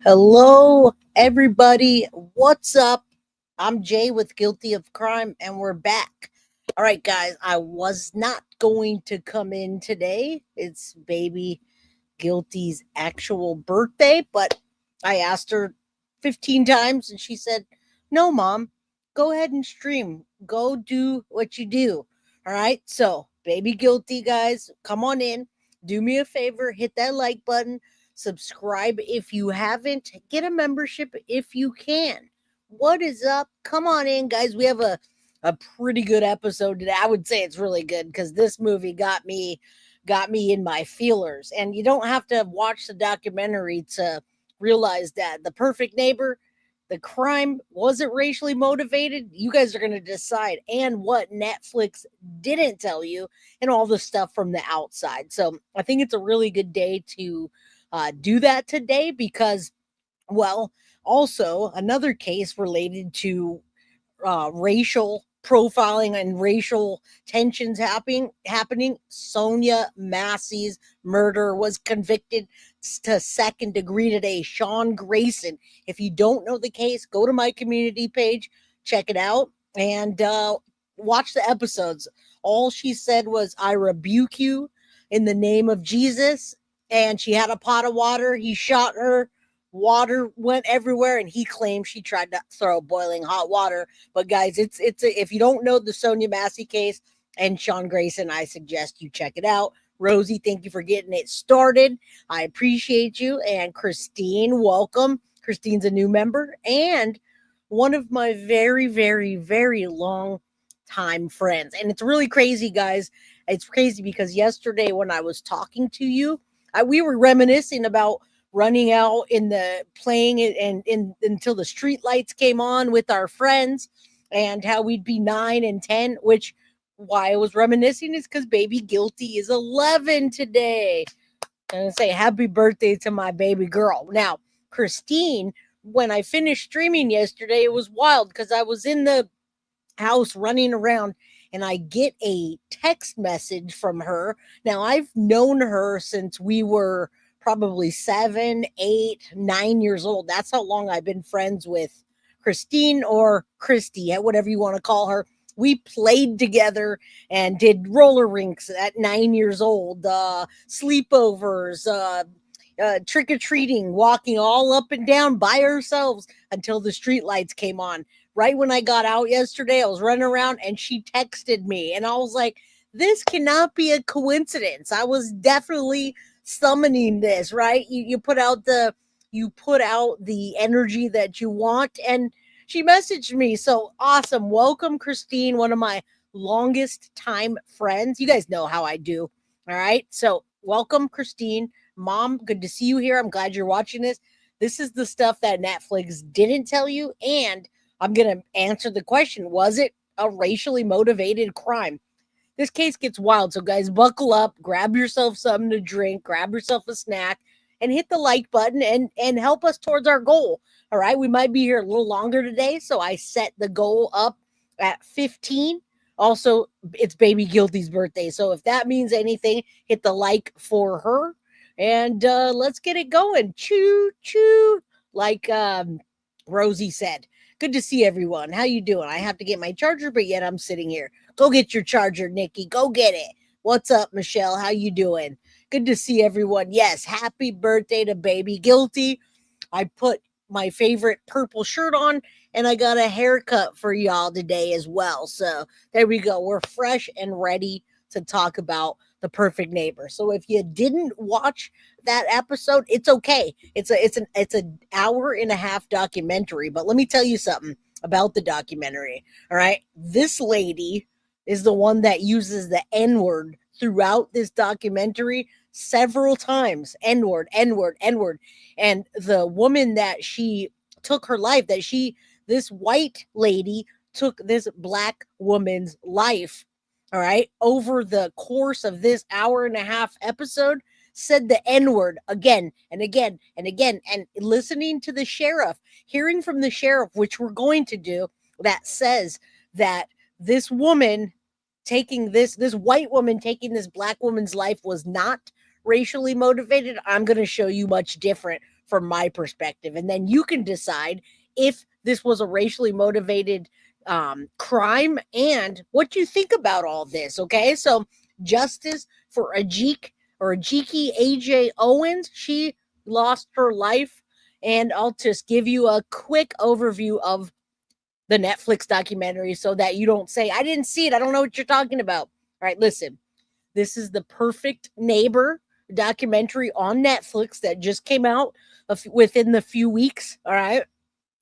Hello, everybody. What's up? I'm Jay with Guilty of Crime, and we're back. All right, guys, I was not going to come in today. It's baby Guilty's actual birthday, but I asked her 15 times, and she said, "No, mom, go ahead and stream. Go do what you do." All right, so baby Guilty, guys, come on in. Do me a favor, hit that like button. Subscribe if you haven't. Get a membership if you can. What is up? Come on in, guys. We have a pretty good episode today. I would say it's really good because this movie got me in my feelers. And you don't have to watch the documentary to realize that The Perfect Neighbor, the crime wasn't racially motivated. You guys are going to decide, and what Netflix didn't tell you, and all the stuff from the outside. So I think it's a really good day to do that today because, well, also another case related to racial profiling and racial tensions happening. Sonia Massey's murder was convicted to second degree today. Sean Grayson. If you don't know the case, go to my community page, check it out, and watch the episodes. All she said was, "I rebuke you in the name of Jesus." And she had a pot of water. He shot her. Water went everywhere, and he claimed she tried to throw boiling hot water. But guys, if you don't know the Sonia Massey case and Sean Grayson, I suggest you check it out. Rosie, thank you for getting it started. I appreciate you. And Christine, welcome. Christine's a new member and one of my very, very, very long time friends. And it's really crazy, guys. It's crazy because yesterday when I was talking to you, we were reminiscing about running out in the playing it and until the street lights came on with our friends, and how we'd be 9 and 10, which why I was reminiscing is because baby Guilty is 11 today. I'm gonna say happy birthday to my baby girl. Now, Christine, when I finished streaming yesterday, it was wild because I was in the house running around and I get a text message from her. Now, I've known her since we were probably 7, 8, 9 years old. That's how long I've been friends with Christine, or Christy, whatever you want to call her. We played together and did roller rinks at 9 years old, sleepovers, trick or treating, walking all up and down by ourselves until the street lights came on. Right when I got out yesterday, I was running around and she texted me, and I was like, this cannot be a coincidence. I was definitely summoning this, right? You put out the energy that you want, and she messaged me. So awesome. Welcome, Christine, one of my longest time friends. You guys know how I do. All right. So welcome, Christine. Mom, good to see you here. I'm glad you're watching this. This is the stuff that Netflix didn't tell you, and I'm going to answer the question, was it a racially motivated crime? This case gets wild. So, guys, buckle up, grab yourself something to drink, grab yourself a snack, and hit the like button and help us towards our goal. All right. We might be here a little longer today. So, I set the goal up at 15. Also, it's baby Guilty's birthday. So, if that means anything, hit the like for her. And let's get it going. Choo, choo. Like Rosie said. Good to see everyone. How you doing? I have to get my charger, but yet I'm sitting here. Go get your charger, Nikki. Go get it. What's up, Michelle? How you doing? Good to see everyone. Yes, happy birthday to baby Guilty. I put my favorite purple shirt on, and I got a haircut for y'all today as well. So there we go. We're fresh and ready to talk about The Perfect Neighbor. So if you didn't watch that episode, it's okay. It's an hour and a half documentary. But let me tell you something about the documentary. All right. This lady is the one that uses the N-word throughout this documentary several times. N-word, N-word, N-word. And the woman that she took her life, this white lady took this black woman's life, all right, over the course of this hour and a half episode, said the N-word again and again and again. And listening to the sheriff, hearing from the sheriff, which we're going to do, that says that this woman taking this white woman taking this black woman's life was not racially motivated. I'm going to show you much different from my perspective. And then you can decide if this was a racially motivated crime and what you think about all this. Okay. So justice for Ajike AJ Owens. She lost her life. And I'll just give you a quick overview of the Netflix documentary so that you don't say, I didn't see it. I don't know what you're talking about. All right, listen. This is The Perfect Neighbor documentary on Netflix that just came out within the few weeks. All right.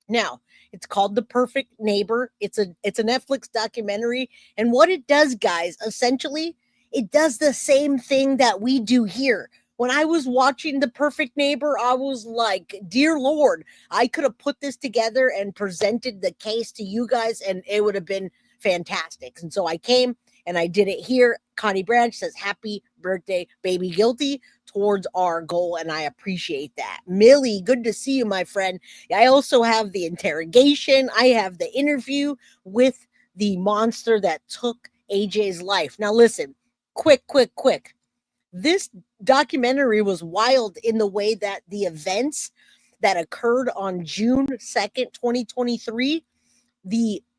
Now, it's called The Perfect Neighbor. It's a Netflix documentary, and what it does, guys, essentially, it does the same thing that we do here. When I was watching The Perfect Neighbor, I was like, dear Lord, I could have put this together and presented the case to you guys, and it would have been fantastic. And so I came and I did it here. Connie Branch says, happy birthday, baby guilty, towards our goal, and I appreciate that. Millie, good to see you, my friend. I also have the interrogation. I have the interview with the monster that took AJ's life. Now, listen, quick. This documentary was wild in the way that the events that occurred on June 2nd, 2023,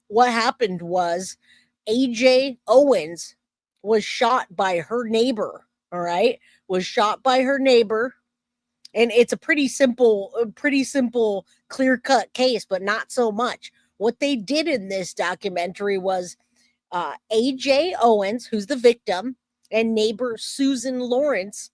what happened was AJ Owens was shot by her neighbor, all right? Was shot by her neighbor. And it's a pretty simple, clear-cut case, but not so much. What they did in this documentary was AJ Owens, who's the victim, and neighbor Susan Lorincz,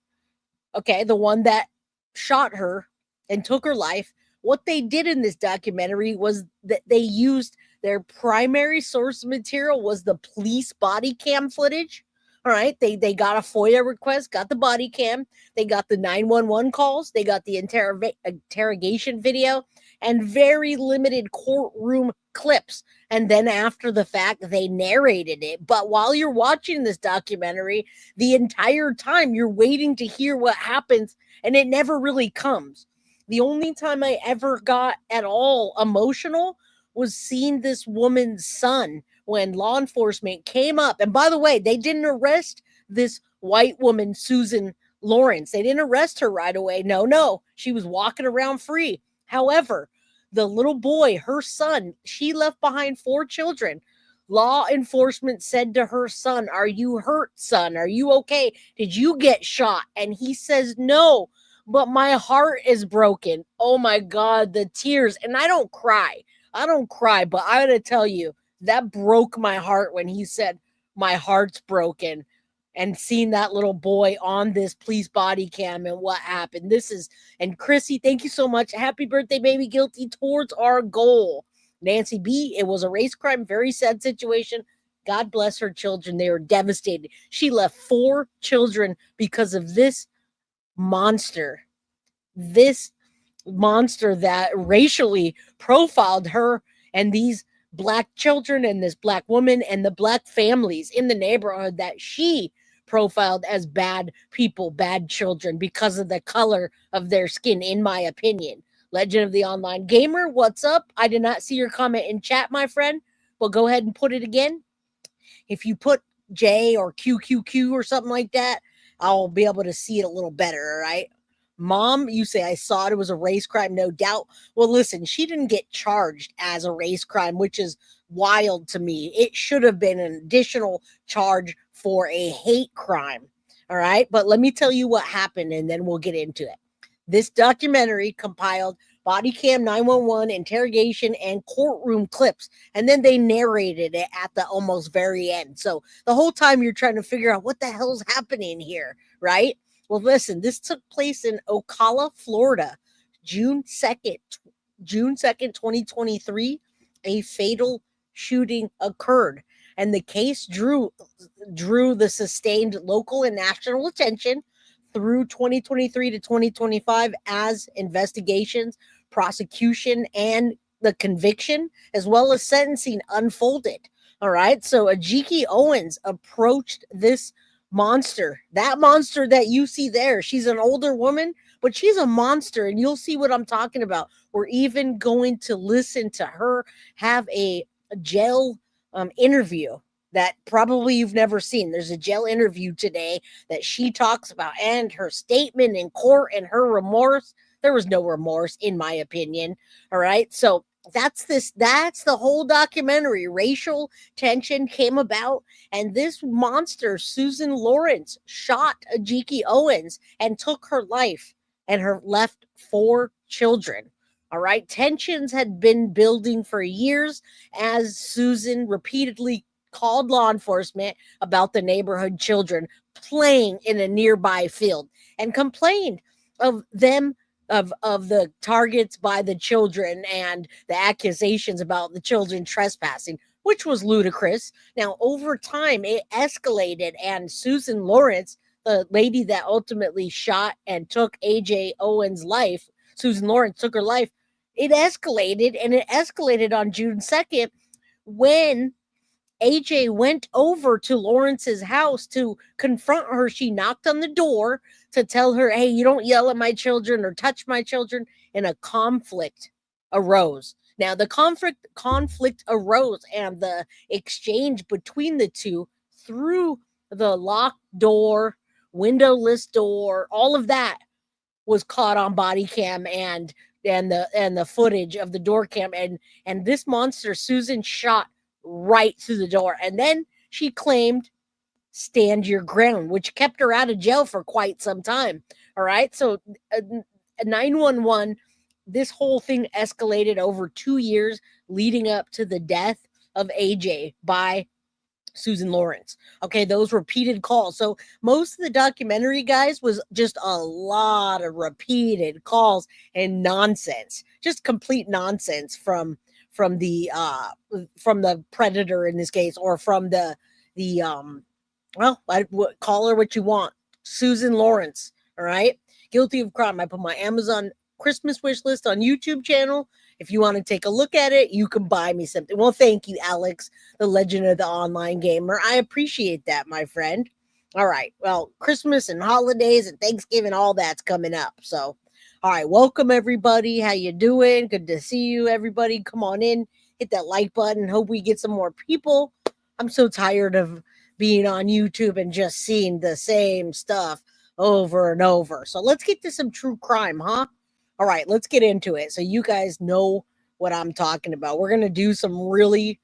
okay, the one that shot her and took her life. What they did in this documentary was that they used their primary source material was the police body cam footage. All right, they got a FOIA request, got the body cam, they got the 911 calls, they got the interrogation video, and very limited courtroom clips. And then after the fact, they narrated it. But while you're watching this documentary, the entire time you're waiting to hear what happens, and it never really comes. The only time I ever got at all emotional was seeing this woman's son when law enforcement came up. And by the way, they didn't arrest this white woman, Susan Lorincz. They didn't arrest her right away. No. She was walking around free. However, the little boy, her son, she left behind 4 children. Law enforcement said to her son, are you hurt, son? Are you okay? Did you get shot? And he says, no, but my heart is broken. Oh my God, the tears. And I don't cry, but I gotta tell you, that broke my heart when he said, my heart's broken. And seeing that little boy on this police body cam and what happened. And Chrissy, thank you so much. Happy birthday, baby guilty, towards our goal. Nancy B, it was a race crime, very sad situation. God bless her children. They were devastated. She left 4 children because of this monster that racially profiled her and these Black children and this Black woman and the Black families in the neighborhood that she profiled as bad people, bad children because of the color of their skin, in my opinion. Legend of the Online Gamer, what's up? I did not see your comment in chat, my friend. Well, go ahead and put it again. If you put J or QQQ or something like that, I'll be able to see it a little better, all right? Mom, you say, I saw it was a race crime, no doubt. Well, listen, she didn't get charged as a race crime, which is wild to me. It should have been an additional charge for a hate crime. All right. But let me tell you what happened, and then we'll get into it. This documentary compiled body cam, 911, interrogation, and courtroom clips. And then they narrated it at the almost very end. So the whole time you're trying to figure out what the hell's happening here, right? Well, listen, this took place in Ocala, Florida, June 2nd, 2023. A fatal shooting occurred, and the case drew the sustained local and national attention through 2023 to 2025 as investigations, prosecution, and the conviction, as well as sentencing, unfolded. All right, so Ajike Owens approached this monster, that monster that you see there. She's an older woman, but she's a monster, and you'll see what I'm talking about. We're even going to listen to her have a jail interview that probably you've never seen. There's a jail interview today that she talks about, and her statement in court and her remorse. There was no remorse, in my opinion. All right. So that's the whole documentary. Racial tension came about, and this monster, Susan Lorincz, shot Ajike Owens and took her life and her left 4 children. All right. Tensions had been building for years as Susan repeatedly called law enforcement about the neighborhood children playing in a nearby field and complained of them of the targets by the children and the accusations about the children trespassing, which was ludicrous. Now, over time, it escalated, and Susan Lorincz, the lady that ultimately shot and took AJ Owens' life, Susan Lorincz took her life. It escalated, and it escalated on June 2nd when AJ went over to Lawrence's house to confront her. She knocked on the door to tell her, hey, you don't yell at my children or touch my children. And a conflict arose. Now, the conflict arose, and the exchange between the two through the locked door, windowless door, all of that was caught on body cam and the footage of the door cam, and this monster Susan shot right through the door, and then she claimed stand your ground, which kept her out of jail for quite some time. All right, so 911, this whole thing escalated over 2 years leading up to the death of AJ by Susan Lorincz. Okay, those repeated calls. So most of the documentary, guys, was just a lot of repeated calls and nonsense, just complete nonsense from the predator in this case, or from the well, call her what you want, Susan Lorincz. All right, guilty of crime. I put my Amazon Christmas wish list on YouTube channel. If you want to take a look at it, you can buy me something. Well, thank you, Alex, the legend of the online gamer. I appreciate that, my friend. All right. Well, Christmas and holidays and Thanksgiving, all that's coming up. So, all right. Welcome, everybody. How you doing? Good to see you, everybody. Come on in. Hit that like button. Hope we get some more people. I'm so tired of being on YouTube and just seeing the same stuff over and over. So let's get to some true crime, huh? All right, let's get into it so you guys know what I'm talking about. We're going to do some really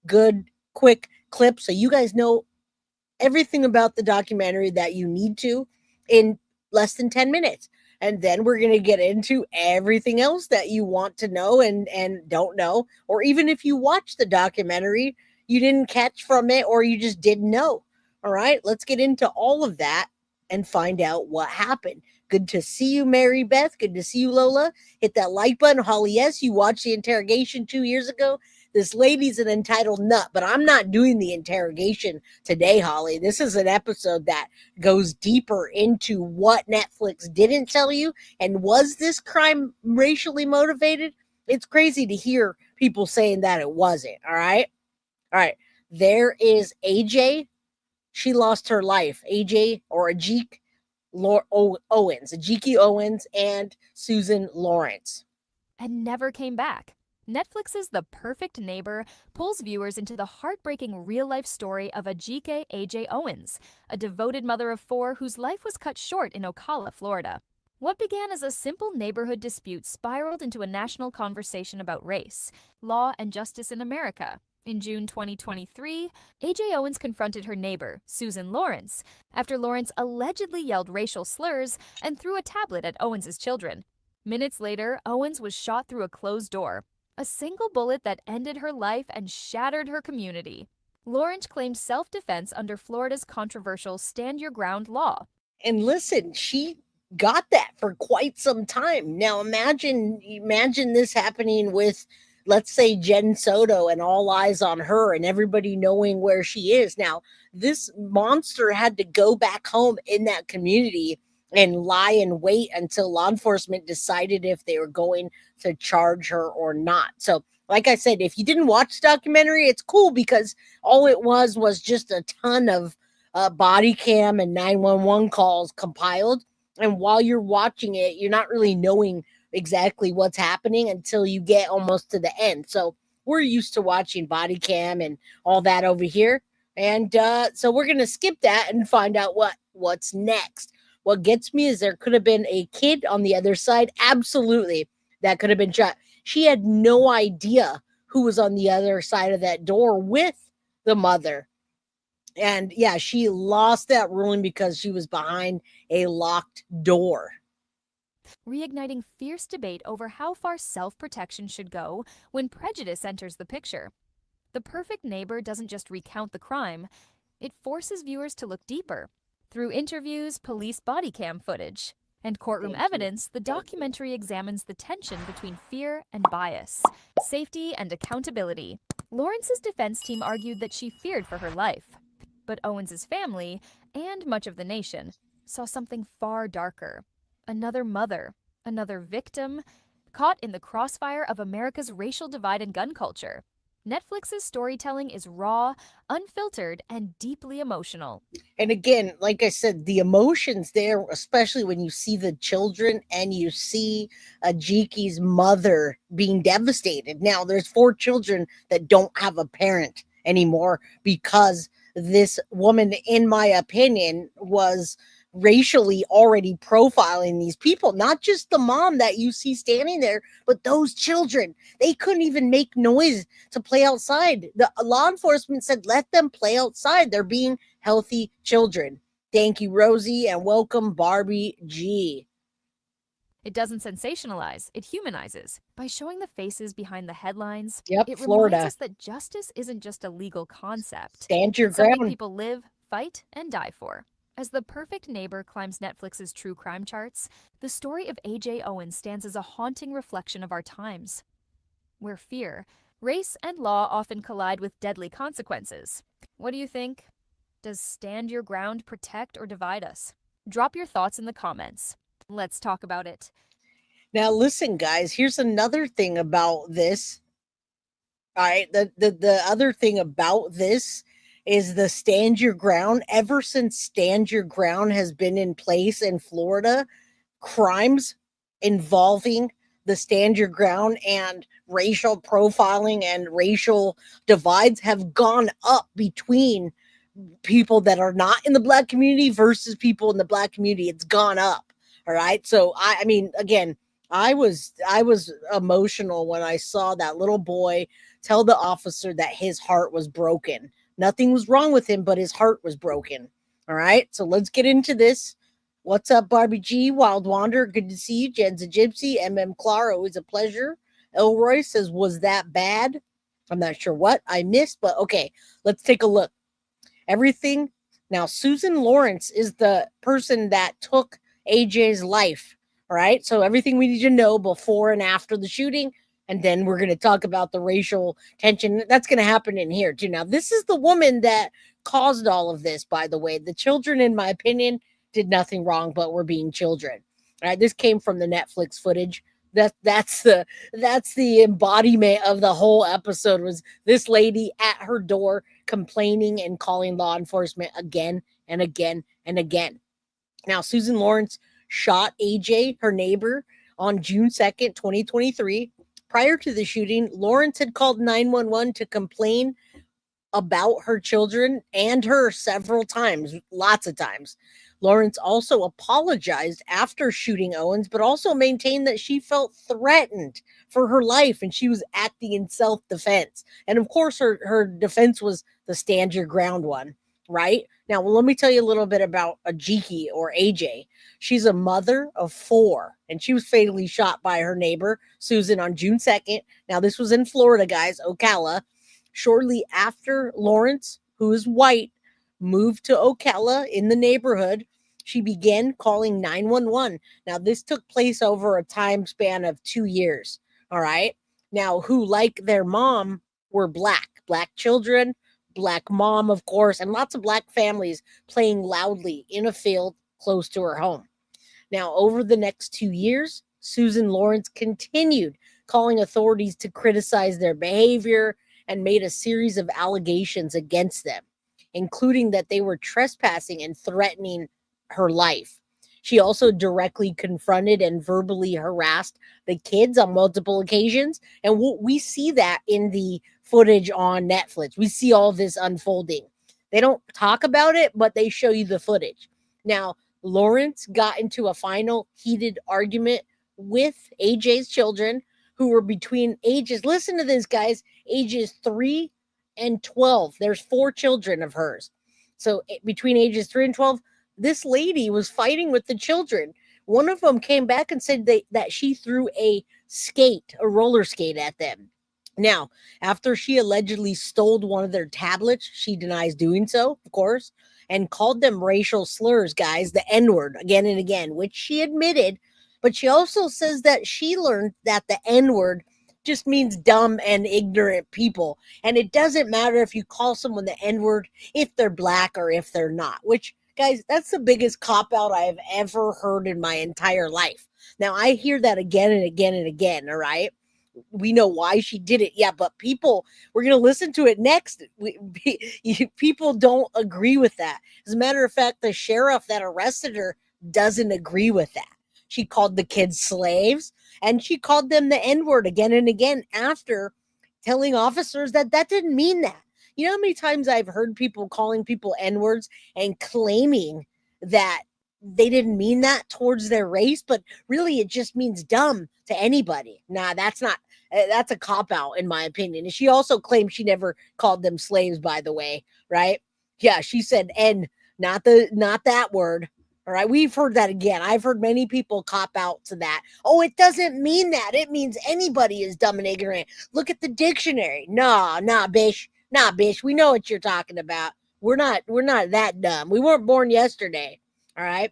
good, quick clips so you guys know everything about the documentary that you need to in less than 10 minutes. And then we're going to get into everything else that you want to know and don't know. Or even if you watch the documentary, you didn't catch from it or you just didn't know. All right, let's get into all of that and find out what happened. Good to see you, Mary Beth. Good to see you, Lola. Hit that like button. Holly, yes, you watched the interrogation 2 years ago. This lady's an entitled nut, but I'm not doing the interrogation today, Holly. This is an episode that goes deeper into what Netflix didn't tell you. And was this crime racially motivated? It's crazy to hear people saying that it wasn't. All right. All right. There is AJ. She lost her life. AJ or Ajike Owens, Ajike Owens, and Susan Lorincz. And never came back. Netflix's The Perfect Neighbor pulls viewers into the heartbreaking real-life story of Ajike A.J. Owens, a devoted mother of 4 whose life was cut short in Ocala, Florida. What began as a simple neighborhood dispute spiraled into a national conversation about race, law, and justice in America. In June 2023, A.J. Owens confronted her neighbor, Susan Lorincz, after Lorincz allegedly yelled racial slurs and threw a tablet at Owens' children. Minutes later, Owens was shot through a closed door, a single bullet that ended her life and shattered her community. Lorincz claimed self-defense under Florida's controversial Stand Your Ground law. And listen, she got that for quite some time. Now imagine this happening with, let's say, Jen Soto and all eyes on her and everybody knowing where she is. Now, this monster had to go back home in that community and lie in wait until law enforcement decided if they were going to charge her or not. So, like I said, if you didn't watch the documentary, it's cool because all it was just a ton of body cam and 911 calls compiled. And while you're watching it, you're not really knowing exactly what's happening until you get almost to the end. So we're used to watching body cam and all that over here. And so we're going to skip that and find out what's next. What gets me is there could have been a kid on the other side. Absolutely. That could have been shot. She had no idea who was on the other side of that door with the mother. And yeah, she lost that ruling because she was behind a locked door. Reigniting fierce debate over how far self protection should go when prejudice enters the picture. The Perfect Neighbor doesn't just recount the crime, it forces viewers to look deeper. Through interviews, police body cam footage, and courtroom evidence, the documentary examines the tension between fear and bias, safety and accountability. Lawrence's defense team argued that she feared for her life, but Owens's family, and much of the nation, saw something far darker. Another mother, another victim, caught in the crossfire of America's racial divide and gun culture. Netflix's storytelling is raw, unfiltered, and deeply emotional. And again, like I said, the emotions there, especially when you see the children and you see Ajike's mother being devastated. Now, there's 4 children that don't have a parent anymore because this woman, in my opinion, was racially already profiling these people, not just the mom that you see standing there, but those children. They couldn't even make noise to play outside. The law enforcement said, let them play outside. They're being healthy children. Thank you, Rosie, and welcome, Barbie G. It doesn't sensationalize, it humanizes. By showing the faces behind the headlines, Yep, it Florida. reminds us that justice isn't just a legal concept. Stand your It's something ground. people live, fight, and die for. As The Perfect Neighbor climbs Netflix's true crime charts, the story of A.J. Owens stands as a haunting reflection of our times, where fear, race, and law often collide with deadly consequences. What do you think? Does stand your ground protect or divide us? Drop your thoughts in the comments. Let's talk about it. Now, listen, guys, here's another thing about this. All right. The other thing about this is the stand your ground. Ever since stand your ground has been in place in Florida, crimes involving the stand your ground and racial profiling and racial divides have gone up between people that are not in the black community versus people in the black community. It's gone up. All right. So I mean, again, I was emotional when I saw that little boy tell the officer that his heart was broken. Nothing was wrong with him, but his heart was broken. All right. So let's get into this. What's up, Barbie G, Wild Wander? Good to see you. Jen's a Gypsy. MM Clar, always a pleasure. Elroy says, was that bad? I'm not sure what I missed, but okay, let's take a look. Everything. Now, Susan Lorincz is the person that took AJ's life. All right. So, everything we need to know before and after the shooting. And then we're going to talk about the racial tension that's going to happen in here, too. Now, this is the woman that caused all of this, by the way. The children, in my opinion, did nothing wrong, but were being children. All right. This came from the Netflix footage. That's the embodiment of the whole episode was this lady at her door complaining and calling law enforcement again and again and again. Now, Susan Lorincz shot AJ, her neighbor, on June 2nd, 2023. Prior to the shooting, Lawrence had called 911 to complain about her children and her several times, lots of times. Lawrence also apologized after shooting Owens, but also maintained that she felt threatened for her life and she was acting in self defense. And of course, her defense was the stand your ground one, right? Now, well, let me tell you a little bit about Ajike or AJ. She's a mother of 4, and she was fatally shot by her neighbor, Susan, on June 2nd. Now, this was in Florida, guys, Ocala. Shortly after Lawrence, who is white, moved to Ocala in the neighborhood, she began calling 911. Now, this took place over a time span of 2 years. All right. Now, who, like their mom, were black children, black mom, of course, and lots of black families playing loudly in a field close to her home. Now, over the next 2 years, Susan Lorincz continued calling authorities to criticize their behavior and made a series of allegations against them, including that they were trespassing and threatening her life. She also directly confronted and verbally harassed the kids on multiple occasions. And we see that in the footage on Netflix. We see all this unfolding. They don't talk about it, but they show you the footage. Now, Lawrence got into a final heated argument with AJ's children, who were between ages, listen to this, guys, ages 3 and 12. There's 4 children of hers. So between ages 3 and 12, this lady was fighting with the children. One of them came back and said that she threw a roller skate at them. Now, after she allegedly stole one of their tablets, she denies doing so, of course, and called them racial slurs, guys, the N word again and again, which she admitted. But she also says that she learned that the N word just means dumb and ignorant people. And it doesn't matter if you call someone the N word, if they're black or if they're not, which, guys, that's the biggest cop out I have ever heard in my entire life. Now, I hear that again and again and again, all right? We know why she did it. Yeah, but people, we're going to listen to it next. People don't agree with that. As a matter of fact, the sheriff that arrested her doesn't agree with that. She called the kids slaves and she called them the N word again and again after telling officers that didn't mean that. You know how many times I've heard people calling people N words and claiming that they didn't mean that towards their race, but really it just means dumb to anybody. Nah, that's a cop out in my opinion. And she also claimed she never called them slaves, by the way, right? Yeah, she said N, not that word. All right, we've heard that again. I've heard many people cop out to that. Oh, it doesn't mean that. It means anybody is dumb and ignorant. Look at the dictionary. Nah, bish. Nah, bish. We know what you're talking about. We're not that dumb. We weren't born yesterday. All right.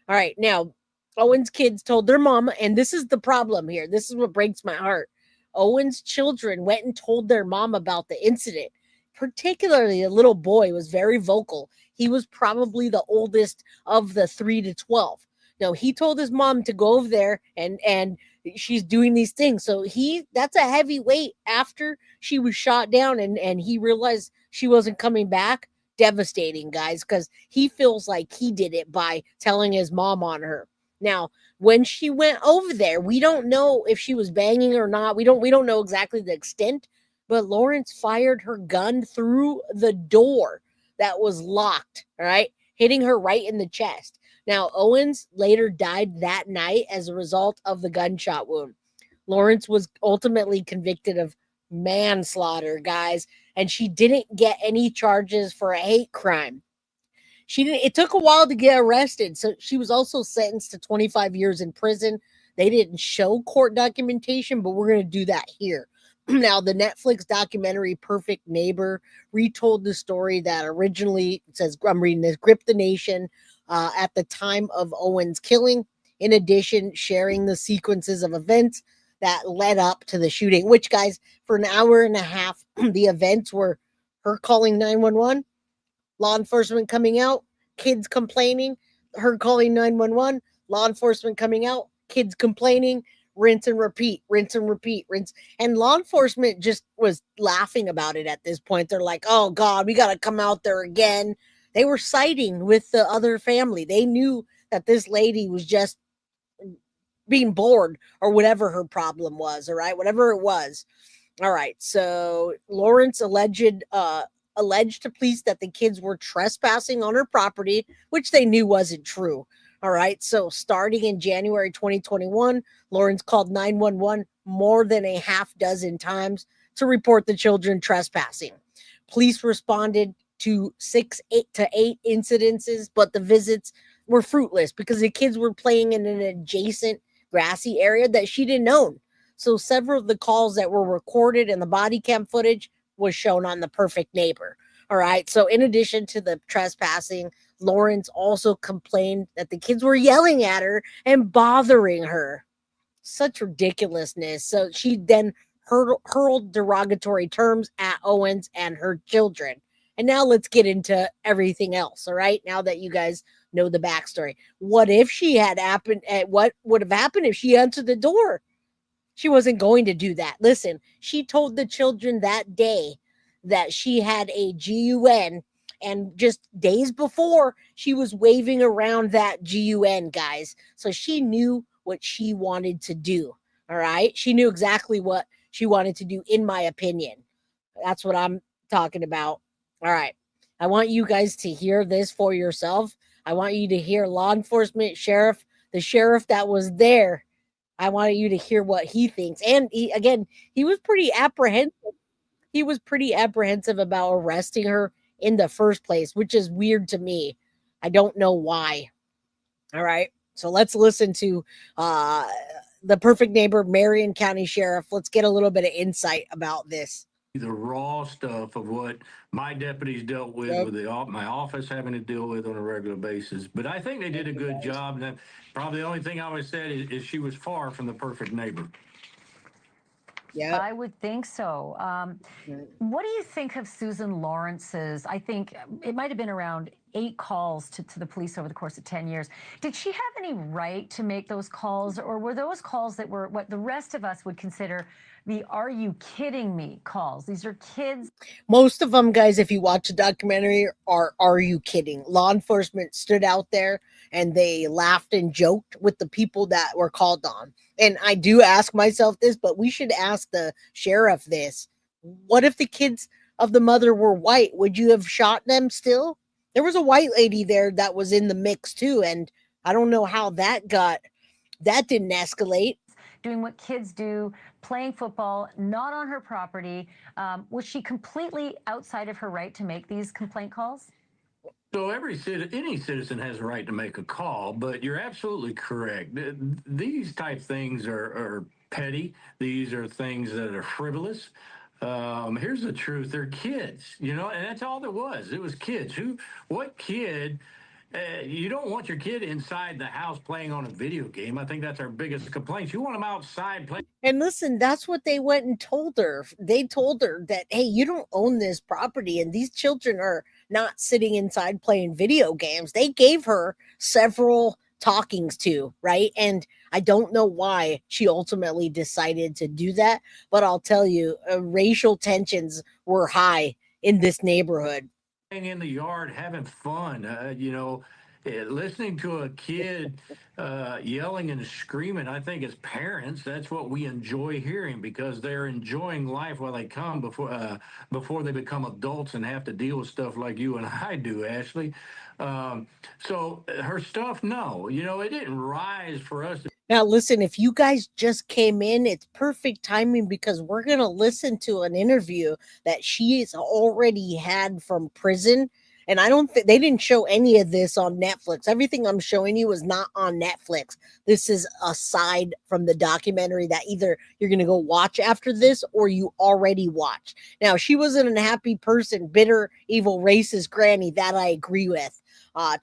All right. Now, Owen's kids told their mama, and this is the problem here. This is what breaks my heart. Owen's children went and told their mom about the incident. Particularly, the little boy was very vocal. He was probably the oldest of the 3 to 12. Now, he told his mom to go over there and she's doing these things. So that's a heavy weight after she was shot down and he realized she wasn't coming back. Devastating, guys, because he feels like he did it by telling his mom on her. Now, when she went over there, we don't know if she was banging or not. We don't know exactly the extent, but Lawrence fired her gun through the door that was locked, all right, hitting her right in the chest. Now, Owens later died that night as a result of the gunshot wound. Lawrence was ultimately convicted of manslaughter, guys, and she didn't get any charges for a hate crime. She didn't. It took a while to get arrested, so she was also sentenced to 25 years in prison. They didn't show court documentation, but we're going to do that here. Now, the Netflix documentary Perfect Neighbor retold the story that originally, it says, I'm reading this, gripped the nation at the time of Owen's killing. In addition, sharing the sequences of events that led up to the shooting, which, guys, for an hour and a half, the events were her calling 911, law enforcement coming out, kids complaining, her calling 911, law enforcement coming out, kids complaining, rinse and repeat, rinse and repeat, rinse. And law enforcement just was laughing about it at this point. They're like, oh God, we got to come out there again. They were siding with the other family. They knew that this lady was just being bored or whatever her problem was, all right, whatever it was. All right, so Lawrence alleged to police that the kids were trespassing on her property, which they knew wasn't true. All right, so starting in January 2021, Lawrence called 911 more than a half dozen times to report the children trespassing. Police responded to 8 incidences, but the visits were fruitless because the kids were playing in an adjacent grassy area that she didn't own. So several of the calls that were recorded and the body cam footage was shown on the Perfect Neighbor. All right. So in addition to the trespassing, Lawrence also complained that the kids were yelling at her and bothering her. Such ridiculousness. So she then hurled derogatory terms at Owens and her children. And now let's get into everything else. All right. Now that you guys know the backstory, what if she had happened? What would have happened if she answered the door? She wasn't going to do that. Listen, she told the children that day that she had a GUN, and just days before, she was waving around that GUN, guys. So she knew what she wanted to do. All right. She knew exactly what she wanted to do, in my opinion. That's what I'm talking about. All right. I want you guys to hear this for yourself. I want you to hear law enforcement, sheriff, the sheriff that was there. I wanted you to hear what he thinks. And he, again, he was pretty apprehensive. He was pretty apprehensive about arresting her in the first place, which is weird to me. I don't know why. All right. So let's listen to uh, the perfect neighbor, Marion County Sheriff. Let's get a little bit of insight about this. The raw stuff of what my deputies dealt Yep. with my office having to deal with on a regular basis. But I think they did a good job. And that, probably the only thing I always said is she was far from the perfect neighbor. Yep. I would think so. What do you think of Susan Lorinc's? I think it might have been around 8 calls to the police over the course of 10 years. Did she have any right to make those calls, or were those calls that were what the rest of us would consider the "are you kidding me" calls? These are kids. Most of them, guys, if you watch the documentary, are you kidding? Law enforcement stood out there and they laughed and joked with the people that were called on. And I do ask myself this, but we should ask the sheriff this. What if the kids of the mother were white? Would you have shot them still? There was a white lady there that was in the mix too, and I don't know how that didn't escalate. Doing what kids do, playing football, not on her property. Was she completely outside of her right to make these complaint calls? So any citizen has a right to make a call, but you're absolutely correct. These type things are petty. These are things that are frivolous. Here's the truth: they're kids, and that's all there was. It was kids. What kid? You don't want your kid inside the house playing on a video game. I think that's our biggest complaint. You want them outside playing. And listen, that's what they went and told her. They told her that, hey, you don't own this property, and these children are not sitting inside playing video games. They gave her several talkings to, right? And I don't know why she ultimately decided to do that, but I'll tell you, racial tensions were high in this neighborhood. In the yard having fun, listening to a kid yelling and screaming. I think as parents, that's what we enjoy hearing because they're enjoying life while they come before they become adults and have to deal with stuff like you and I do, Ashley. So her stuff, no, it didn't rise for us to. Now, listen, if you guys just came in, it's perfect timing because we're going to listen to an interview that she has already had from prison. And I don't think they didn't show any of this on Netflix. Everything I'm showing you is not on Netflix. This is aside from the documentary that either you're going to go watch after this or you already watched. Now, she was an unhappy person, bitter, evil, racist granny. That I agree with.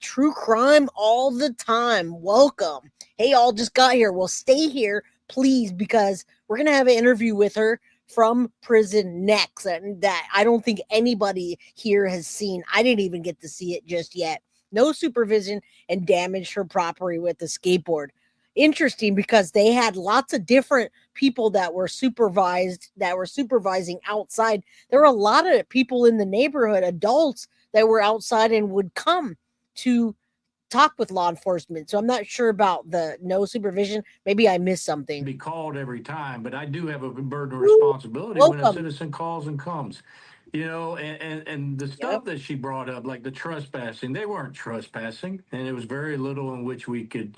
True crime all the time. Welcome. Hey, all just got here. Well, stay here, please, because we're going to have an interview with her from prison next. And that I don't think anybody here has seen. I didn't even get to see it just yet. No supervision and damaged her property with the skateboard. Interesting because they had lots of different people that were supervising outside. There were a lot of people in the neighborhood, adults that were outside and would come to talk with law enforcement. So I'm not sure about the no supervision. Maybe I missed something. Be called every time, but I do have a burden of responsibility when a citizen calls and comes. And the stuff that she brought up, like the trespassing, they weren't trespassing, and it was very little in which we could,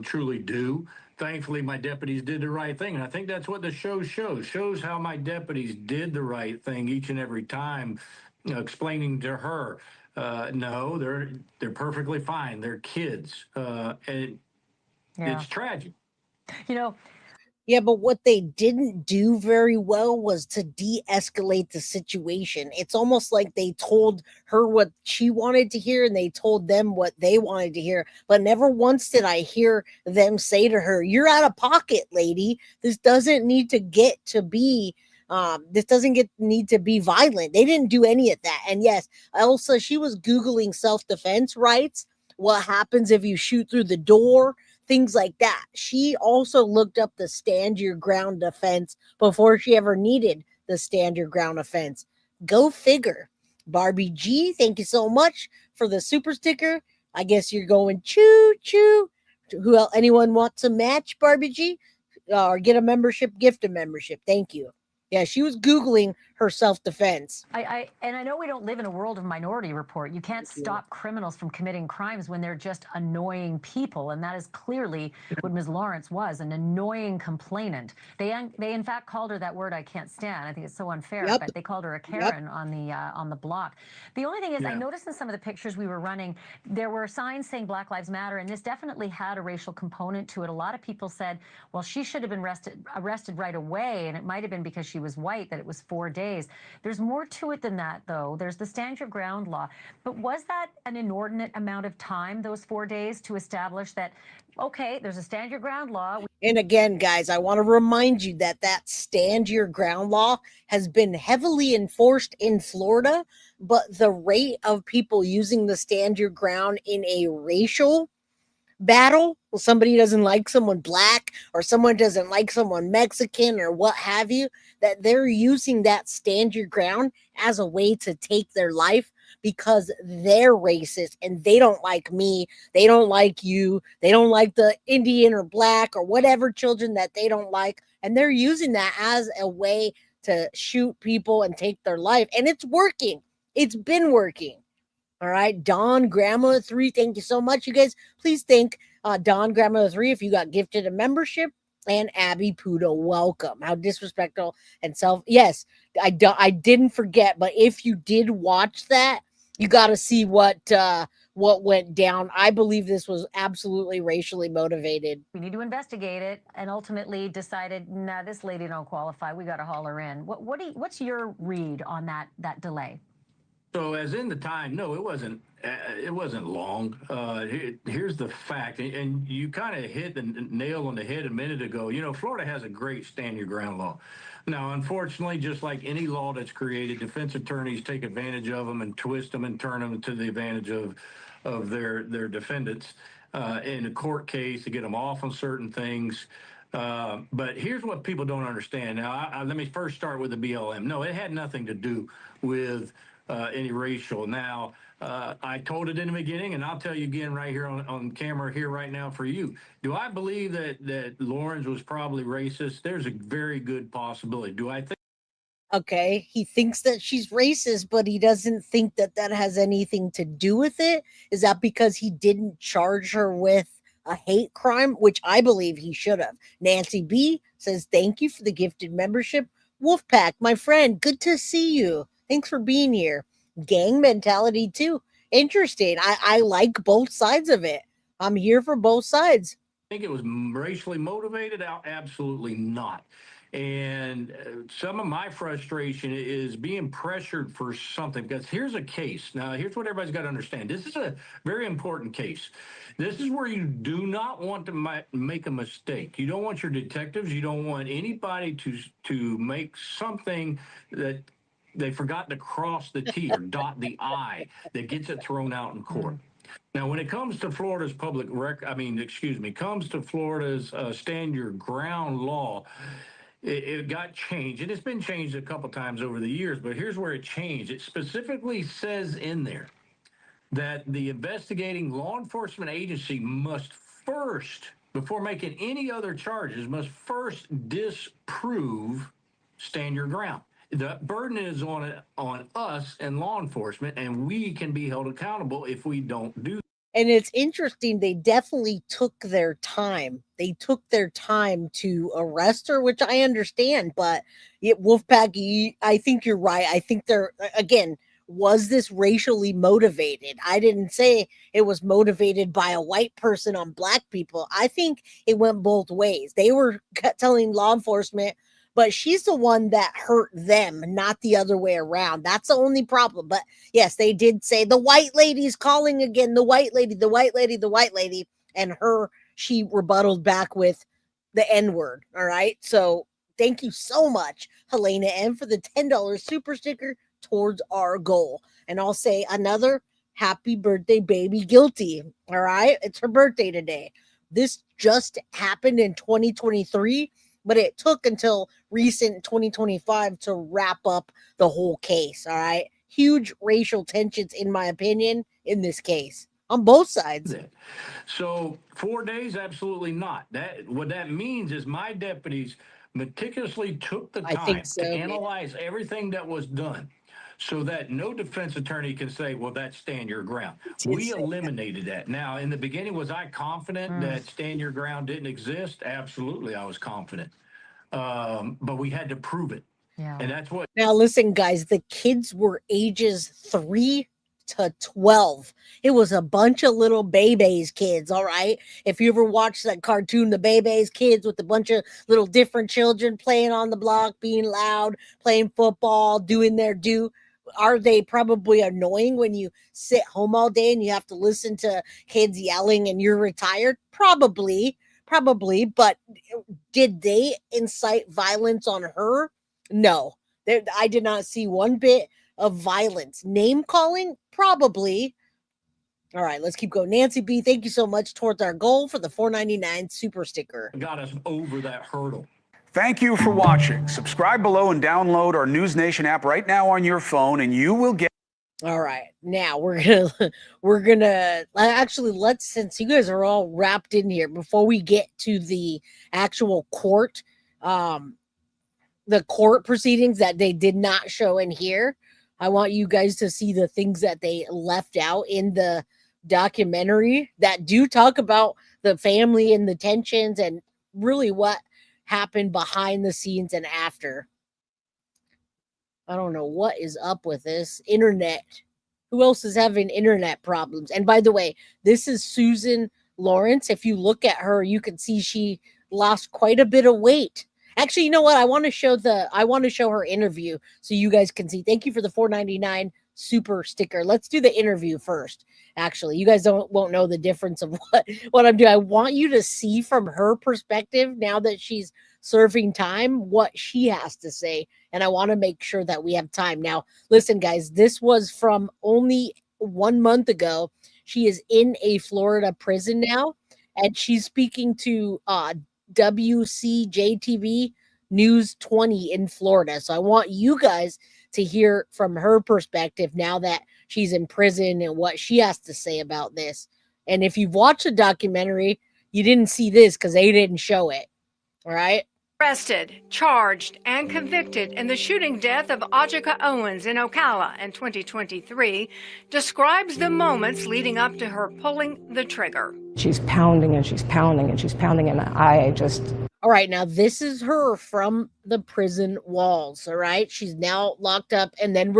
truly do. Thankfully, my deputies did the right thing, and I think that's what the show shows how my deputies did the right thing each and every time, explaining to her, no, they're perfectly fine. They're kids, and it's tragic. Yeah, but what they didn't do very well was to de-escalate the situation. It's almost like they told her what she wanted to hear and they told them what they wanted to hear. But never once did I hear them say to her, "You're out of pocket, lady. This doesn't need to get to be need to be violent." They didn't do any of that. And yes, Elsa, she was Googling self-defense rights. What happens if you shoot through the door? Things like that. She also looked up the stand your ground offense before she ever needed the stand your ground offense. Go figure. Barbie G, thank you so much for the super sticker. I guess you're going choo choo. Who else? Anyone want to match Barbie G? Or get a membership, gift a membership. Thank you. Yeah, she was Googling her self-defense. And I know we don't live in a world of Minority Report. You can't stop criminals from committing crimes when they're just annoying people, and that is clearly what Ms. Lorincz was, an annoying complainant. They in fact called her that word I can't stand. I think it's so unfair, but they called her a Karen on the block. The only thing is, I noticed in some of the pictures we were running, there were signs saying Black Lives Matter, and this definitely had a racial component to it. A lot of people said, well, she should have been arrested right away, and it might have been because she was white that it was 4 days. There's more to it than that, though. There's the stand your ground law. But was that an inordinate amount of time, those 4 days, to establish that, okay, there's a stand your ground law? And again, guys, I want to remind you that that stand your ground law has been heavily enforced in Florida, but the rate of people using the stand your ground in a racial battle, well, somebody doesn't like someone black or someone doesn't like someone Mexican or what have you, that they're using that stand your ground as a way to take their life because they're racist and they don't like me, they don't like you, they don't like the Indian or black or whatever children that they don't like, and they're using that as a way to shoot people and take their life, and it's working. It's been working. All right, Don Grandma 3, thank you so much. You guys, please thank Don Grandma 3 if you got gifted a membership, and Abby Pudo, welcome. How disrespectful and yes, I didn't forget, but if you did watch that, you got to see what went down. I believe this was absolutely racially motivated. We need to investigate it, and ultimately decided, nah, this lady don't qualify. We got to haul her in. What's your read on that delay? So as in the time, no, it wasn't long. Here's the fact, and you kind of hit the nail on the head a minute ago. You know, Florida has a great stand your ground law. Now, unfortunately, just like any law that's created, defense attorneys take advantage of them and twist them and turn them to the advantage of their defendants in a court case to get them off on certain things. But here's what people don't understand. Now, let me first start with the BLM. No, it had nothing to do with any racial. Now, I told it in the beginning, and I'll tell you again right here on camera here right now for you. Do I believe that Lorincz was probably racist? There's a very good possibility. Do I think? Okay, he thinks that she's racist, but he doesn't think that that has anything to do with it. Is that because he didn't charge her with a hate crime, which I believe he should have? Nancy B says, thank you for the gifted membership. Wolfpack, my friend, good to see you. Thanks for being here. Gang mentality, too. Interesting. I like both sides of it. I'm here for both sides. I think it was racially motivated? Absolutely not. And some of my frustration is being pressured for something, because here's a case. Now, here's what everybody's got to understand. This is a very important case. This is where you do not want to make a mistake. You don't want your detectives, you don't want anybody to make something that they forgot to cross the T or dot the I that gets it thrown out in court. Now, when it comes to Florida's comes to Florida's stand your ground law, it got changed, and it's been changed a couple times over the years, but here's where it changed. It specifically says in there that the investigating law enforcement agency must first, before making any other charges, must first disprove stand your ground. The burden is on us and law enforcement, and we can be held accountable if we don't do that. And it's interesting, they definitely took their time. They took their time to arrest her, which I understand, but Wolfpack, I think you're right. I think they're, again, was this racially motivated? I didn't say it was motivated by a white person on black people. I think it went both ways. They were telling law enforcement, but she's the one that hurt them, not the other way around. That's the only problem. But yes, they did say the white lady's calling again, the white lady, the white lady, the white lady, and she rebutted back with the N-word. All right. So thank you so much, Helena M, for the $10 super sticker towards our goal. And I'll say another happy birthday, baby guilty. All right. It's her birthday today. This just happened in 2023. But it took until recent 2025 to wrap up the whole case, all right? Huge racial tensions, in my opinion, in this case, on both sides. So 4 days, absolutely not. What that means is my deputies meticulously took the I think time so, to yeah. analyze everything that was done so that no defense attorney can say, well, that's stand your ground. We eliminated that. Now, in the beginning, was I confident that stand your ground didn't exist? Absolutely, I was confident. But we had to prove it. Yeah. And that's what. Now, listen, guys, the kids were ages 3 to 12. It was a bunch of little Bebe's kids, all right? If you ever watched that cartoon, the Bebe's kids, with a bunch of little different children playing on the block, being loud, playing football, doing their due. Are they probably annoying when you sit home all day and you have to listen to kids yelling and you're retired? Probably, but did they incite violence on her? No. I did not see one bit of violence. Name calling? Probably. All right, let's keep going. Nancy B, thank you so much towards our goal for the $4.99 super sticker. Got us over that hurdle. Thank you for watching. Subscribe below and download our News Nation app right now on your phone, and you will get. All right, now we're gonna actually, let's, since you guys are all wrapped in here, before we get to the actual court, the court proceedings that they did not show in here, I want you guys to see the things that they left out in the documentary that do talk about the family and the tensions and really what happened behind the scenes and after. I don't know what is up with this internet. Who else is having internet problems? And by the way, this is Susan Lorincz. If you look at her, you can see she lost quite a bit of weight. Actually, you know what? I want to show her interview so you guys can see. Thank you for the $4.99 super sticker. Let's do the interview first. Actually, you guys won't know the difference of what I'm doing. I want you to see from her perspective, now that she's serving time, what she has to say. And I want to make sure that we have time. Now, listen, guys, this was from only 1 month ago. She is in a Florida prison now, and she's speaking to WCJTV News 20 in Florida. So I want you guys to hear from her perspective now that she's in prison and what she has to say about this. And if you've watched the documentary, you didn't see this because they didn't show it. All right. Arrested, charged, and convicted in the shooting death of Ajike Owens in Ocala in 2023, describes the moments leading up to her pulling the trigger. She's pounding and she's pounding and she's pounding, and I just... All right, now this is her from the prison walls, all right? She's now locked up, and then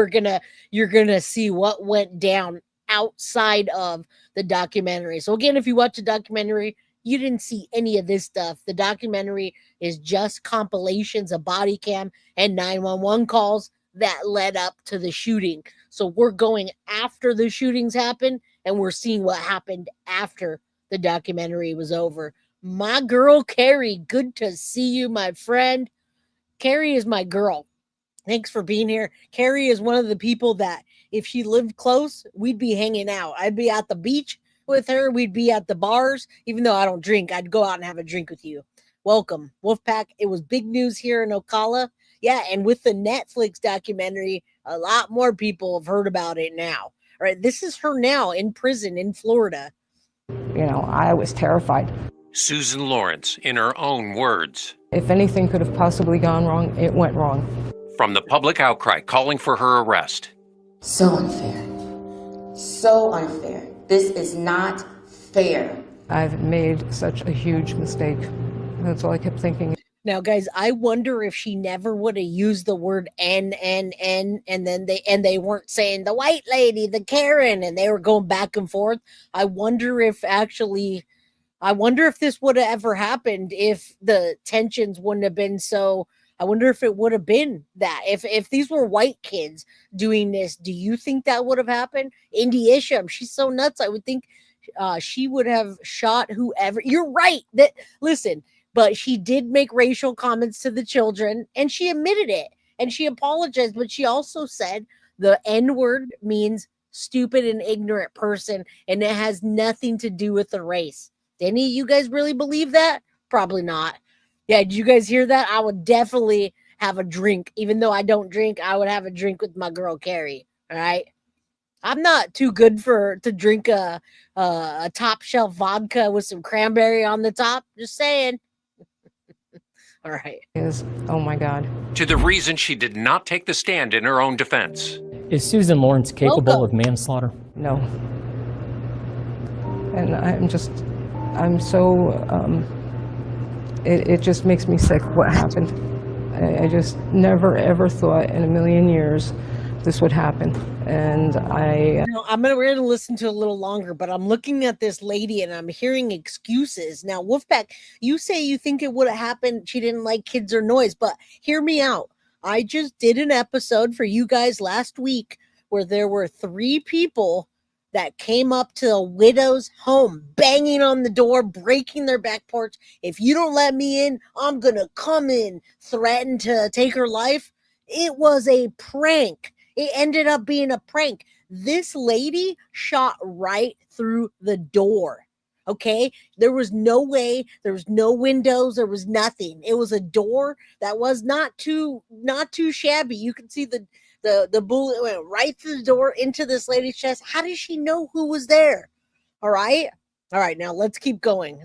you're gonna see what went down outside of the documentary. So again, if you watch the documentary, you didn't see any of this stuff. The documentary is just compilations of body cam and 911 calls that led up to the shooting. So we're going after the shootings happened, and we're seeing what happened after the documentary was over. My girl, Carrie, good to see you, my friend. Carrie is my girl. Thanks for being here. Carrie is one of the people that if she lived close, we'd be hanging out. I'd be at the beach with her. We'd be at the bars. Even though I don't drink, I'd go out and have a drink with you. Welcome, Wolfpack. It was big news here in Ocala. Yeah, and with the Netflix documentary, a lot more people have heard about it now. All right, this is her now in prison in Florida. You know, I was terrified. Susan Lorincz, in her own words. If anything could have possibly gone wrong, it went wrong. From the public outcry calling for her arrest. So unfair. So unfair. This is not fair. I've made such a huge mistake. That's all I kept thinking. Now, guys, I wonder if she never would have used the word N, and then they weren't saying the white lady, the Karen, and they were going back and forth. I wonder if this would have ever happened if the tensions wouldn't have been so. I wonder if it would have been that. If these were white kids doing this, do you think that would have happened? Indy Isham, she's so nuts. I would think she would have shot whoever. You're right. Listen, but she did make racial comments to the children, and she admitted it, and she apologized, but she also said the N-word means stupid and ignorant person, and it has nothing to do with the race. Did any of you guys really believe that? Probably not. Yeah, did you guys hear that? I would definitely have a drink. Even though I don't drink, I would have a drink with my girl Carrie. All right. I'm not too good to drink a top shelf vodka with some cranberry on the top. Just saying. All right. Is, oh my God. To the reason she did not take the stand in her own defense. Is Susan Lorincz capable of manslaughter? No. And I'm so, it just makes me sick what happened. I just never ever thought in a million years this would happen. And we're gonna listen to a little longer, but I'm looking at this lady and I'm hearing excuses. Now, Wolfpack, you say you think it would have happened. She didn't like kids or noise, but hear me out. I just did an episode for you guys last week where there were 3 people that came up to a widow's home, banging on the door, breaking their back porch. If you don't let me in, I'm gonna come in, threaten to take her life. It was a prank. It ended up being a prank. This lady shot right through the door. Okay? There was no way, there was no windows, there was nothing. It was a door that was not too shabby. You can see the bullet went right through the door into this lady's chest. How does she know who was there? All right. Now let's keep going.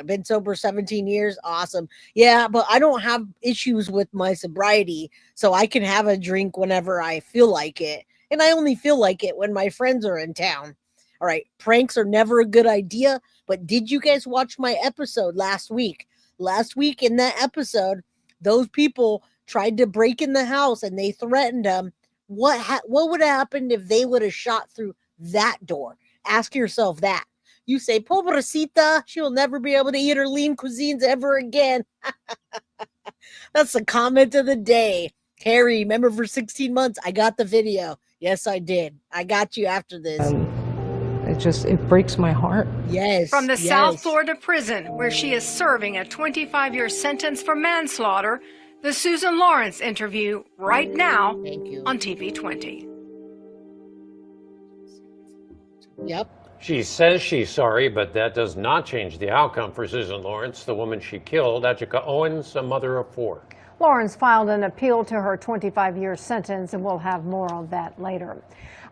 Been sober 17 years. Awesome. Yeah, but I don't have issues with my sobriety, so I can have a drink whenever I feel like it. And I only feel like it when my friends are in town. All right. Pranks are never a good idea, but did you guys watch my episode last week? Last week in that episode, those people tried to break in the house and they threatened them. What would have happened if they would have shot through that door? Ask yourself that. You say, pobrecita, she will never be able to eat her lean cuisines ever again. That's the comment of the day. Harry, remember for 16 months, I got the video. Yes, I did. I got you after this. It breaks my heart. Yes. From the South Florida prison, where she is serving a 25-year sentence for manslaughter, the Susan Lorincz interview right now on TV 20. Yep. She says she's sorry, but that does not change the outcome for Susan Lorincz, the woman she killed, Ajike Owens, a mother of 4. Lorincz filed an appeal to her 25-year sentence, and we'll have more on that later.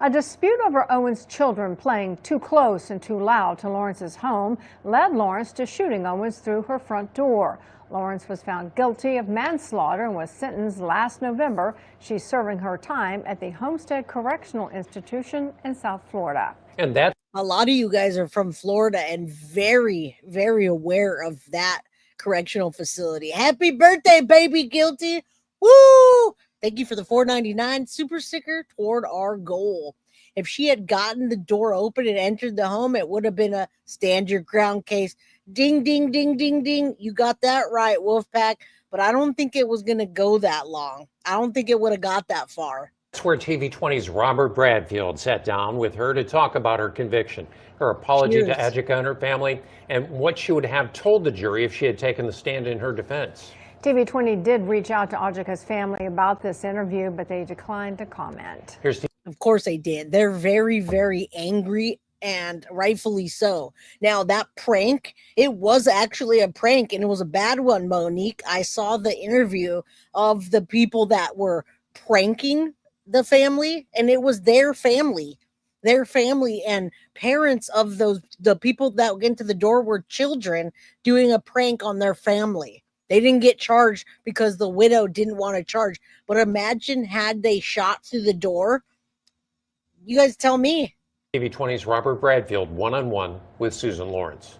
A dispute over Owens' children playing too close and too loud to Lorincz' home led Lorincz to shooting Owens through her front door. Lorincz was found guilty of manslaughter and was sentenced last November. She's serving her time at the Homestead Correctional Institution in South Florida. And that a lot of you guys are from Florida and very, very aware of that correctional facility. Happy birthday, baby Guilty. Woo! Thank you for the $4.99 super sticker toward our goal. If she had gotten the door open and entered the home, it would have been a stand your ground case. Ding, ding, ding, ding, ding. You got that right, Wolfpack. But I don't think it was going to go that long. I don't think it would have got that far. That's where TV 20's Robert Bradfield sat down with her to talk about her conviction, her apology to Ajike and her family, and what she would have told the jury if she had taken the stand in her defense. TV 20 did reach out to Ajike's family about this interview, but they declined to comment. Of course they did. They're very, very angry, and rightfully so. Now, that prank, it was actually a prank, and it was a bad one, Monique. I saw the interview of the people that were pranking the family, and it was their family and parents of the people that went into the door were children doing a prank on their family. They didn't get charged because the widow didn't want to charge. But imagine had they shot through the door. You guys tell me. TV 20's Robert Bradfield, one-on-one with Susan Lorincz.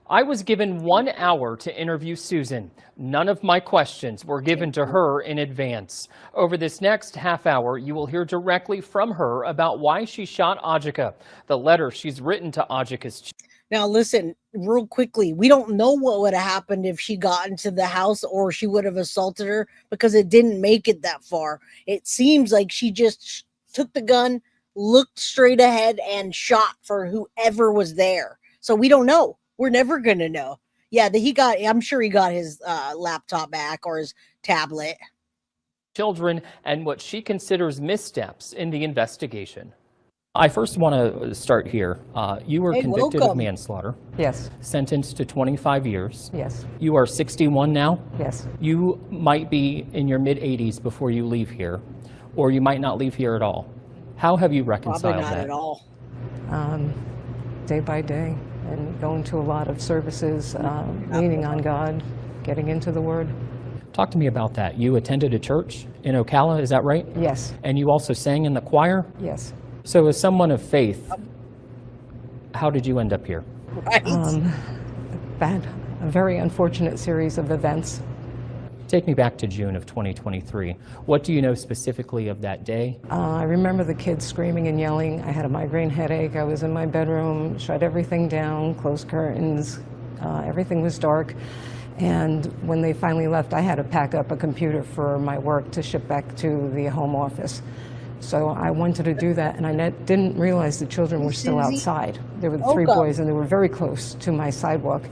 I was given 1 hour to interview Susan. None of my questions were given to her in advance. Over this next half hour, you will hear directly from her about why she shot Ajike, the letter she's written to Ajike's. Now, listen, real quickly, we don't know what would have happened if she got into the house or she would have assaulted her because it didn't make it that far. It seems like she just took the gun, looked straight ahead, and shot for whoever was there. So we don't know. We're never going to know. Yeah, I'm sure he got his laptop back or his tablet. Children and what she considers missteps in the investigation. I first want to start here. You were convicted of manslaughter. Yes. Sentenced to 25 years. Yes. You are 61 now. Yes. You might be in your mid-80s before you leave here, or you might not leave here at all. How have you reconciled Probably not that? at all. Day by day, and going to a lot of services, leaning on God. getting into the Word. Talk to me about that. You attended a church in Ocala, is that right? Yes. And you also sang in the choir? Yes. So as someone of faith, how did you end up here? Right. A very unfortunate series of events. Take me back to June of 2023. What do you know specifically of that day? I remember the kids screaming and yelling. I had a migraine headache. I was in my bedroom, shut everything down, closed curtains. Everything was dark. And when they finally left, I had to pack up a computer for my work to ship back to the home office. So I wanted to do that, and I didn't realize the children were still outside. There were three boys, and they were very close to my sidewalk,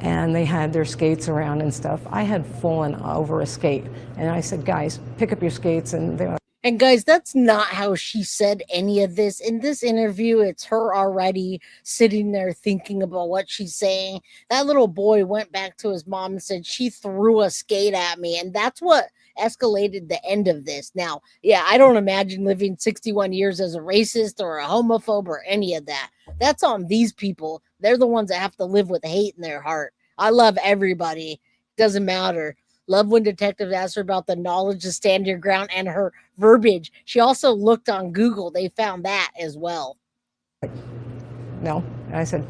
and they had their skates around and stuff. I had fallen over a skate, and I said, guys, pick up your skates, and they were... And guys, that's not how she said any of this. In this interview, it's her already sitting there thinking about what she's saying. That little boy went back to his mom and said, she threw a skate at me. And that's what escalated the end of this. Now, yeah, I don't imagine living 61 years as a racist or a homophobe or any of that. That's on these people. They're the ones that have to live with hate in their heart. I love everybody. Doesn't matter. Love when detectives asked her about the knowledge to stand your ground and her verbiage. She also looked on Google. They found that as well. No. And I said,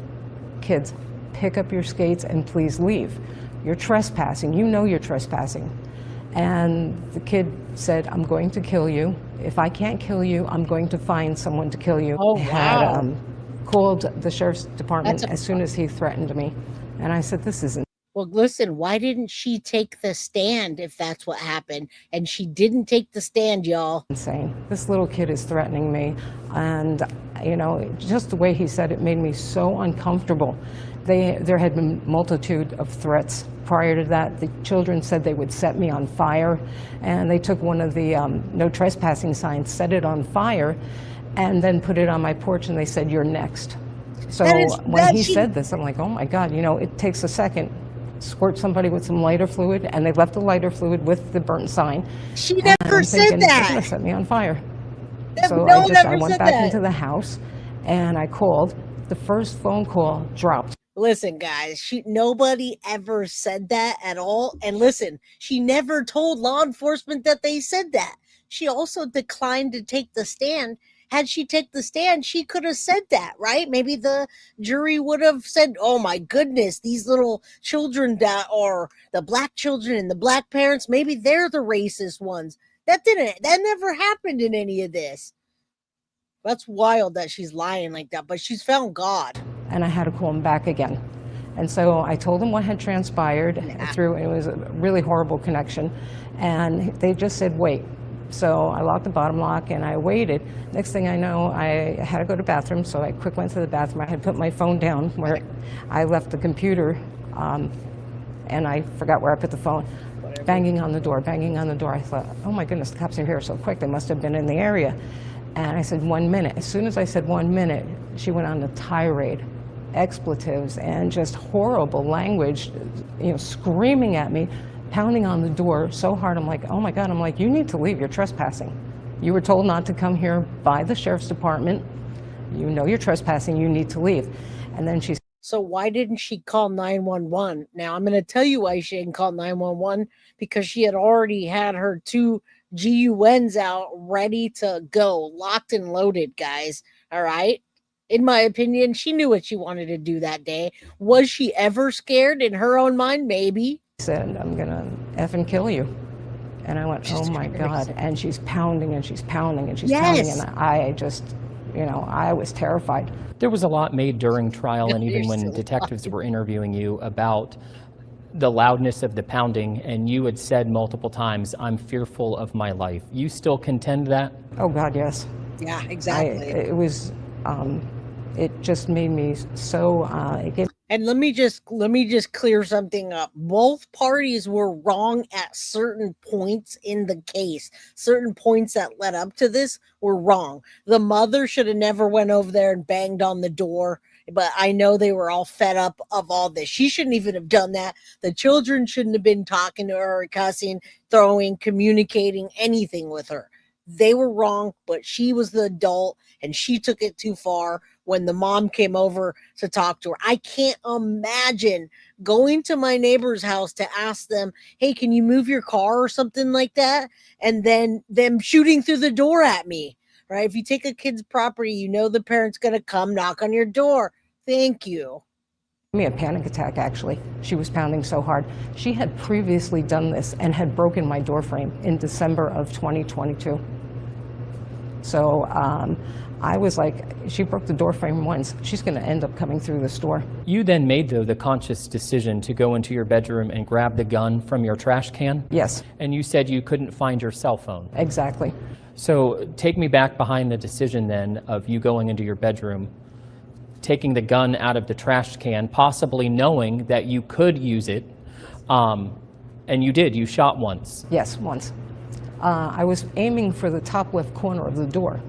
kids, pick up your skates and please leave. You're trespassing. You know you're trespassing. And the kid said, I'm going to kill you. If I can't kill you, I'm going to find someone to kill you. Oh, wow. Had called the sheriff's department as soon as he threatened me. And I said, this isn't. Well, listen, why didn't she take the stand if that's what happened? And she didn't take the stand, y'all. Insane. This little kid is threatening me. And, you know, just the way he said it made me so uncomfortable. There had been multitude of threats prior to that. The children said they would set me on fire. And they took one of the no trespassing signs, set it on fire, and then put it on my porch, and they said, you're next. So when he said this, I'm like, oh my God, you know, it takes a second. Squirt somebody with some lighter fluid, and they left the lighter fluid with the burnt sign. She never said that. They're gonna set me on fire. So No, I went back into the house, and I called. The first phone call dropped. Listen, guys, nobody ever said that at all. And listen, she never told law enforcement that they said that. She also declined to take the stand. Had she taken the stand, she could have said that, right? Maybe the jury would have said, oh my goodness, these little children that are the black children and the black parents, maybe they're the racist ones. That never happened in any of this. That's wild that she's lying like that, but she's found God. And I had to call him back again. And so I told them what had transpired it was a really horrible connection. And they just said, wait. So I locked the bottom lock and I waited. Next thing I know, I had to go to the bathroom, so I quick went to the bathroom. I had put my phone down where I left the computer, and I forgot where I put the phone. Banging on the door. I thought, oh my goodness, the cops are here so quick. They must have been in the area. And I said, 1 minute. As soon as I said 1 minute, she went on a tirade, expletives, and just horrible language, you know, screaming at me, pounding on the door so hard. I'm like, oh my God, you need to leave, you're trespassing. You were told not to come here by the sheriff's department. You know you're trespassing, you need to leave. And then she... So why didn't she call 911? Now, I'm going to tell you why she didn't call 911, because she had already had her 2 GUNs out ready to go, locked and loaded, guys. All right. In my opinion, she knew what she wanted to do that day. Was she ever scared in her own mind? Maybe. Said, I'm going to effing kill you. And I went, oh my God. And she's pounding and she's pounding and she's pounding. And I just, you know, I was terrified. There was a lot made during trial and even when detectives were interviewing you about the loudness of the pounding, and you had said multiple times, I'm fearful of my life. You still contend that? Oh God, yes. Yeah, exactly. It just made me so, and let me just clear something up. Both parties were wrong at certain points in the case. Certain points that led up to this were wrong. The mother should have never went over there and banged on the door, but I know they were all fed up of all this. She shouldn't even have done that. The children shouldn't have been talking to her, cussing, throwing, communicating anything with her. They were wrong, but she was the adult and she took it too far when the mom came over to talk to her. I can't imagine going to my neighbor's house to ask them, hey, can you move your car or something like that? And then them shooting through the door at me, right? If you take a kid's property, you know the parent's going to come knock on your door. Thank you. Me a panic attack, actually. She was pounding so hard. She had previously done this and had broken my door frame in December of 2022. So I was like, she broke the door frame once. She's going to end up coming through this door. You then made, though, the conscious decision to go into your bedroom and grab the gun from your trash can? Yes. And you said you couldn't find your cell phone? Exactly. So take me back behind the decision then of you going into your bedroom, taking the gun out of the trash can, possibly knowing that you could use it, and you did. You shot once. Yes, once. I was aiming for the top left corner of the door,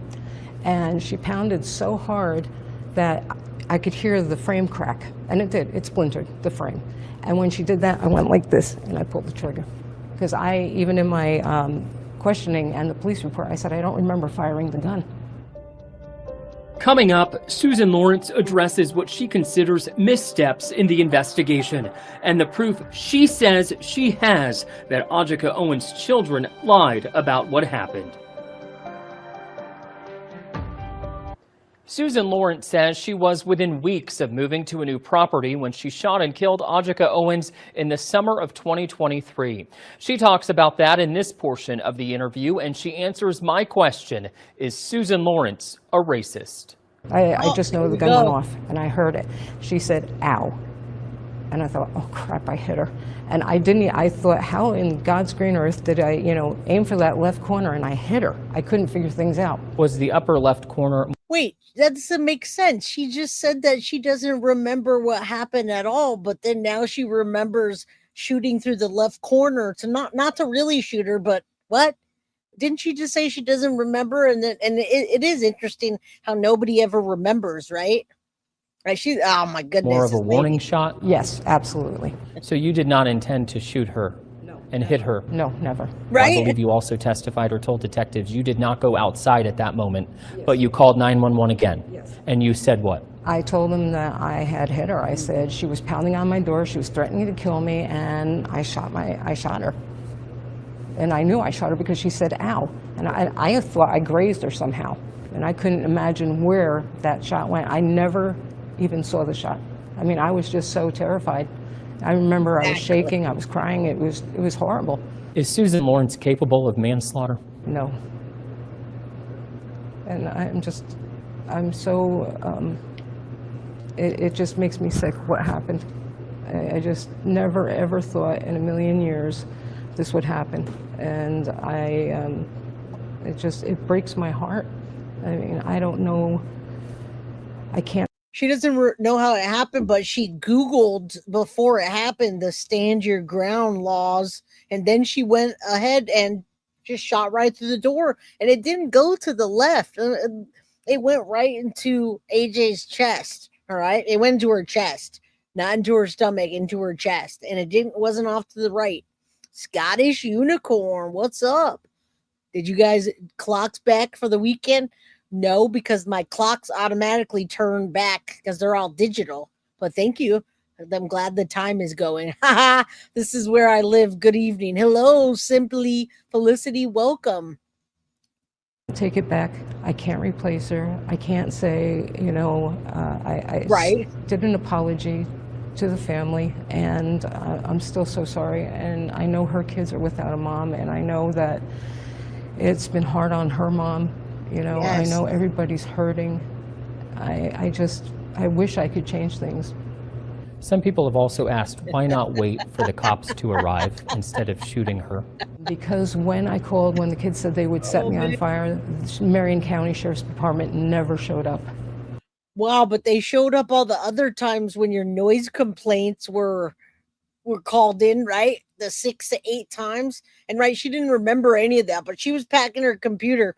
and she pounded so hard that I could hear the frame crack, and it did. It splintered the frame. And when she did that, I went like this, and I pulled the trigger. Because even in my questioning and the police report, I said, I don't remember firing the gun. Coming up, Susan Lorincz addresses what she considers missteps in the investigation and the proof she says she has that Ajike Owens' children lied about what happened. Susan Lorincz says she was within weeks of moving to a new property when she shot and killed Ajike Owens in the summer of 2023. She talks about that in this portion of the interview, and she answers my question, is Susan Lorincz a racist? I just know the gun went off, and I heard it. She said, ow. And I thought, oh crap, I hit her. And I thought, how in God's green earth did I, aim for that left corner and I hit her? I couldn't figure things out. Was the upper left corner... Wait, that doesn't make sense. She just said that she doesn't remember what happened at all, but then now she remembers shooting through the left corner to not to really shoot her, but what? Didn't she just say she doesn't remember? And it is interesting how nobody ever remembers, right? Right? Oh my goodness. More of a warning shot? Yes, absolutely. So you did not intend to shoot her and hit her? No, never. Right? I believe you also testified or told detectives you did not go outside at that moment, but you called 911 again. Yes. And you said what? I told them that I had hit her. I said she was pounding on my door, she was threatening to kill me, and I shot her. And I knew I shot her because she said, ow. And I thought I grazed her somehow. And I couldn't imagine where that shot went. I never even saw the shot. I mean, I was just so terrified. I remember I was shaking, I was crying. It was horrible. Is Susan Lorincz capable of manslaughter? No. And I'm so, it just makes me sick what happened. I just never ever thought in a million years this would happen. And it breaks my heart. I mean, I don't know, I can't. She doesn't know how it happened, but she Googled before it happened the stand your ground laws, and then she went ahead and just shot right through the door, and it didn't go to the left. It went right into AJ's chest. All right, it went into her chest, not into her stomach, into her chest, and it wasn't off to the right. Scottish Unicorn, what's up? Did you guys clocks back for the weekend? No, because my clocks automatically turn back because they're all digital. But thank you. I'm glad the time is going. This is where I live. Good evening. Hello, Simply Felicity. Welcome. Take it back. I can't replace her. I can't say, I did an apology to the family, and I'm still so sorry. And I know her kids are without a mom, and I know that it's been hard on her mom. I know everybody's hurting. I wish I could change things. Some people have also asked, why not wait for the cops to arrive instead of shooting her? Because when the kids said they would set me on fire, the Marion County Sheriff's Department never showed up. Wow, but they showed up all the other times when your noise complaints were called in, right? The 6 to 8 times. And right, she didn't remember any of that, but she was packing her computer.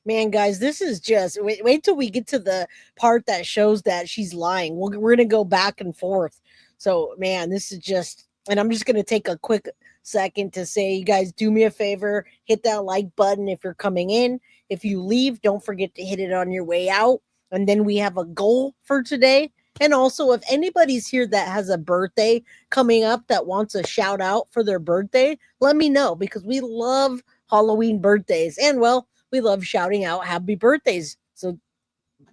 Man, guys, this is just, wait till we get to the part that shows that she's lying. We're going to go back and forth. So, man, this is just And I'm just going to take a quick second to say, you guys, do me a favor, hit that like button if you're coming in. If you leave, don't forget to hit it on your way out. And then we have a goal for today. And also, if anybody's here that has a birthday coming up that wants a shout out for their birthday, let me know, because we love Halloween birthdays. And, well, we love shouting out happy birthdays. So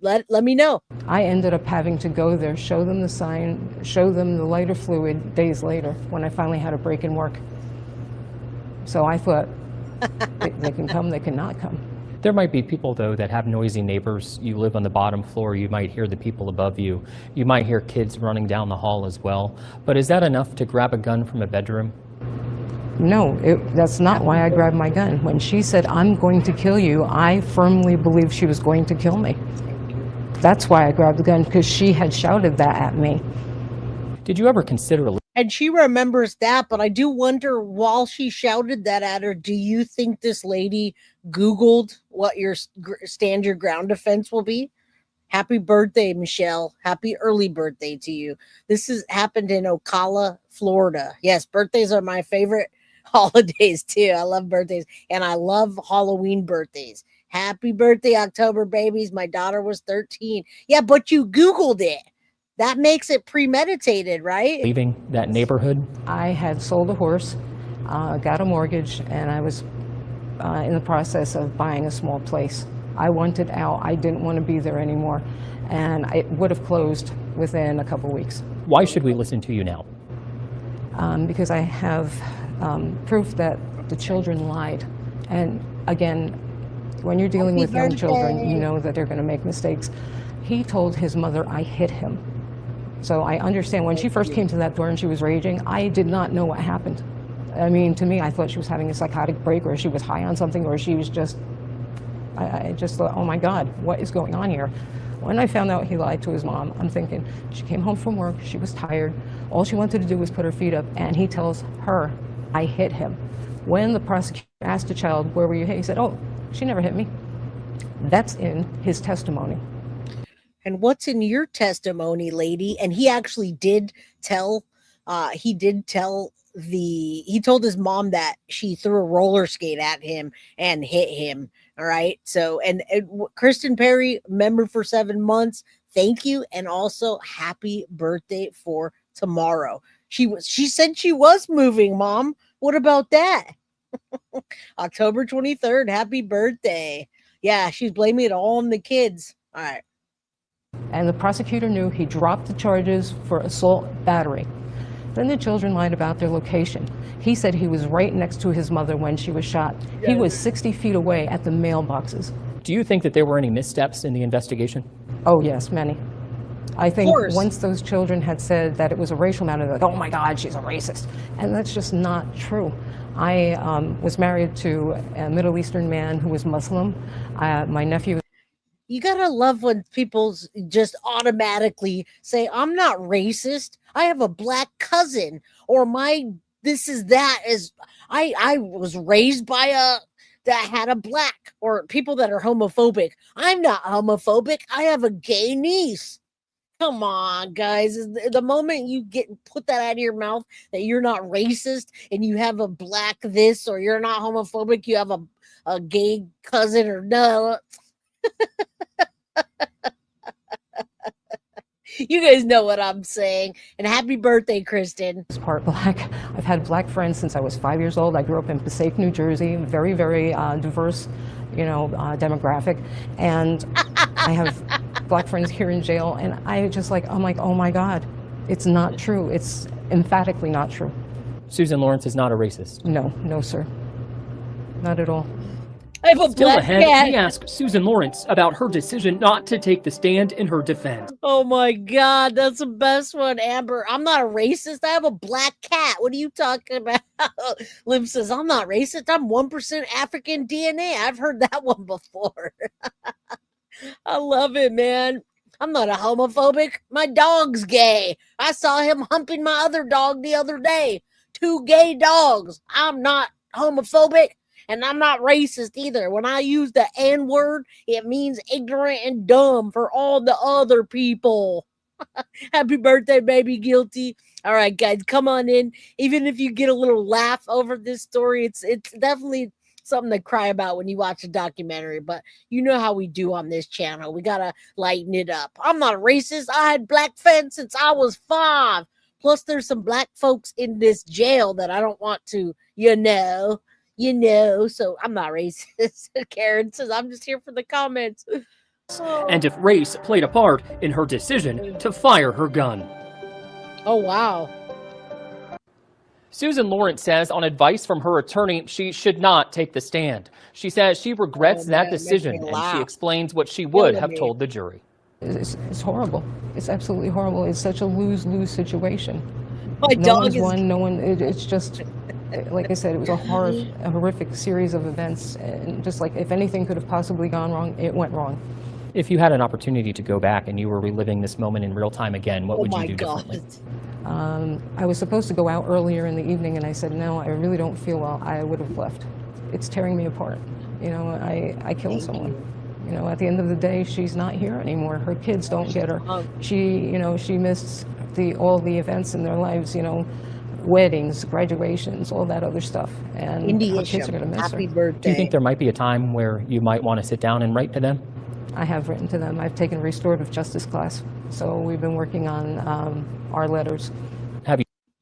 let me know. I ended up having to go there, show them the sign, show them the lighter fluid days later when I finally had a break in work. So I thought, they can come, they cannot come. There might be people, though, that have noisy neighbors. You live on the bottom floor, you might hear the people above you. You might hear kids running down the hall as well. But is that enough to grab a gun from a bedroom? No, that's not why I grabbed my gun. When she said, I'm going to kill you, I firmly believed she was going to kill me. That's why I grabbed the gun, because she had shouted that at me. Did you ever consider... And she remembers that, but I do wonder, while she shouted that at her, do you think this lady Googled what your stand your ground defense will be? Happy birthday, Michelle. Happy early birthday to you. This has happened in Ocala, Florida. Yes, birthdays are my favorite holidays too. I love birthdays, and I love Halloween birthdays. Happy birthday, October babies. My daughter was 13. Yeah, but you Googled it. That makes it premeditated, right? Leaving that neighborhood? I had sold a horse, got a mortgage, and I was in the process of buying a small place. I wanted out. I didn't want to be there anymore. And it would have closed within a couple weeks. Why should we listen to you now? Because I have proof that the children lied. And again, when you're dealing with young children, you know that they're going to make mistakes. He told his mother I hit him. So I understand when she first came to that door and she was raging, I did not know what happened. I mean, to me, I thought she was having a psychotic break, or she was high on something, or she was just, I just thought, oh my God, what is going on here? When I found out he lied to his mom, I'm thinking, she came home from work, she was tired, all she wanted to do was put her feet up, and he tells her, I hit him. When the prosecutor asked the child, where were you hit? He said, oh, she never hit me. That's in his testimony. And what's in your testimony, lady? And he actually did tell, he told his mom that she threw a roller skate at him and hit him. All right. So, and Kristen Perry, member for 7 months. Thank you. And also happy birthday for tomorrow. She said she was moving, Mom. What about that? October 23rd. Happy birthday. Yeah. She's blaming it all on the kids. All right. And the prosecutor knew he dropped the charges for assault battery. Then the children lied about their location. He said he was right next to his mother when she was shot. He was 60 feet away at the mailboxes. Do you think that there were any missteps in the investigation? Oh, yes, many. I think once those children had said that it was a racial matter, they're like, oh my God, she's a racist. And that's just not true. I was married to a Middle Eastern man who was Muslim. My nephew. You gotta love when people just automatically say, I'm not racist. I have a black cousin, or this is that is I was raised by that had a black, or people that are homophobic. I'm not homophobic. I have a gay niece. Come on, guys. The moment you put that out of your mouth that you're not racist and you have a black this, or you're not homophobic, you have a gay cousin, or no. You guys know what I'm saying. And happy birthday, Kristen. It's part black. I've had black friends since I was 5 years old. I grew up in Passaic, New Jersey, very, very diverse, demographic. And I have black friends here in jail. And I'm like, oh my God, it's not true. It's emphatically not true. Susan Lorincz is not a racist. No, sir. Not at all. I have a Still black ahead, cat. we ask Susan Lorincz about her decision not to take the stand in her defense. Oh my God, that's the best one, Amber. I'm not a racist. I have a black cat. What are you talking about? Liv says, I'm not racist. I'm 1% African DNA. I've heard that one before. I love it, man. I'm not a homophobic. My dog's gay. I saw him humping my other dog the other day. 2 gay dogs. I'm not homophobic. And I'm not racist either. When I use the N-word, it means ignorant and dumb for all the other people. Happy birthday, baby, guilty. All right, guys, come on in. Even if you get a little laugh over this story, it's definitely something to cry about when you watch a documentary. But you know how we do on this channel. We gotta lighten it up. I'm not a racist. I had black friends since I was 5. Plus, there's some black folks in this jail that I don't want to, so I'm not racist. Karen says, I'm just here for the comments. And if race played a part in her decision to fire her gun. Oh, wow. Susan Lorincz says on advice from her attorney, she should not take the stand. She says she regrets that decision, and she explains what she would have told the jury. It's horrible. It's absolutely horrible. It's such a lose-lose situation. My no dog one's is... won. No one. It's just, like I said, it was a horrific series of events, and just like if anything could have possibly gone wrong, it went wrong. If you had an opportunity to go back and you were reliving this moment in real time again, what would you do differently? I was supposed to go out earlier in the evening, and I said, no, I really don't feel well. I would have left. It's tearing me apart. You know, I killed someone. You know, at the end of the day, she's not here anymore. Her kids don't get her. She missed all the events in their lives, weddings, graduations, all that other stuff. And her kids are going to miss her. Happy birthday. Do you think there might be a time where you might want to sit down and write to them? I have written to them. I've taken a restorative justice class. So we've been working on our letters.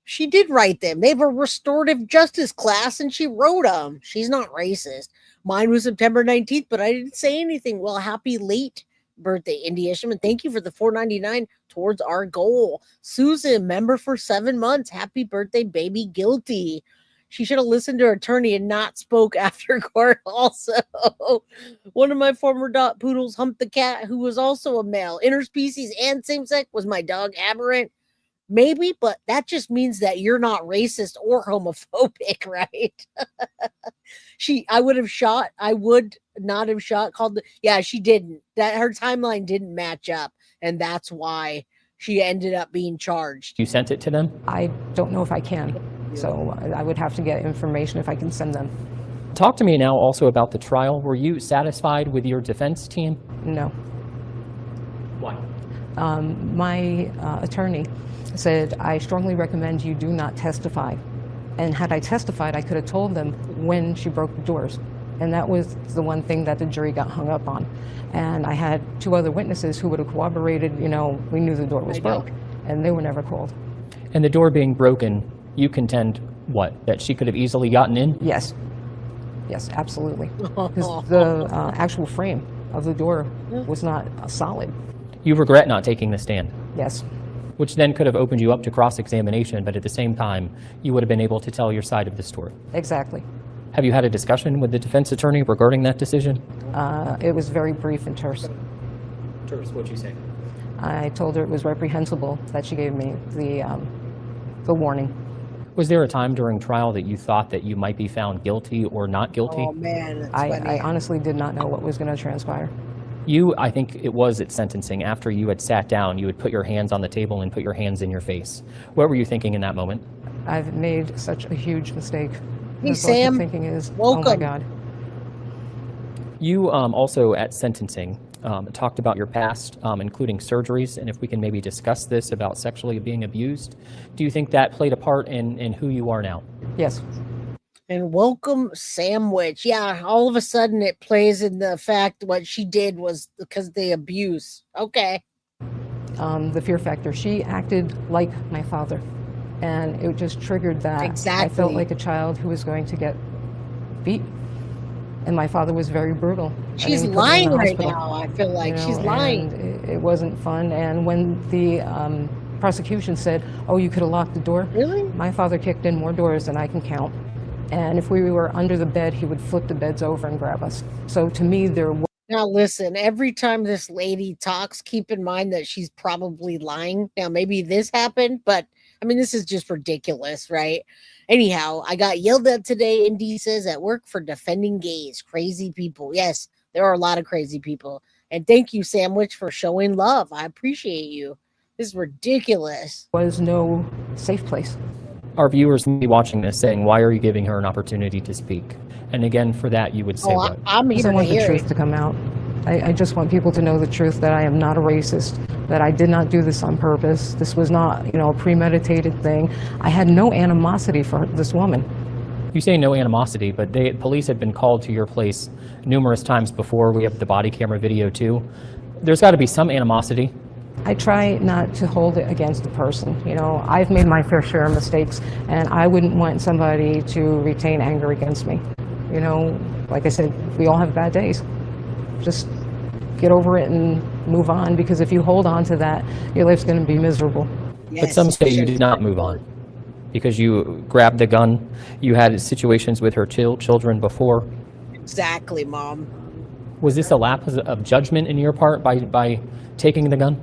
She did write them. They have a restorative justice class, and she wrote them. She's not racist. Mine was September 19th, but I didn't say anything. Well, happy late birthday, Indy Isham, and thank you for the $4.99 towards our goal. Susan, member for 7 months. Happy birthday, baby, guilty. She should have listened to her attorney and not spoke after court also. One of my former dot poodles humped the cat, who was also a male. Interspecies and same-sex. Was my dog aberrant? Maybe, but that just means that you're not racist or homophobic, right? I would not have shot, she didn't. That her timeline didn't match up, and that's why she ended up being charged. You sent it to them? I don't know if I can. So I would have to get information if I can send them. Talk to me now also about the trial. Were you satisfied with your defense team? No. Why? My attorney said, I strongly recommend you do not testify. And had I testified, I could have told them when she broke the doors. And that was the one thing that the jury got hung up on. And I had 2 other witnesses who would have corroborated, we knew the door was broke. And they were never called. And the door being broken, you contend what? That she could have easily gotten in? Yes. Yes, absolutely. Because the actual frame of the door was not solid. You regret not taking the stand? Yes. Which then could have opened you up to cross-examination, but at the same time, you would have been able to tell your side of the story. Exactly. Have you had a discussion with the defense attorney regarding that decision? It was very brief and terse. Terse, what'd you say? I told her it was reprehensible that she gave me the warning. Was there a time during trial that you thought that you might be found guilty or not guilty? Oh, man. I honestly did not know what was going to transpire. I think it was at sentencing, after you had sat down, you would put your hands on the table and put your hands in your face. What were you thinking in that moment? I've made such a huge mistake. Hey, Sam. What I'm thinking is, welcome. Oh my God. You also at sentencing talked about your past, including surgeries, and if we can maybe discuss this about sexually being abused. Do you think that played a part in who you are now? Yes. And welcome, Sandwich. Yeah, all of a sudden it plays in the fact what she did was because of the abuse. Okay. The fear factor. She acted like my father, and it just triggered that. Exactly. I felt like a child who was going to get beat, and my father was very brutal. She's lying right now, I feel like. She's lying. It wasn't fun, and when the prosecution said, oh, you could have locked the door. Really? My father kicked in more doors than I can count. And if we were under the bed, he would flip the beds over and grab us. So to me, there was... Now listen, every time this lady talks, keep in mind that she's probably lying. Now maybe this happened, but I mean, this is just ridiculous, right? Anyhow, I got yelled at today, Indy says, at work for defending gays. Crazy people. Yes, there are a lot of crazy people. And thank you, Sandwich, for showing love. I appreciate you. This is ridiculous. Was no safe place. Our viewers may be watching this saying, why are you giving her an opportunity to speak? And again, for that, you would say what? I'm here I want to hear the truth it. to come out. I just want people to know the truth, that I am not a racist, that I did not do this on purpose. This was not, a premeditated thing. I had no animosity for this woman. You say no animosity, but police had been called to your place numerous times before. We have the body camera video too. There's got to be some animosity. I try not to hold it against the person. I've made my fair share of mistakes, and I wouldn't want somebody to retain anger against me. Like I said, we all have bad days. Just get over it and move on, because if you hold on to that, your life's going to be miserable. Yes, but some say you did not move on because you grabbed the gun. You had situations with her children before. Exactly, Mom. Was this a lapse of judgment in your part by taking the gun?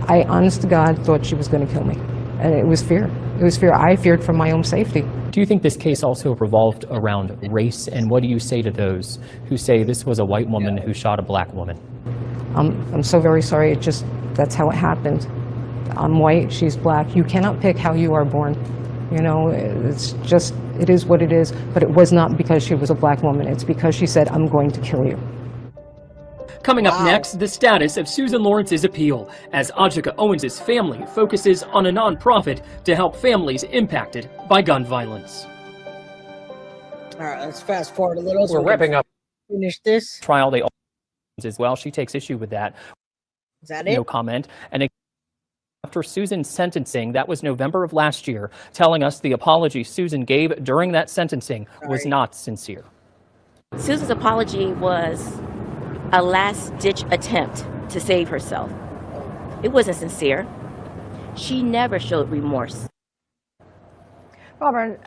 I, honest to God, thought she was going to kill me. And it was fear. It was fear. I feared for my own safety. Do you think this case also revolved around race? And what do you say to those who say this was a white woman who shot a black woman? I'm so very sorry. That's how it happened. I'm white, she's black. You cannot pick how you are born. It is what it is. But it was not because she was a black woman. It's because she said, I'm going to kill you. Coming up next, the status of Susan Lorinc's appeal as Ajike Owens' family focuses on a nonprofit to help families impacted by gun violence. All right, let's fast forward a little. We're wrapping up. Finish this. Trial they as well. She takes issue with that. Is that it? No comment. And after Susan's sentencing, that was November of last year, telling us the apology Susan gave during that sentencing was not sincere. Susan's apology was a last-ditch attempt to save herself. It wasn't sincere. She never showed remorse. Robert,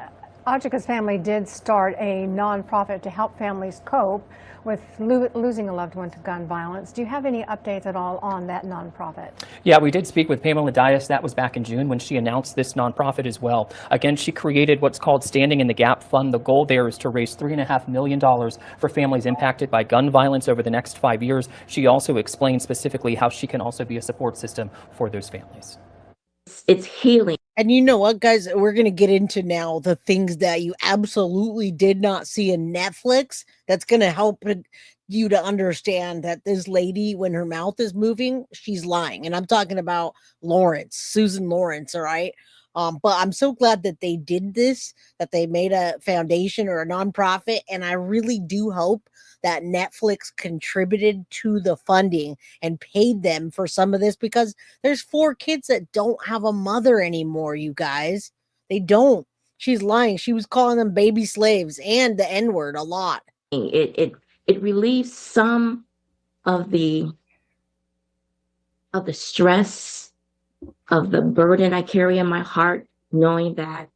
Ajike's family did start a nonprofit to help families cope with losing a loved one to gun violence. Do you have any updates at all on that nonprofit? Yeah, we did speak with Pamela Dias. That was back in June when she announced this nonprofit as well. Again, she created what's called Standing in the Gap Fund. The goal there is to raise $3.5 million for families impacted by gun violence over the next 5 years. She also explained specifically how she can also be a support system for those families. It's healing. And you know what, guys? We're going to get into now the things that you absolutely did not see in Netflix that's going to help you to understand that this lady, when her mouth is moving, she's lying. And I'm talking about Lorincz, Susan Lorincz, all right? But I'm so glad that they did this, that they made a foundation or a nonprofit. And I really do hope that Netflix contributed to the funding and paid them for some of this, because there's 4 kids that don't have a mother anymore, you guys. They don't. She's lying. She was calling them baby slaves and the N-word a lot. It relieves some of the stress, of the burden I carry in my heart, knowing that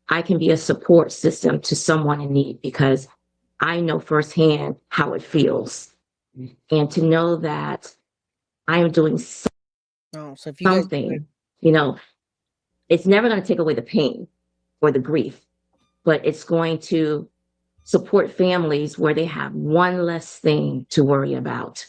I can be a support system to someone in need, because I know firsthand how it feels. And to know that I am doing something, it's never going to take away the pain or the grief, but it's going to support families where they have one less thing to worry about.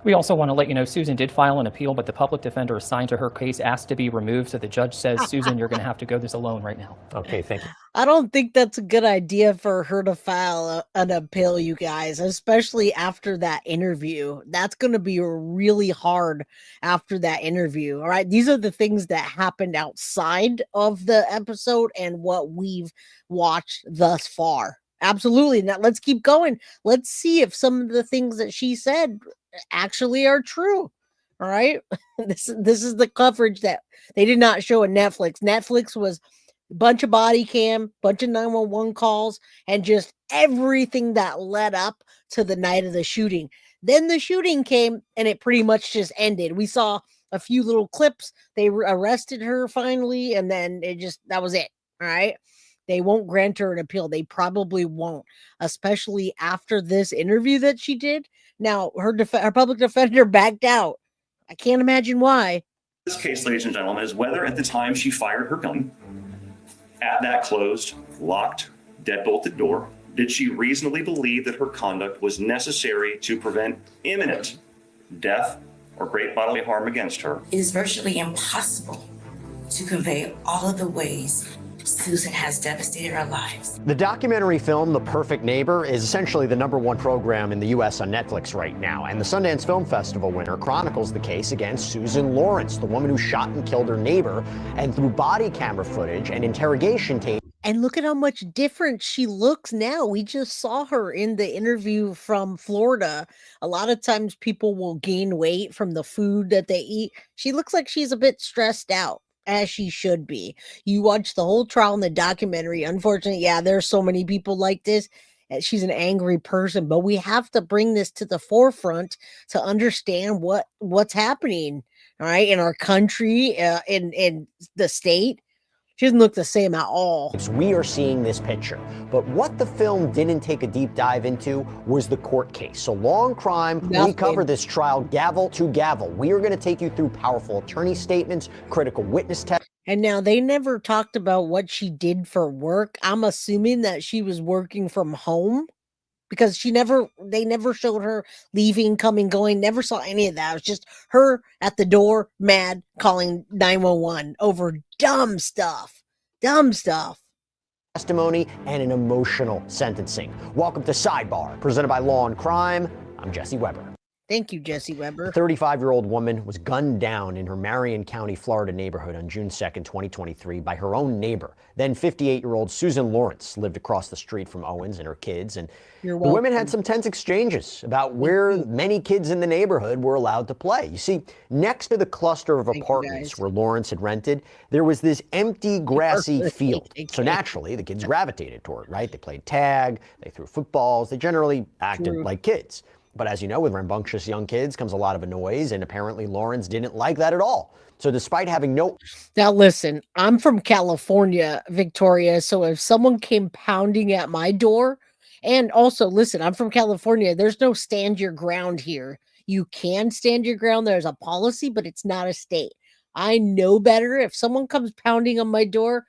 We also want to let you know Susan did file an appeal, but the public defender assigned to her case asked to be removed. So the judge says, Susan, you're going to have to go this alone right now. Okay, thank you. I don't think that's a good idea for her to file an appeal, you guys, especially after that interview. That's going to be really hard after that interview. All right. These are the things that happened outside of the episode and what we've watched thus far. Absolutely. Now let's keep going. Let's see if some of the things that she said actually are true. All right. This is the coverage that they did not show in Netflix. Netflix was a bunch of body cam, bunch of 911 calls, and just everything that led up to the night of the shooting. Then the shooting came and it pretty much just ended. We saw a few little clips. They arrested her finally, and then that was it. All right. They won't grant her an appeal. They probably won't, especially after this interview that she did. Now, her public defender backed out. I can't imagine why. This case, ladies and gentlemen, is whether at the time she fired her gun at that closed, locked, deadbolted door, did she reasonably believe that her conduct was necessary to prevent imminent death or great bodily harm against her? It is virtually impossible to convey all of the ways Susan has devastated our lives. The documentary film, The Perfect Neighbor, is essentially the #1 program in the U.S. on Netflix right now. And the Sundance Film Festival winner chronicles the case against Susan Lorincz, the woman who shot and killed her neighbor. And through body camera footage and interrogation tape. And look at how much different she looks now. We just saw her in the interview from Florida. A lot of times people will gain weight from the food that they eat. She looks like she's a bit stressed out, as she should be. You watch the whole trial in the documentary. Unfortunately, yeah, there's so many people like this. She's an angry person, but we have to bring this to the forefront to understand what's happening, all right, in our country, in the state. She doesn't look the same at all. We are seeing this picture. But what the film didn't take a deep dive into was the court case. So Law & Crime, we cover this trial gavel to gavel. We are going to take you through powerful attorney statements, critical witness tests. And now they never talked about what she did for work. I'm assuming that she was working from home, because they never showed her leaving, coming, going, never saw any of that. It was just her at the door, mad, calling 911 over dumb stuff. Testimony and an emotional sentencing. Welcome to Sidebar, presented by Law & Crime. I'm Jesse Weber. Thank you, Jesse Weber. A 35-year-old woman was gunned down in her Marion County, Florida neighborhood on June 2nd, 2023 by her own neighbor. Then 58-year-old Susan Lorincz lived across the street from Owens and her kids. And the women had some tense exchanges about where many kids in the neighborhood were allowed to play. You see, next to the cluster of apartments where Lorincz had rented, there was this empty, grassy field. So naturally, the kids gravitated toward it, right? They played tag, they threw footballs, they generally acted like kids. But as you know, with rambunctious young kids comes a lot of noise, and apparently Lorincz didn't like that at all. So despite having no... Now listen, I'm from California, Victoria, so if someone came pounding at my door, and also listen, I'm from California, there's no stand your ground here. You can stand your ground, there's a policy, but it's not a state. I know better. If someone comes pounding on my door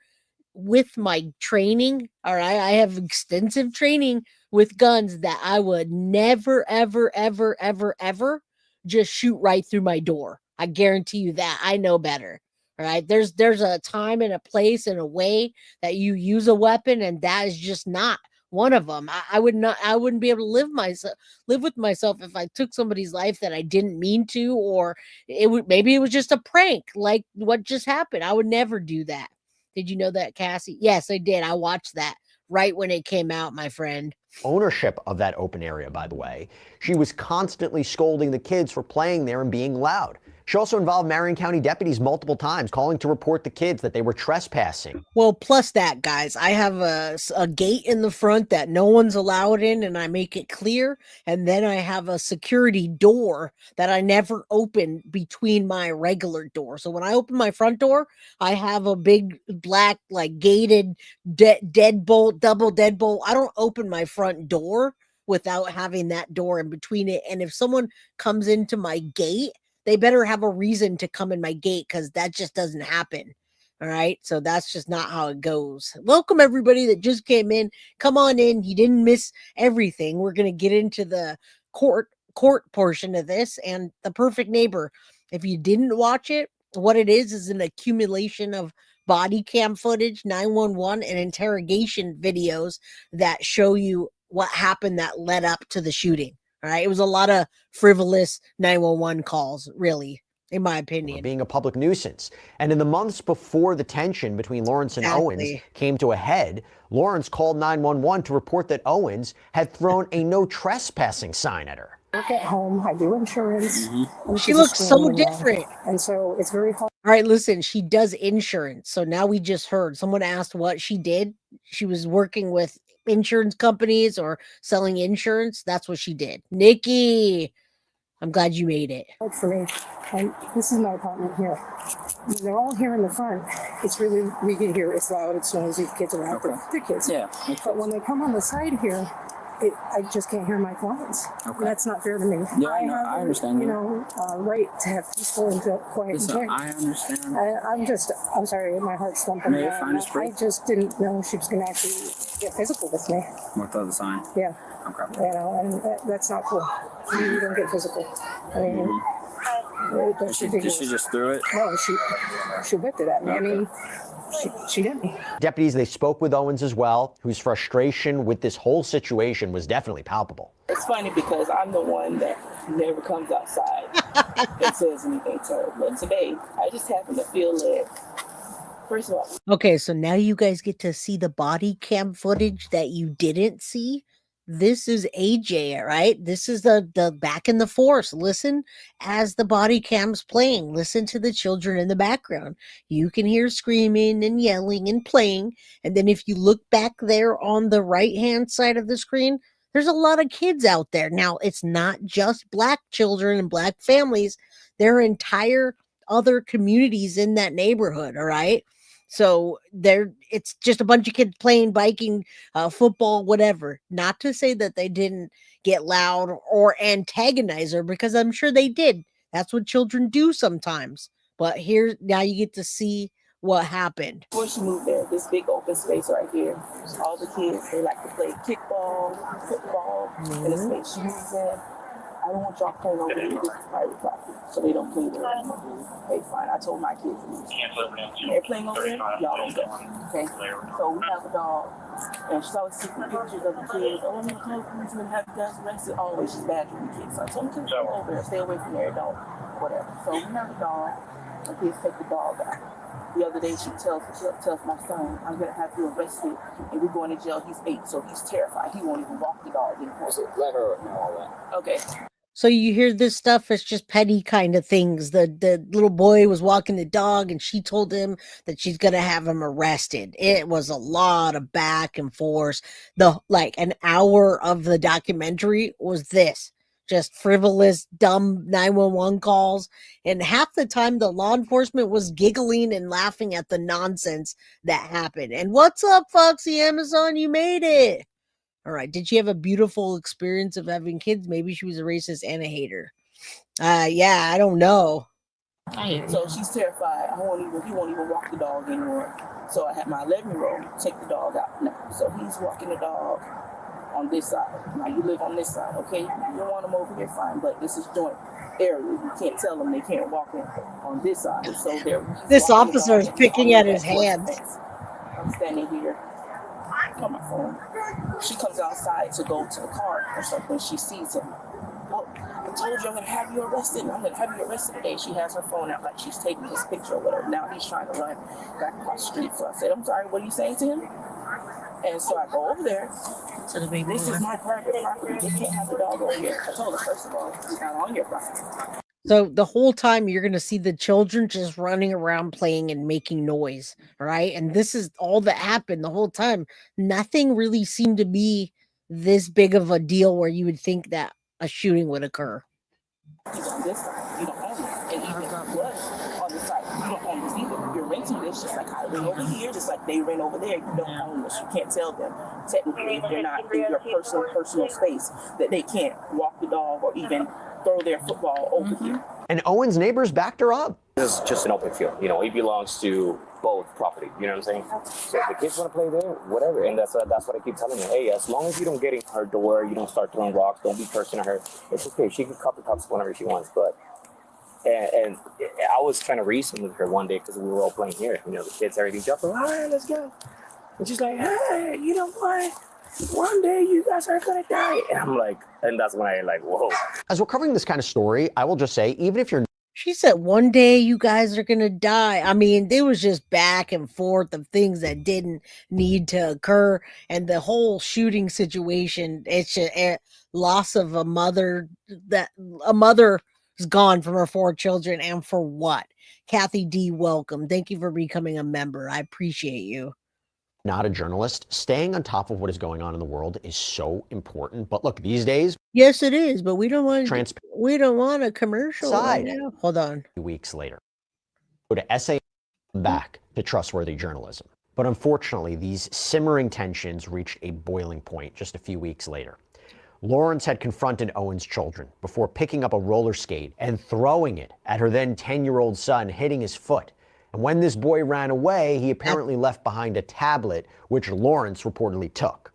with my training, all right, I have extensive training with guns, that I would never, ever, ever, ever, ever just shoot right through my door. I guarantee you that. I know better. All right. There's a time and a place and a way that you use a weapon, and that is just not one of them. I wouldn't be able to live with myself if I took somebody's life that I didn't mean to, or maybe it was just a prank like what just happened. I would never do that. Did you know that, Cassie? Yes, I did. I watched that right when it came out, my friend. Ownership of that open area, by the way. She was constantly scolding the kids for playing there and being loud. She also involved Marion County deputies multiple times, calling to report the kids that they were trespassing. Well, plus that, guys, I have a gate in the front that no one's allowed in, and I make it clear. And then I have a security door that I never open between my regular door. So when I open my front door, I have a big black, like gated deadbolt, double deadbolt. I don't open my front door without having that door in between it. And if someone comes into my gate, they better have a reason to come in my gate, because that just doesn't happen. All right. So that's just not how it goes. Welcome, everybody that just came in. Come on in. You didn't miss everything. We're going to get into the court portion of this, and The Perfect Neighbor. If you didn't watch it, what it is an accumulation of body cam footage, 911, and interrogation videos that show you what happened that led up to the shooting. All right. It was a lot of frivolous 911 calls, really, in my opinion. Being a public nuisance. And in the months before the tension between Lorincz and Owens came to a head, Lorincz called 911 to report that Owens had thrown a no trespassing sign at her. I work at home, I do insurance. She looks so different. And so it's very hard. All right, listen, she does insurance. So now we just heard someone asked what she did. She was working with insurance companies or selling insurance. That's what she did. Nikki, I'm glad you made it. For me, and this is my apartment here. They're all here in the front. It's really, we can hear it's loud as soon as these kids are out there. The kids. Yeah. But when they come on the side here, I just can't hear my clients. Okay. That's not fair to me. Yeah, I understand. You know, right to have peaceful and quiet. Listen, I understand. I'm sorry, my heart's thumping. I just didn't know she was going to actually get physical with me. With the sign? Yeah. Okay. You know, and that's not cool. You don't get physical. I mean, She just threw it? No, she whipped it at me. I mean, she hit me. Deputies, they spoke with Owens as well, whose frustration with this whole situation was definitely palpable. It's funny because I'm the one that never comes outside and says anything to her. But today, I just happen to feel that, first of all. Okay, so now you guys get to see the body cam footage that you didn't see. This is AJ, right? This is the back in the force. Listen as the body cam's playing. Listen to the children in the background. You can hear screaming and yelling and playing. And then if you look back there on the right-hand side of the screen, there's a lot of kids out there. Now, it's not just Black children and Black families. There are entire other communities in that neighborhood, all right? So it's just a bunch of kids playing, biking, football, whatever. Not to say that they didn't get loud or antagonize her, because I'm sure they did. That's what children do sometimes. But here, now you get to see what happened. Before she moved there, this big open space right here, all the kids, they like to play kickball, football, in the space she moves in. I don't want y'all playing over here. This is private property, so they don't play there anymore. Okay, fine. I told my kids, they're playing over there, y'all don't go. Okay? So we have a dog, and she's always taking pictures of the kids. Oh, I'm going to call the policeman, have you guys arrested. Always, she's badgering the kids. So I told them to go over there, stay away from there, don't, whatever. So we have a dog, and kids take the dog out. The other day, she tells my son, I'm going to have you arrested, and we're going to jail. He's 8, so he's terrified. He won't even walk the dog anymore. So let her know all that. Okay. So you hear this stuff, it's just petty kind of things. The little boy was walking the dog and she told him that she's going to have him arrested. It was a lot of back and forth. Like an hour of the documentary was this. Just frivolous, dumb 911 calls. And half the time the law enforcement was giggling and laughing at the nonsense that happened. And what's up, Foxy Amazon? You made it. All right. Did she have a beautiful experience of having kids? Maybe she was a racist and a hater. Yeah, I don't know. So she's terrified. He won't even walk the dog anymore. So I had my 11-year-old take the dog out now. So he's walking the dog on this side. Now you live on this side, okay? You don't want them over here, fine, but this is joint area. You can't tell them they can't walk on this side. So this officer is picking at his hands. I'm standing here on my phone. She comes outside to go to the car or something. She sees him. Oh, I told you I'm going to have you arrested. I'm going to have you arrested today. She has her phone out like she's taking his picture or whatever. Now he's trying to run back across the street. So I said, I'm sorry, what are you saying to him? And so I go over there. This is my private property. You can't have the dog over here. I told her, first of all, he's not on your property. So the whole time you're going to see the children just running around playing and making noise, right? And this is all that happened the whole time. Nothing really seemed to be this big of a deal where you would think that a shooting would occur. He's on this side. You don't own it. And even plus, on the side, you don't own this either. You're renting this just like I rent over here, just like they rent over there. You don't own this. You can't tell them, technically, if they're not in your personal space, that they can't walk the dog or even throw their football over here. And Owens' neighbors backed her up. This is just an open field. You know, it belongs to both property. You know what I'm saying? So if the kids want to play there, whatever. And that's what I keep telling them. Hey, as long as you don't get in her door, you don't start throwing rocks, don't be cursing at her. It's okay. She can cup the cups whenever she wants. But and I was trying to reason with her one day because we were all playing here. You know, the kids, everything jumping. All right, let's go. And she's like, hey, you know what? One day you guys are gonna die. And I'm like, and that's when I like, whoa. As we're covering this kind of story, I will just say, even if you're She said, one day you guys are going to die. I mean, there was just back and forth of things that didn't need to occur. And the whole shooting situation, it's just a loss of a mother. That a mother is gone from her 4 children. And for what? Kathy D, welcome. Thank you for becoming a member. I appreciate you. Not a journalist, staying on top of what is going on in the world is so important. But look, these days, yes, it is. But we don't want a commercial right now. Hold on. Weeks later, go to SA back to trustworthy journalism. But unfortunately, these simmering tensions reached a boiling point just a few weeks later. Lorincz had confronted Owens' children before picking up a roller skate and throwing it at her then 10-year-old son, hitting his foot. And when this boy ran away, he apparently left behind a tablet, which Lorincz reportedly took.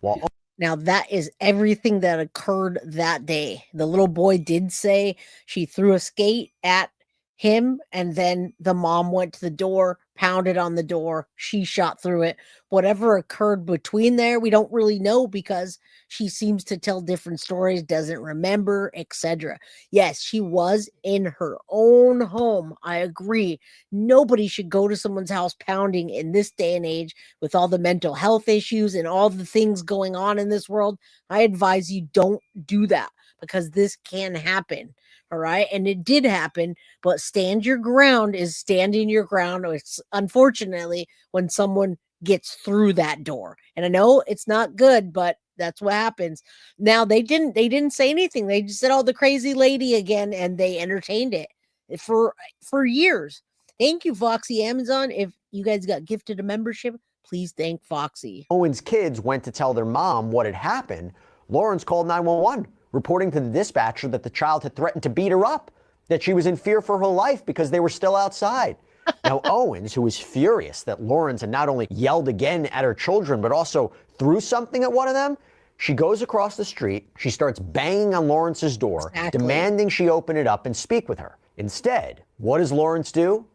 Now, that is everything that occurred that day. The little boy did say she threw a skate at him, and then the mom went to the door, pounded on the door, she shot through it. Whatever occurred between there, we don't really know because she seems to tell different stories, doesn't remember, etc. Yes, she was in her own home. I agree. Nobody should go to someone's house pounding in this day and age with all the mental health issues and all the things going on in this world. I advise you don't do that because this can happen. All right. And it did happen, but stand your ground is standing your ground. It's unfortunately when someone gets through that door. And I know it's not good, but that's what happens. Now they didn't say anything. They just said, "Oh, the crazy lady again," and they entertained it for years. Thank you, Foxy Amazon. If you guys got gifted a membership, please thank Foxy. Owens' kids went to tell their mom what had happened. Lorincz called 911, reporting to the dispatcher that the child had threatened to beat her up, that she was in fear for her life because they were still outside. Now, Owens, who was furious that Lorincz had not only yelled again at her children, but also threw something at one of them, she goes across the street, she starts banging on Lorinc's door, demanding she open it up and speak with her. Instead, what does Lorincz do?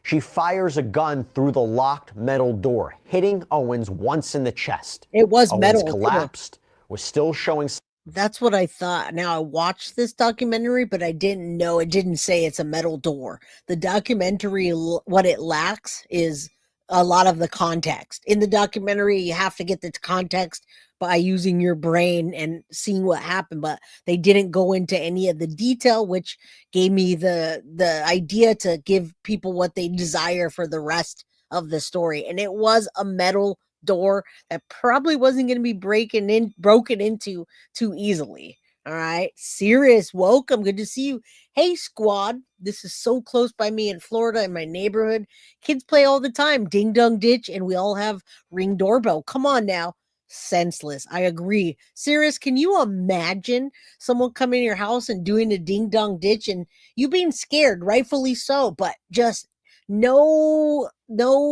She fires a gun through the locked metal door, hitting Owens once in the chest. It was Owens metal. collapsed, was still showing. That's what I thought. Now I watched this documentary, but I didn't know it didn't say it's a metal door. The documentary, what it lacks is a lot of the context. In the documentary, you have to get the context by using your brain and seeing what happened, but they didn't go into any of the detail, which gave me the idea to give people what they desire for the rest of the story. And it was a metal door that probably wasn't going to be broken into too easily. All right. Sirius, welcome. Good to see you. Hey, squad. This is so close by me in Florida, in my neighborhood. Kids play all the time. Ding dong ditch, and we all have Ring doorbell. Come on now. Senseless. I agree. Sirius, can you imagine someone coming to your house and doing a ding dong ditch and you being scared, rightfully so, but just no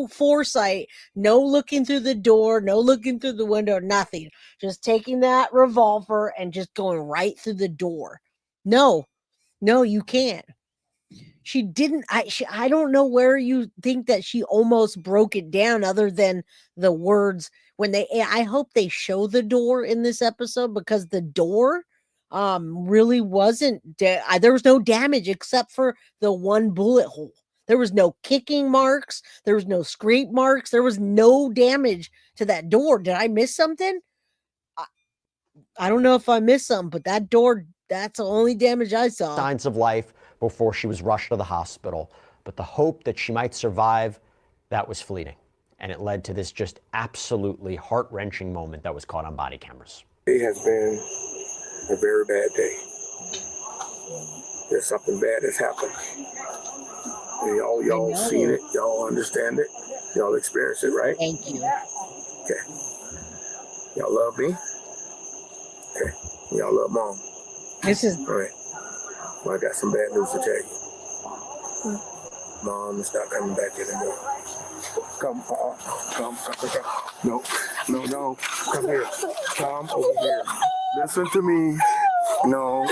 foresight, no looking through the door, no looking through the window, nothing. Just taking that revolver and just going right through the door. No, you can't. She didn't. I don't know where you think that she almost broke it down other than the words when they. I hope they show the door in this episode because the door really wasn't. There was no damage except for the one bullet hole. There was no kicking marks. There was no scrape marks. There was no damage to that door. Did I miss something? I don't know if I missed something, but that door, that's the only damage I saw. Signs of life before she was rushed to the hospital. But the hope that she might survive, that was fleeting. And it led to this just absolutely heart-wrenching moment that was caught on body cameras. It has been a very bad day. There's something bad that's happened. And y'all seen it, y'all understand it, y'all experience it, right? Thank you. Okay. Y'all love me? Okay. Y'all love mom? This is... All right. Well, I got some bad news to tell you. Mom is not coming back anymore. Come. No. Come here. Come over here. Listen to me. No,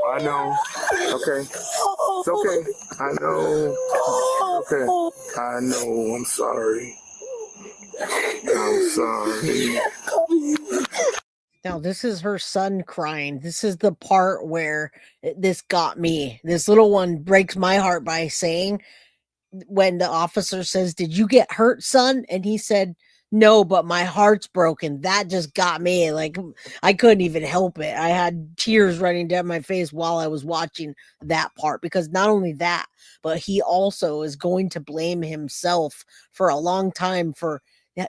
I know. Okay. It's okay. I know. Okay. I know. I'm sorry. Now, this is her son crying. This is the part where this got me. This little one breaks my heart by saying, when the officer says, "Did you get hurt, son?" And he said, "No, but my heart's broken." That just got me. Like, I couldn't even help it. I had tears running down my face while I was watching that part, because not only that, but he also is going to blame himself for a long time for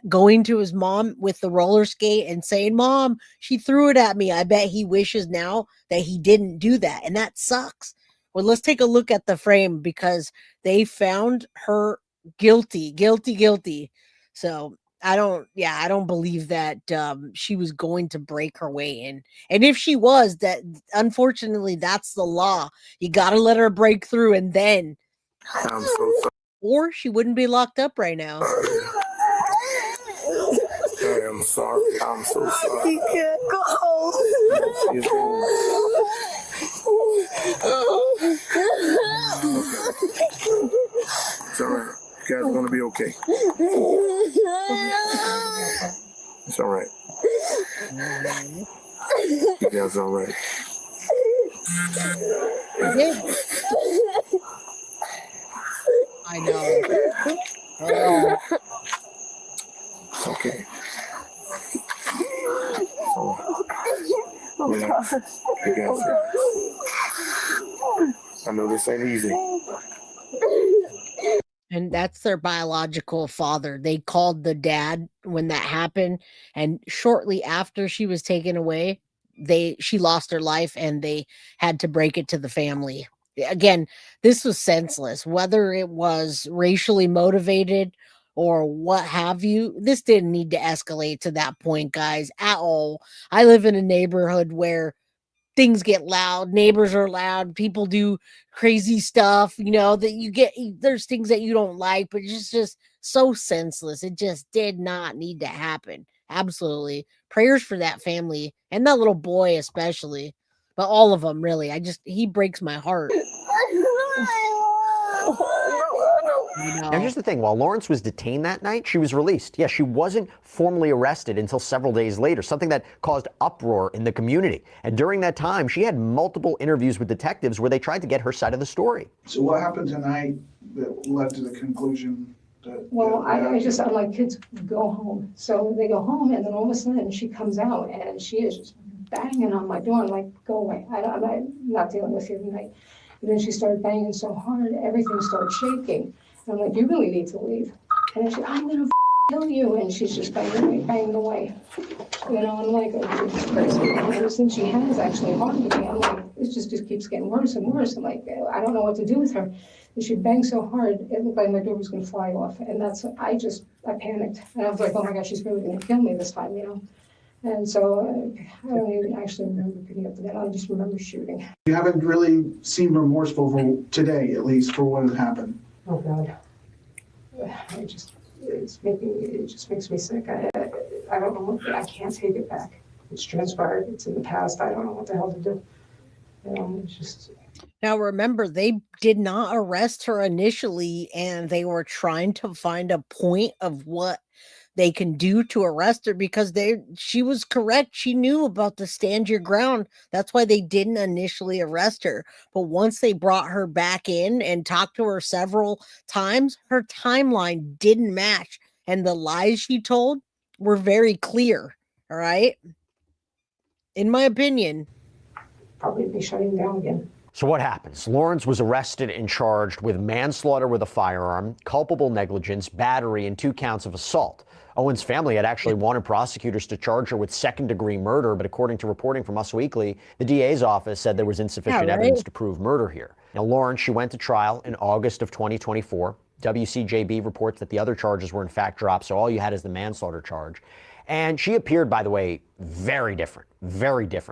going to his mom with the roller skate and saying, "Mom, she threw it at me." I bet he wishes now that he didn't do that. And that sucks. Well, let's take a look at the frame because they found her guilty. So I don't believe that she was going to break her way in. And if she was, that unfortunately, that's the law. You got to let her break through and then. I'm so sorry. Or she wouldn't be locked up right now. I am sorry. I'm so sorry. He can't go. It's all right. You guys are going to be okay. It's all right. You guys are all right. I know. Oh. It's okay. Relax. You got it. I know this ain't easy. And that's their biological father. They called the dad when that happened, and shortly after she was taken away, she lost her life, and they had to break it to the family. Again, this was senseless. Whether it was racially motivated or what have you, this didn't need to escalate to that point, guys, at all. I live in a neighborhood where things get loud, neighbors are loud, people do crazy stuff, that there's things that you don't like, but it's just so senseless. It just did not need to happen. Absolutely. Prayers for that family and that little boy especially, but all of them really. He breaks my heart. Now, here's the thing. While Lorincz was detained that night, she was released. Yeah, she wasn't formally arrested until several days later, something that caused uproar in the community. And during that time, she had multiple interviews with detectives where they tried to get her side of the story. So what happened tonight that led to the conclusion that... Well, I'm like, kids go home. So they go home, and then all of a sudden she comes out, and she is just banging on my door. I'm like, go away. I'm not dealing with you tonight. And then she started banging so hard, everything started shaking. And I'm like, you really need to leave. And she, I'm gonna kill you. And she's just banging away. I'm like, oh, this is crazy. And since she has actually harmed me, I'm like, it just keeps getting worse and worse. I'm like, I don't know what to do with her. And she banged so hard, it looked like my door was gonna fly off. And I panicked. And I was like, oh my gosh, she's really gonna kill me this time, And so I don't even actually remember picking up the gun. I just remember shooting. You haven't really seemed remorseful for today, at least, for what had happened. Oh God. It just makes me sick. I don't know I can't take it back. It's transpired. It's in the past. I don't know what the hell to do. It's just. Now remember, they did not arrest her initially, and they were trying to find a point of what they can do to arrest her because she was correct. She knew about the stand your ground. That's why they didn't initially arrest her. But once they brought her back in and talked to her several times, her timeline didn't match. And the lies she told were very clear. All right. In my opinion. Probably be shutting down again. So what happens? Lorincz was arrested and charged with manslaughter with a firearm, culpable negligence, battery, and 2 counts of assault. Owens' family had actually wanted prosecutors to charge her with second-degree murder, but according to reporting from Us Weekly, the DA's office said there was insufficient evidence to prove murder here. Now, Lorincz, she went to trial in August of 2024. WCJB reports that the other charges were in fact dropped, so all you had is the manslaughter charge. And she appeared, by the way, very different,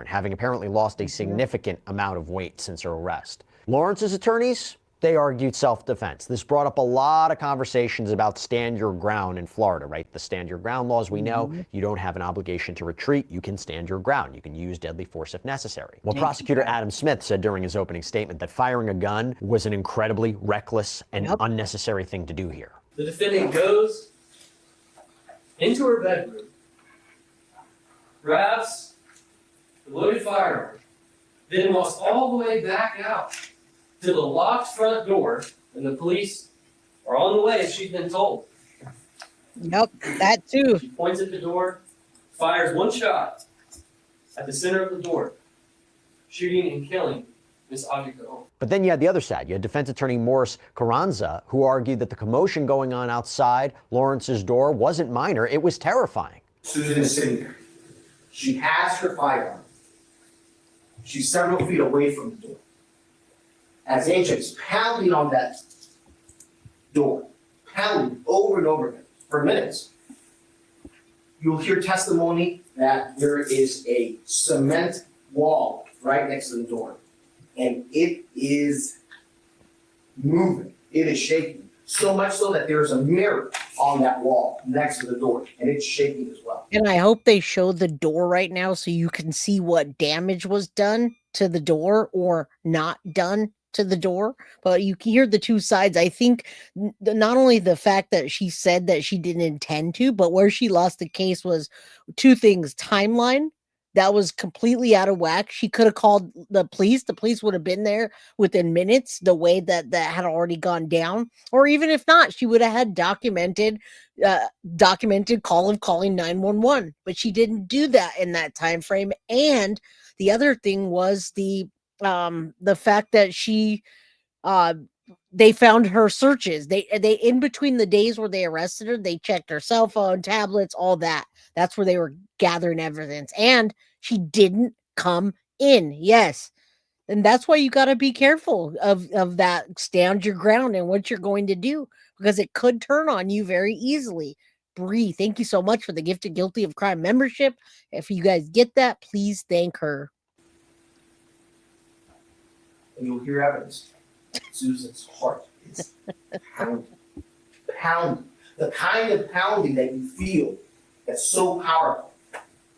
having apparently lost a significant amount of weight since her arrest. Lorinc's attorneys, they argued self-defense. This brought up a lot of conversations about stand your ground in Florida, right? The stand your ground laws, we know, you don't have an obligation to retreat. You can stand your ground. You can use deadly force if necessary. Well, Prosecutor Adam Smith said during his opening statement that firing a gun was an incredibly reckless and unnecessary thing to do here. The defendant goes into her bedroom, grabs the loaded firearm, then walks all the way back out to the locked front door, and the police are on the way, as she's been told. Yep, that too. She points at the door, fires 1 shot at the center of the door, shooting and killing Miss Ajike. But then you had the other side. You had defense attorney Morris Carranza, who argued that the commotion going on outside Lorinc's door wasn't minor, it was terrifying. Susan is sitting there. She has her firearm. She's several feet away from the door. As Ajake's pounding on that door, pounding over and over again for minutes, you'll hear testimony that there is a cement wall right next to the door. And it is moving. It is shaking. So much so that there's a mirror on that wall next to the door, and it's shaking as well. And I hope they show the door right now so you can see what damage was done to the door or not done to the door, but you can hear the two sides. I think not only the fact that she said that she didn't intend to, but where she lost the case was two things: timeline. That was completely out of whack. She could have called the police. The police would have been there within minutes, the way that had already gone down. Or even if not, she would have had documented call of calling 911. But she didn't do that in that time frame. And the other thing was the fact that she they found her searches. They in between the days where they arrested her, they checked her cell phone, tablets, all that. That's where they were gathering evidence. And she didn't come in. Yes. And that's why you got to be careful of that. Stand your ground and what you're going to do, because it could turn on you very easily. Bree, thank you so much for the gift of Guilty of Crime membership. If you guys get that, please thank her. And you'll hear evidence. Susan's heart is pounding. The kind of pounding that you feel that's so powerful,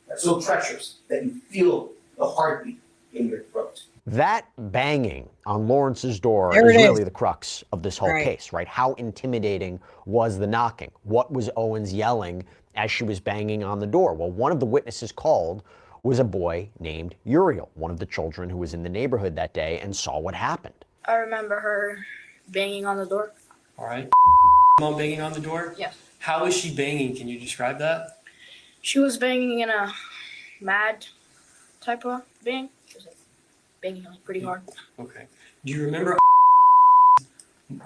that's so treacherous, that you feel the heartbeat in your throat. That banging on Lawrence's door There is it really is. the crux of this whole Right. case, right? How intimidating was the knocking? What was Owens yelling as she was banging on the door? Well, one of the witnesses called was a boy named Uriel, one of the children who was in the neighborhood that day and saw what happened. I remember her banging on the door. All right. Mom banging on the door? Yes. How was she banging? Can you describe that? She was banging in a mad type of bang. She was like banging like pretty hard. Okay. Do you remember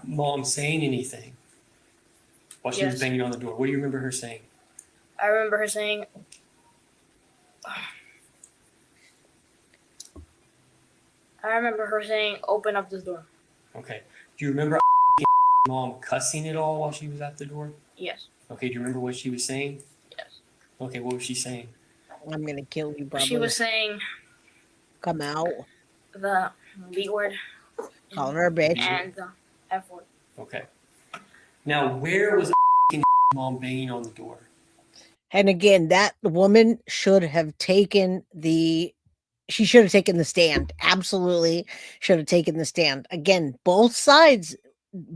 Mom saying anything while she was Yes. banging on the door? What do you remember her saying? I remember her saying, open up this door. Okay. Do you remember Mom cussing at all while she was at the door? Yes. Okay. Do you remember what she was saying? Yes. Okay. What was she saying? I'm going to kill you, brother. She was saying Come out. the B word Call her a bitch. and the F word. Okay. Now, where was Mom banging on the door? And again, that woman should have taken the stand. Absolutely should have taken the stand. Again, both sides,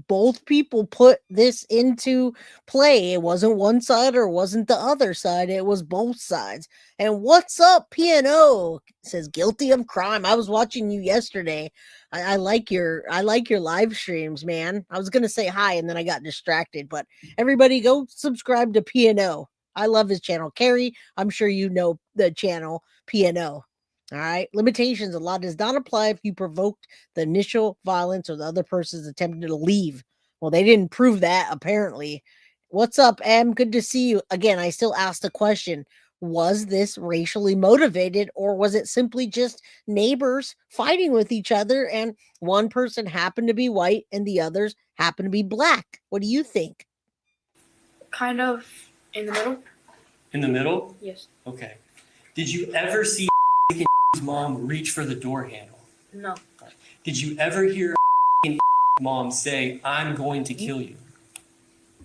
both people put this into play. It wasn't one side or it wasn't the other side. It was both sides. And what's up, P&O? Says guilty of crime. I was watching you yesterday. I like your live streams, man. I was gonna say hi and then I got distracted, but everybody go subscribe to P&O. I love his channel. Carrie, I'm sure you know the channel P&O. All right. Limitations. The law does not apply if you provoked the initial violence or the other person's attempted to leave. Well, they didn't prove that, apparently. What's up, Em? Good to see you. Again, I still ask the question, was this racially motivated or was it simply just neighbors fighting with each other and one person happened to be white and the others happened to be black? What do you think? Kind of in the middle. In the middle? Yes. Okay. Did you ever see Mom reach for the door handle? No. Did you ever hear Mom say, "I'm going to kill you"?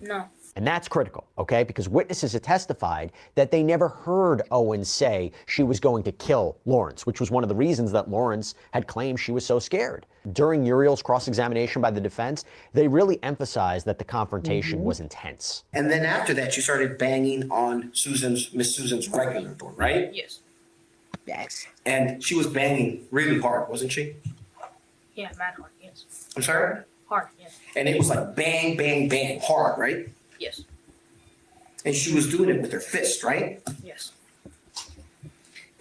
No. And that's critical, okay? Because witnesses have testified that they never heard Owens say she was going to kill Lawrence, which was one of the reasons that Lawrence had claimed she was so scared. During Uriel's cross-examination by the defense, they really emphasized that the confrontation was intense. And then after that, you started banging on Miss Susan's regular door, right? Yes. Yes. And she was banging really hard, wasn't she? Yeah, mad hard. Yes. I'm sorry? Hard. Yes. And it was like bang, bang, bang, hard, right? Yes. And she was doing it with her fist, right? Yes.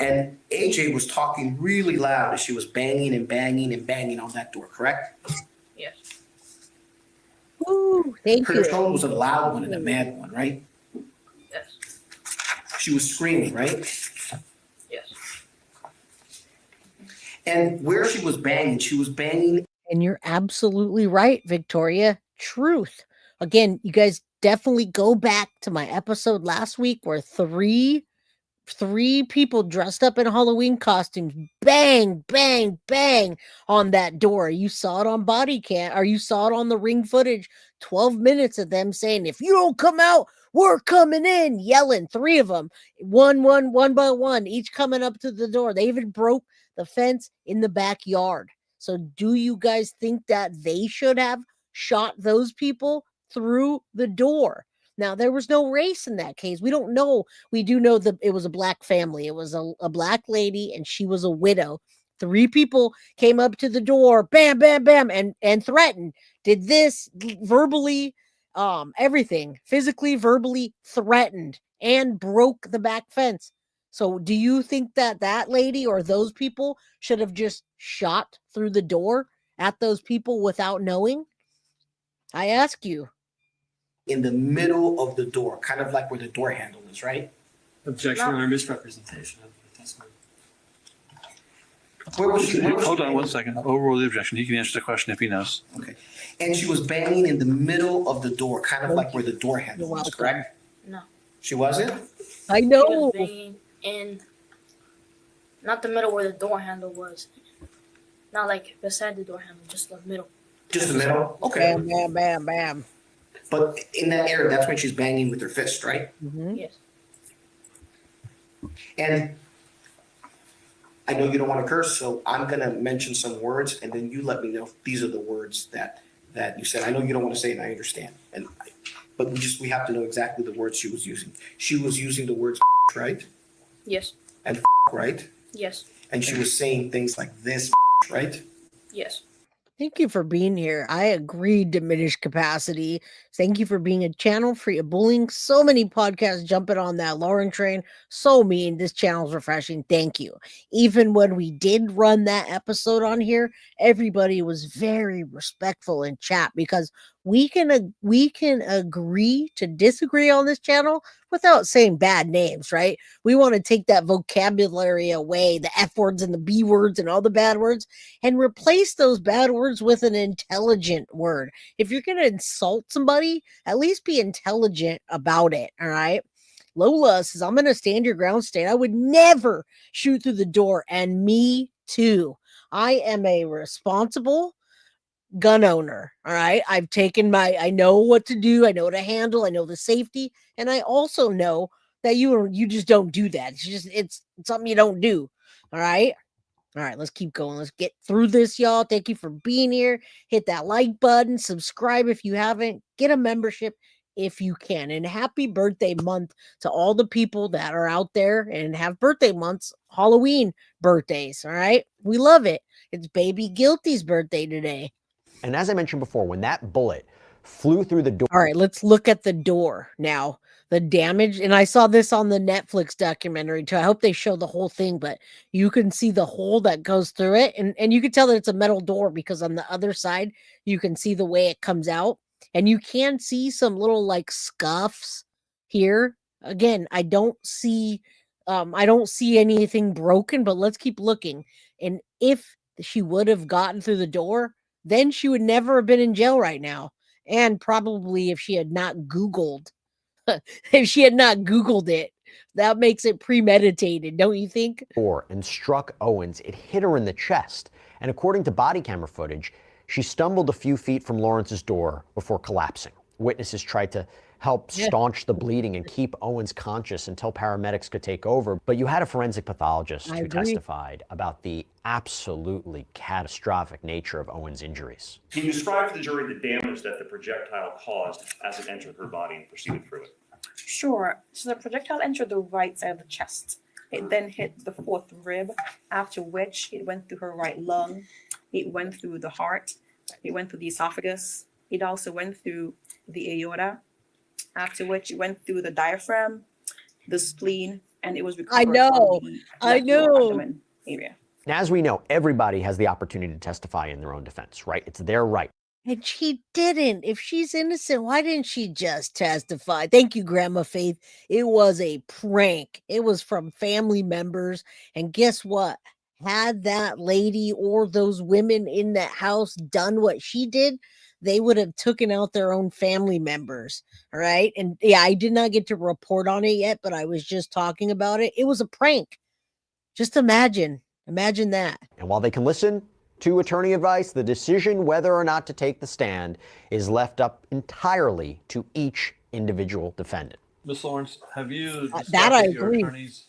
And AJ was talking really loud as she was banging and banging and banging on that door, correct? Yes. Woo, thank Her you. tone was a loud one and a mad one, right? Yes. She was screaming, right? Yes. And where she was banging. And you're absolutely right, Victoria. Truth. Again, you guys definitely go back to my episode last week where three people dressed up in Halloween costumes bang, bang, bang on that door. You saw it on body cam, or you saw it on the Ring footage. 12 minutes of them saying, if you don't come out, we're coming in, yelling. Three of them, one by one, each coming up to the door. They even broke the fence in the backyard. So do you guys think that they should have shot those people through the door? Now, there was no race in that case. We don't know. We do know that it was a black family. It was a black lady, and she was a widow. 3 people came up to the door, bam, bam, bam, and threatened. Did this verbally, everything, physically, verbally threatened, and broke the back fence. So do you think that that lady or those people should have just shot through the door at those people without knowing? I ask you. In the middle of the door, kind of like where the door handle is, right? Objection or misrepresentation of the testimony. Where was she? Hold on 1 second. Overrule the objection. He can answer the question if he knows. Okay. And she was banging in the middle of the door, kind of like where the door handle was, correct? No. She wasn't? I She know. was banging in, not the middle where the door handle was. Not like beside the door handle, just the middle. Just the middle? Okay. Bam, bam, bam, bam. But in that area, that's when she's banging with her fist, right? Yes. And I know you don't want to curse, so I'm going to mention some words, and then you let me know if these are the words that you said. I know you don't want to say it, and I understand. But we have to know exactly the words she was using. She was using the words right? Yes. And right? Yes. And she was saying things like this, right? Yes. Thank you for being here. I agree, diminished capacity. Thank you for being a channel free of bullying. So many podcasts jumping on that Lauren train. So mean. This channel's refreshing. Thank you. Even when we did run that episode on here, everybody was very respectful in chat because we can agree to disagree on this channel without saying bad names, right? We want to take that vocabulary away, the F words and the B words and all the bad words, and replace those bad words with an intelligent word. If you're going to insult somebody, at least be intelligent about it, all right? Lola says, I'm going to stand your ground state. I would never shoot through the door, and me too. I am a responsible gun owner. All right. I know what to do. I know what to handle. I know the safety. And I also know that you just don't do that. It's something you don't do. All right. All right. Let's keep going. Let's get through this, y'all. Thank you for being here. Hit that like button, subscribe if you haven't, get a membership if you can. And happy birthday month to all the people that are out there and have birthday months, Halloween birthdays. All right. We love it. It's baby Guilty's birthday today. And as I mentioned before, when that bullet flew through the door. All right, let's look at the door now. The damage, and I saw this on the Netflix documentary too. I hope they show the whole thing, but you can see the hole that goes through it, and you can tell that it's a metal door because on the other side you can see the way it comes out, and you can see some little like scuffs here. Again, I don't see anything broken, but let's keep looking. And if she would have gotten through the door, then she would never have been in jail right now. And probably if she had not Googled, it, that makes it premeditated, don't you think? And struck Owens. It hit her in the chest. And according to body camera footage, she stumbled a few feet from Lawrence's door before collapsing. Witnesses tried to help staunch the bleeding and keep Owens conscious until paramedics could take over. But you had a forensic pathologist who testified about the absolutely catastrophic nature of Owens' injuries. Can you describe to the jury the damage that the projectile caused as it entered her body and proceeded through it? Sure. So the projectile entered the right side of the chest. It then hit the fourth rib, after which it went through her right lung. It went through the heart. It went through the esophagus. It also went through the aorta, after which it went through the diaphragm, the spleen, and it was recovered from the left lower abdomen area. And as we know, everybody has the opportunity to testify in their own defense, right? It's their right. And she didn't. If she's innocent, why didn't she just testify? Thank you, Grandma Faith. It was a prank. It was from family members. And guess what? Had that lady or those women in that house done what she did, they would have taken out their own family members. All right. And yeah, I did not get to report on it yet, but I was just talking about it. It was a prank. Just imagine that. And while they can listen to attorney advice, the decision whether or not to take the stand is left up entirely to each individual defendant. Ms. Lawrence, have you discussed that I with your agree. attorneys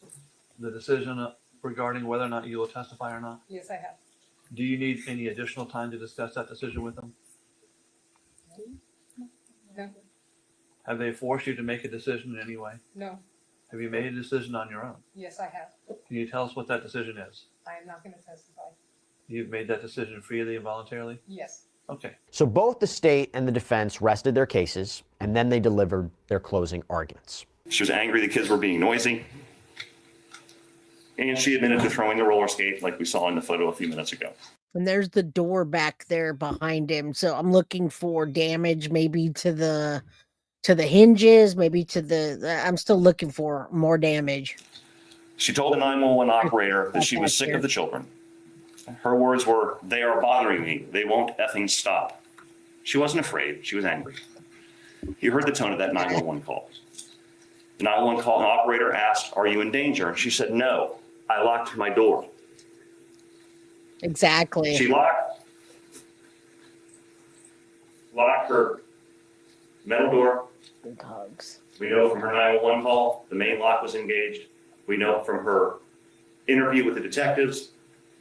the decision regarding whether or not you will testify or not? Yes, I have. Do you need any additional time to discuss that decision with them? No. Have they forced you to make a decision in any way? No. Have you made a decision on your own? Yes, I have. Can you tell us what that decision is? I am not going to testify. You've made that decision freely and voluntarily? Yes. Okay. So both the state and the defense rested their cases, and then they delivered their closing arguments. She was angry the kids were being noisy. And she admitted to throwing the roller skate like we saw in the photo a few minutes ago. And there's the door back there behind him. So I'm looking for damage maybe to the hinges, maybe to the I'm still looking for more damage. She told the 911 operator that she was sick of the children. Her words were, "They are bothering me. They won't effing stop." She wasn't afraid. She was angry. You heard the tone of that 911 call. The 911 call operator asked, "Are you in danger?" And she said, "No, I locked my door." Exactly. She locked her metal door. Big hugs. We know from her 911 call, the main lock was engaged. We know from her interview with the detectives,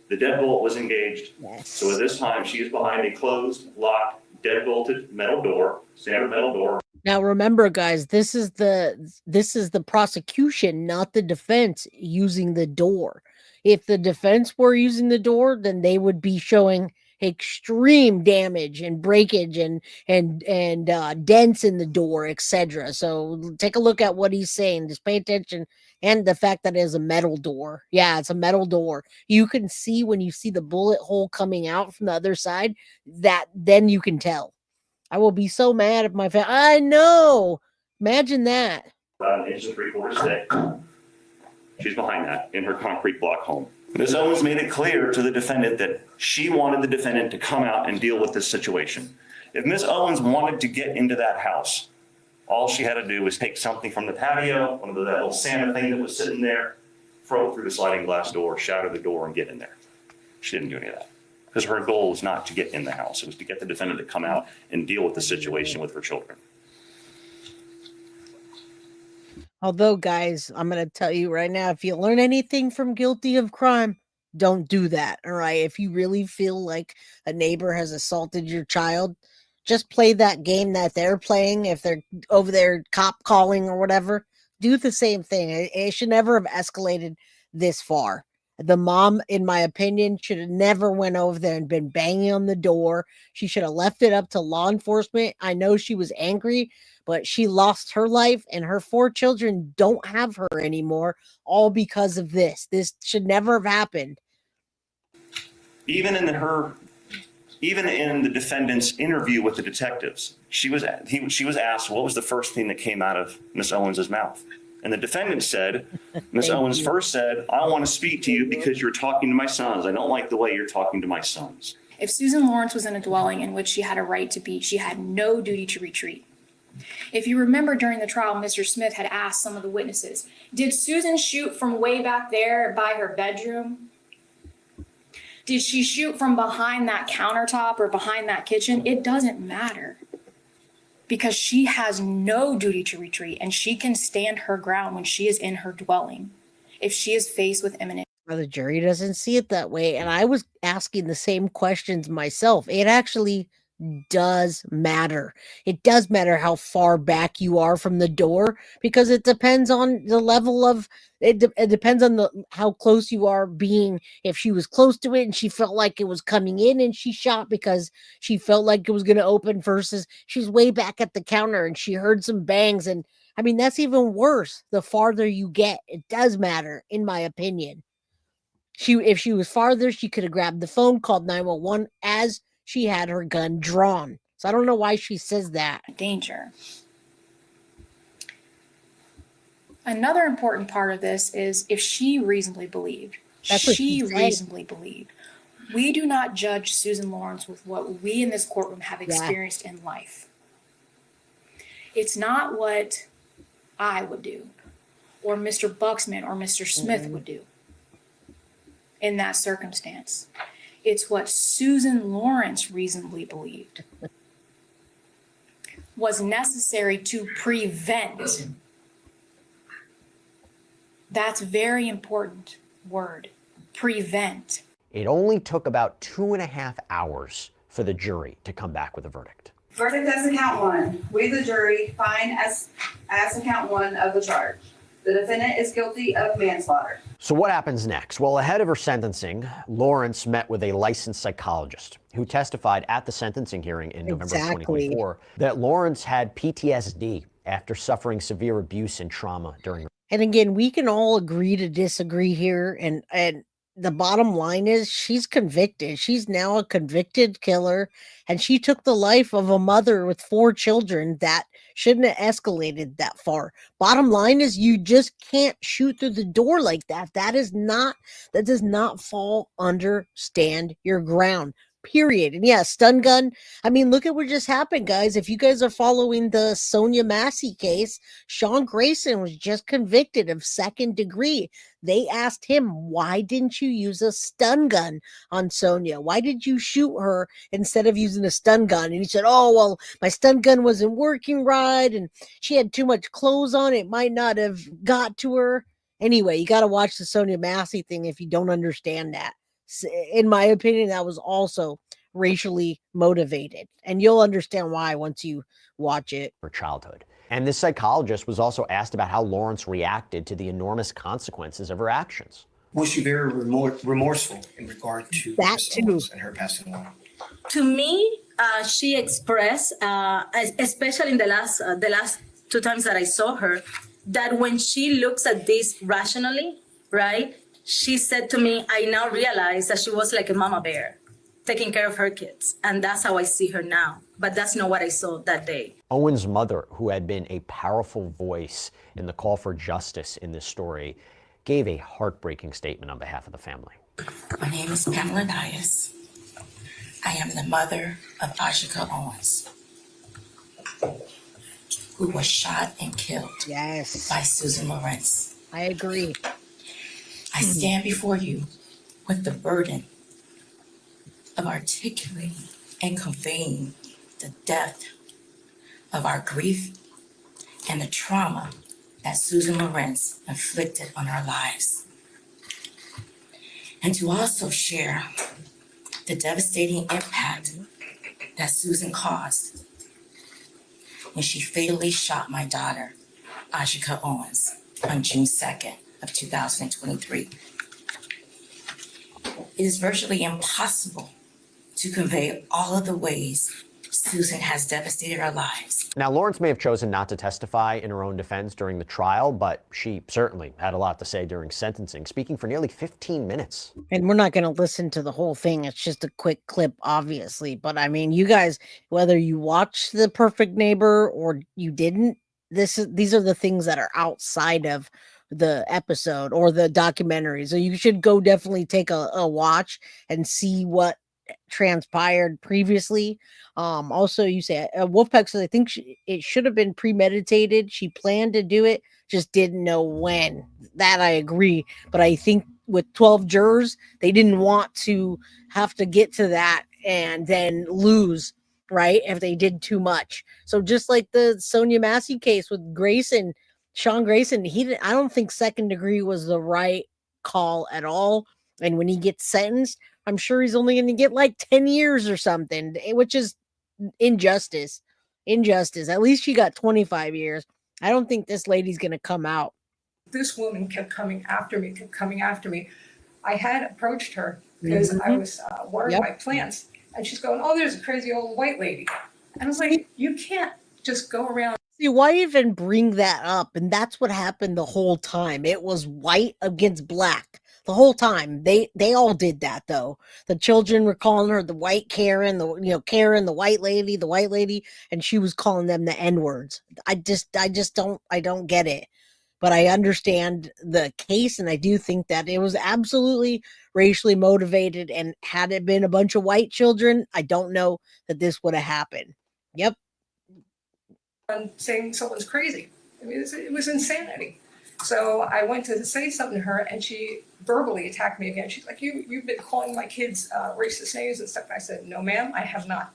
the deadbolt was engaged. Yes. So at this time, she is behind a closed, locked, deadbolted metal door, standard metal door. Now remember, guys, this is the prosecution, not the defense, using the door. If the defense were using the door, then they would be showing extreme damage and breakage and dents in the door, etc. So take a look at what he's saying. Just pay attention, and the fact that it is a metal door. Yeah, it's a metal door. You can see when you see the bullet hole coming out from the other side. That then you can tell. I will be so mad if my family. I know. Imagine that. About 1 3/4 inch thick. She's behind that in her concrete block home. Ms. Owens made it clear to the defendant that she wanted the defendant to come out and deal with this situation. If Ms. Owens wanted to get into that house, all she had to do was take something from the patio, one of that little Santa thing that was sitting there, throw it through the sliding glass door, shatter the door, and get in there. She didn't do any of that. Because her goal was not to get in the house. It was to get the defendant to come out and deal with the situation with her children. Although, guys, I'm going to tell you right now, if you learn anything from Guilty of Crime, don't do that. All right. If you really feel like a neighbor has assaulted your child, just play that game that they're playing. If they're over there cop calling or whatever, do the same thing. It should never have escalated this far. The mom, in my opinion, should have never went over there and been banging on the door. She should have left it up to law enforcement. I know she was angry, but she lost her life, and her 4 children don't have her anymore, all because of this. This should never have happened. Even in the defendant's interview with the detectives, she was asked what was the first thing that came out of Ms. Owens' mouth. And the defendant said, Ms. Owens first said, "I want to speak to you because you're talking to my sons. I don't like the way you're talking to my sons." If Susan Lorincz was in a dwelling in which she had a right to be, she had no duty to retreat. If you remember during the trial, Mr. Smith had asked some of the witnesses, did Susan shoot from way back there by her bedroom? Did she shoot from behind that countertop or behind that kitchen? It doesn't matter. Because she has no duty to retreat, and she can stand her ground when she is in her dwelling if she is faced with imminent. Well, the jury doesn't see it that way, and I was asking the same questions myself. It actually does matter. It does matter how far back you are from the door, because it depends on the level of it depends on how close you are being. If she was close to it and she felt like it was coming in and she shot because she felt like it was going to open, versus she's way back at the counter and she heard some bangs. And I mean, that's even worse. The farther you get, it does matter, in my opinion. If she was farther, she could have grabbed the phone, called 911 as she had her gun drawn. So I don't know why she says that. Danger. Another important part of this is if she reasonably believed. She reasonably believed. We do not judge Susan Lorincz with what we in this courtroom have experienced in life. It's not what I would do, or Mr. Buxman or Mr. Smith would do in that circumstance. It's what Susan Lorincz reasonably believed was necessary to prevent. That's very important word. Prevent. It only took about 2.5 hours for the jury to come back with a verdict. Verdict as to count one. We, the jury, find as to count one of the charge. The defendant is guilty of manslaughter. So what happens next? Well, ahead of her sentencing, Lorincz met with a licensed psychologist who testified at the sentencing hearing in November of 2024 that Lorincz had PTSD after suffering severe abuse and trauma during her. And again, we can all agree to disagree here. And the bottom line is she's convicted. She's now a convicted killer. And she took the life of a mother with 4 children that shouldn't have escalated that far. Bottom line is you just can't shoot through the door like that. That does not fall under stand your ground. Period. And yeah, stun gun. I mean, look at what just happened, guys. If you guys are following the Sonia Massey case, Sean Grayson was just convicted of 2nd degree. They asked him, why didn't you use a stun gun on Sonia? Why did you shoot her instead of using a stun gun? And he said, oh, well, my stun gun wasn't working right, and she had too much clothes on. It might not have got to her. Anyway, you got to watch the Sonia Massey thing if you don't understand that. In my opinion, that was also racially motivated. And you'll understand why once you watch it. Her childhood. And this psychologist was also asked about how Lorincz reacted to the enormous consequences of her actions. Was she very remorseful in regard to that Owens and her passing away? To me, she expressed, especially in the last 2 times that I saw her, that when she looks at this rationally, right? She said to me, I now realize that she was like a mama bear, taking care of her kids. And that's how I see her now. But that's not what I saw that day. Owens' mother, who had been a powerful voice in the call for justice in this story, gave a heartbreaking statement on behalf of the family. My name is Pamela Dias. I am the mother of Ajike Owens, who was shot and killed by Susan Lorincz. I agree. I stand before you with the burden of articulating and conveying the depth of our grief and the trauma that Susan Lorincz inflicted on our lives. And to also share the devastating impact that Susan caused when she fatally shot my daughter, Ajike Owens, on June 2nd of 2023. It is virtually impossible to convey all of the ways Susan has devastated our lives. Now, Lorincz may have chosen not to testify in her own defense during the trial, but she certainly had a lot to say during sentencing, speaking for nearly 15 minutes. And we're not going to listen to the whole thing. It's just a quick clip, obviously. But I mean, you guys, whether you watched The Perfect Neighbor or you didn't, these are the things that are outside of the episode or the documentary. So you should go definitely take a watch and see what transpired previously. Also, you say Wolfpack says I think it should have been premeditated. She planned to do it, just didn't know when. That I agree, but I think with 12 jurors, they didn't want to have to get to that and then lose, right? If they did too much. So just like the Sonia Massey case with Grayson, Sean Grayson, I don't think 2nd degree was the right call at all. And when he gets sentenced, I'm sure he's only going to get like 10 years or something, which is injustice. At least she got 25 years. I don't think this lady's going to come out. This woman kept coming after me. I had approached her because I was watering my plants, and she's going, oh, there's a crazy old white lady. And I was like, you can't just go around. See, why even bring that up? And that's what happened the whole time. It was white against black. The whole time. They all did that though. The children were calling her the white Karen, Karen, the white lady, and she was calling them the N-words. I don't get it. But I understand the case, and I do think that it was absolutely racially motivated, and had it been a bunch of white children, I don't know that this would have happened. Yep. And saying someone's crazy. I mean, it was insanity. So I went to say something to her, and she verbally attacked me again. She's like, you've been calling my kids racist names and stuff. I said, no, ma'am, I have not.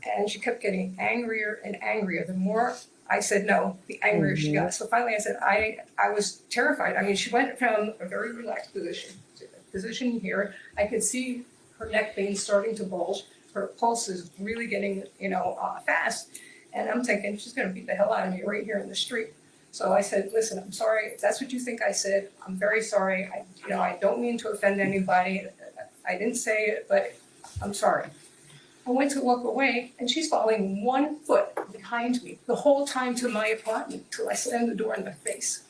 And she kept getting angrier and angrier. The more I said no, the angrier she got. So finally I said, I was terrified. I mean, she went from a very relaxed position to a position here. I could see her neck vein starting to bulge. Her pulse is really getting, fast. And I'm thinking, she's gonna beat the hell out of me right here in the street. So I said, listen, I'm sorry, if that's what you think I said, I'm very sorry. I don't mean to offend anybody. I didn't say it, but I'm sorry. I went to walk away and she's following 1 foot behind me the whole time to my apartment till I slammed the door in her face.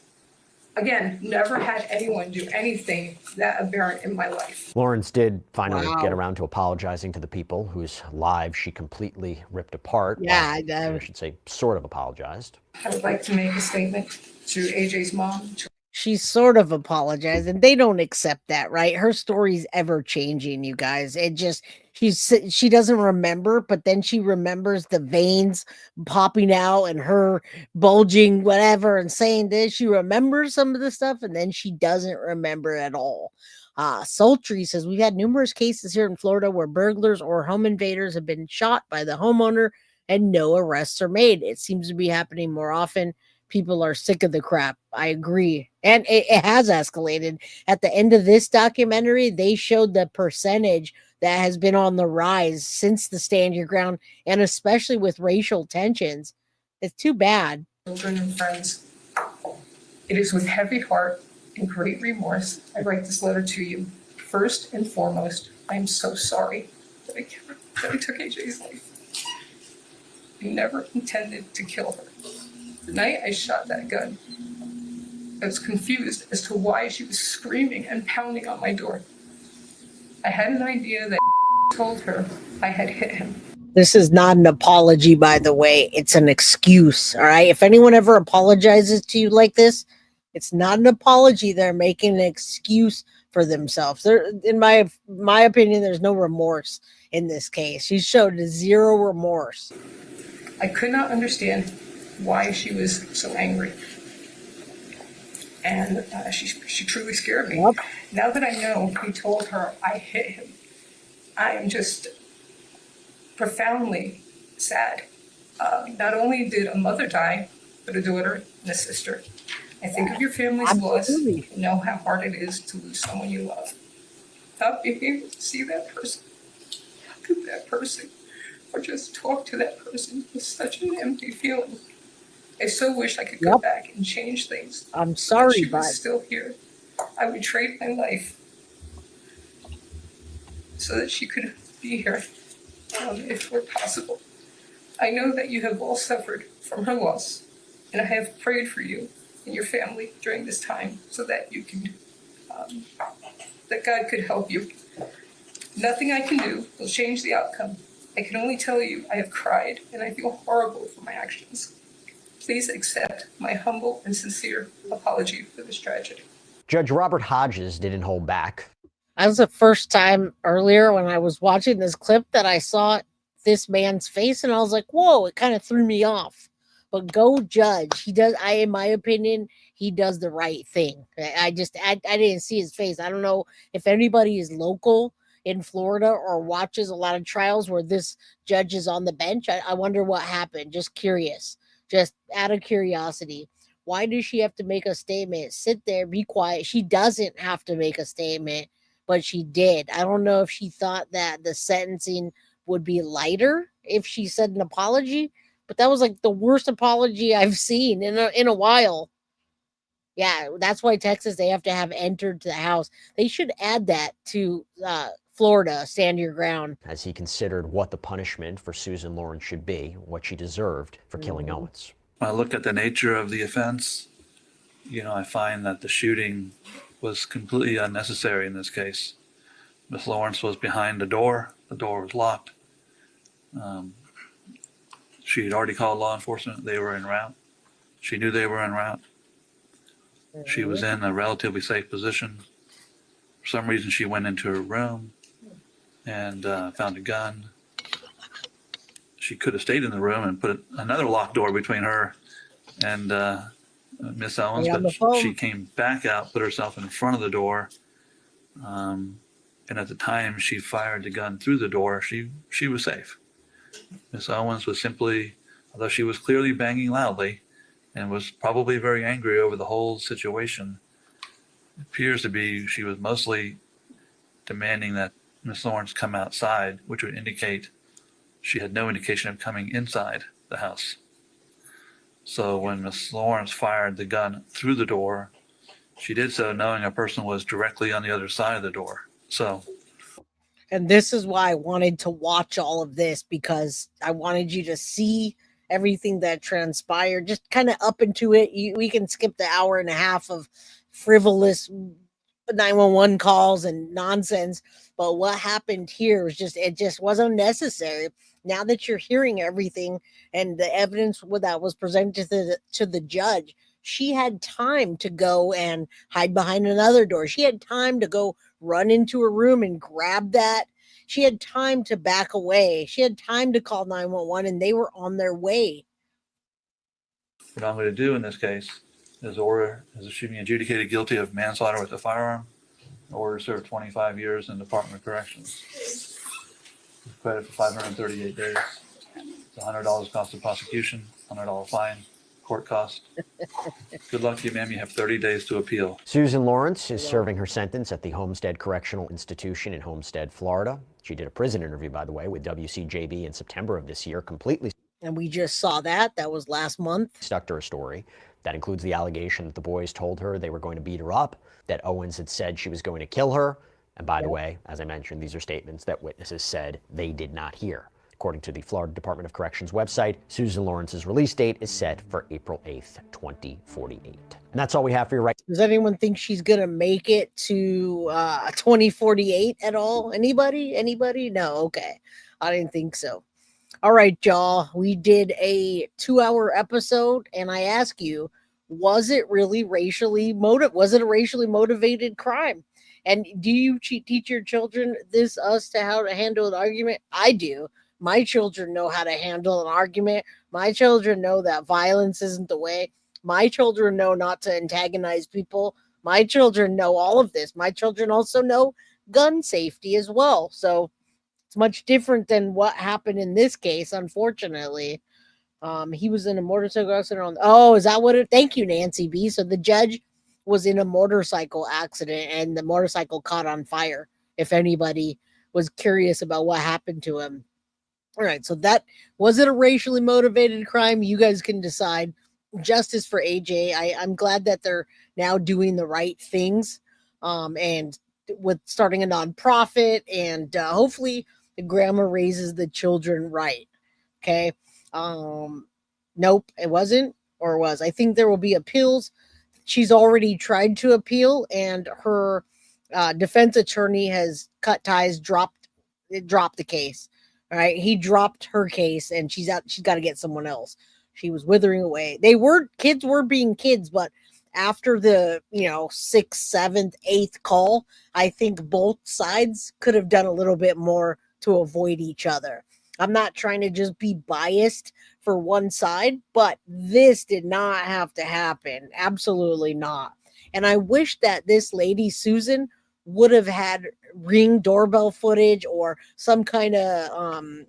Again, never had anyone do anything that aberrant in my life. Lorincz did finally Wow. get around to apologizing to the people whose lives she completely ripped apart. Yeah, Well, I should say sort of apologized. I would like to make a statement to AJ's mom. She sort of apologized, and they don't accept that, right? Her story's ever changing, you guys. It just she doesn't remember, but then she remembers the veins popping out and her bulging, whatever, and saying this. She remembers some of the stuff, and then she doesn't remember at all. Sultry says we've had numerous cases here in Florida where burglars or home invaders have been shot by the homeowner and no arrests are made. It seems to be happening more often. People are sick of the crap. I agree. And it has escalated. At the end of this documentary, they showed the percentage that has been on the rise since the Stand Your Ground, and especially with racial tensions. It's too bad. Children and friends, it is with heavy heart and great remorse I write this letter to you. First and foremost, I am so sorry that I took AJ's life. I never intended to kill her. The night I shot that gun, I was confused as to why she was screaming and pounding on my door. I had an idea that told her I had hit him. This is not an apology, by the way. It's an excuse. All right. If anyone ever apologizes to you like this, it's not an apology. They're making an excuse for themselves. There, in my opinion, there's no remorse in this case. She showed zero remorse. I could not understand why she was so angry. And she truly scared me. Yep. Now that I know he told her I hit him, I am just profoundly sad. Not only did a mother die, but a daughter and a sister. I think of your family's loss and know how hard it is to lose someone you love. Not being able to see that person, look at that person, or just talk to that person is such an empty feeling. I so wish I could go back and change things. I'm sorry, If she but was still here, I would trade my life so that she could be here, if it were possible. I know that you have all suffered from her loss, and I have prayed for you and your family during this time so that you can, that God could help you. Nothing I can do will change the outcome. I can only tell you I have cried and I feel horrible for my actions. Please accept my humble and sincere apology for this tragedy. Judge Robert Hodges didn't hold back. that was the first time earlier when I was watching this clip that I saw this man's face, and I was like, whoa, it kind of threw me off. But go judge. He does, in my opinion, he does the right thing. I didn't see his face. I don't know if anybody is local in Florida or watches a lot of trials where this judge is on the bench. I wonder what happened. Just curious. Just out of curiosity. Why does she have to make a statement? Sit there, be quiet. She doesn't have to make a statement, but she did. I don't know if she thought that the sentencing would be lighter if she said an apology, but that was like the worst apology I've seen in a while. Yeah, that's why Texas, they have to have entered to the house. They should add that to Florida, stand your ground. As he considered what the punishment for Susan Lorincz should be, what she deserved for killing Owens. When I look at the nature of the offense, I find that the shooting was completely unnecessary in this case. Miss Lorincz was behind the door was locked. She had already called law enforcement. They were en route. She knew they were en route. She was in a relatively safe position. For some reason, she went into her room and found a gun. She could have stayed in the room and put another locked door between her and Miss Owens, but she came back out, put herself in front of the door. And at the time she fired the gun through the door, she was safe. Miss Owens was simply, although she was clearly banging loudly and was probably very angry over the whole situation, it appears to be she was mostly demanding that Miss Lawrence come outside, which would indicate she had no indication of coming inside the house. So when Miss Lawrence fired the gun through the door, she did so knowing a person was directly on the other side of the door. So, and this is why I wanted to watch all of this, because I wanted you to see everything that transpired, just kind of up into it. We can skip the hour and a half of frivolous 911 calls and nonsense, but what happened here was it just wasn't necessary. Now that you're hearing everything and the evidence that was presented to the judge, she had time to go and hide behind another door. She had time to go run into a room and grab that. She had time to back away. She had time to call 911, and they were on their way. what I'm going to do in this case is she being adjudicated guilty of manslaughter with a firearm, order to serve 25 years in the Department of Corrections. Credit for 538 days. It's $100 cost of prosecution, $100 fine, court cost. Good luck to you, ma'am. You have 30 days to appeal. Susan Lorincz is serving her sentence at the Homestead Correctional Institution in Homestead, Florida. She did a prison interview, by the way, with WCJB in September of this year, completely. And we just saw that. That was last month. Stuck to her story. That includes the allegation that the boys told her they were going to beat her up, that Owens had said she was going to kill her. And by the way, as I mentioned, these are statements that witnesses said they did not hear. According to the Florida Department of Corrections website, Susan Lorinc's release date is set for April 8th, 2048. And that's all we have for you right now. Does anyone think she's going to make it to 2048 at all? Anybody? No, okay. I didn't think so. All right, y'all. We did a 2-hour episode, and I ask you, was it really was it a racially motivated crime? And do you teach your children how to handle an argument? I do. My children know how to handle an argument. My children know that violence isn't the way. My children know not to antagonize people. My children know all of this. My children also know gun safety as well. So it's much different than what happened in this case, unfortunately. He was in a motorcycle accident is that what it? Thank you, Nancy B. So the judge was in a motorcycle accident and the motorcycle caught on fire, if anybody was curious about what happened to him. All right, so was it a racially motivated crime? You guys can decide. Justice for AJ. I'm glad that they're now doing the right things, and with starting a nonprofit, and hopefully the grandma raises the children right. Okay. Nope, it wasn't, or was. I think there will be appeals. She's already tried to appeal, and her defense attorney has cut ties, dropped the case. All right, he dropped her case, and she's out. She's got to get someone else. She was withering away. Kids were being kids, but after the 6th, 7th, 8th call, I think both sides could have done a little bit more to avoid each other. I'm not trying to just be biased for one side, but this did not have to happen. Absolutely not. And I wish that this lady, Susan, would have had Ring doorbell footage or some kind of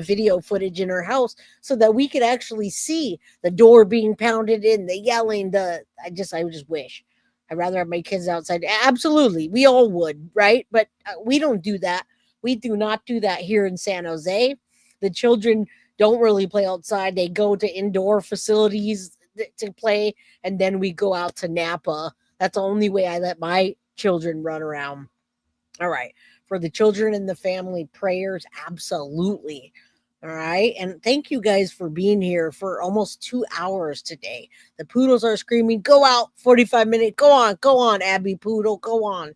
video footage in her house so that we could actually see the door being pounded in, the yelling, I just wish. I'd rather have my kids outside. Absolutely. We all would, right? But we don't do that. We do not do that here in San Jose. The children don't really play outside. They go to indoor facilities to play, and then we go out to Napa. That's the only way I let my children run around. All right. For the children and the family, prayers, absolutely. All right. And thank you guys for being here for almost 2 hours today. The poodles are screaming, go out, 45 minutes. Go on, Abby Poodle, go on.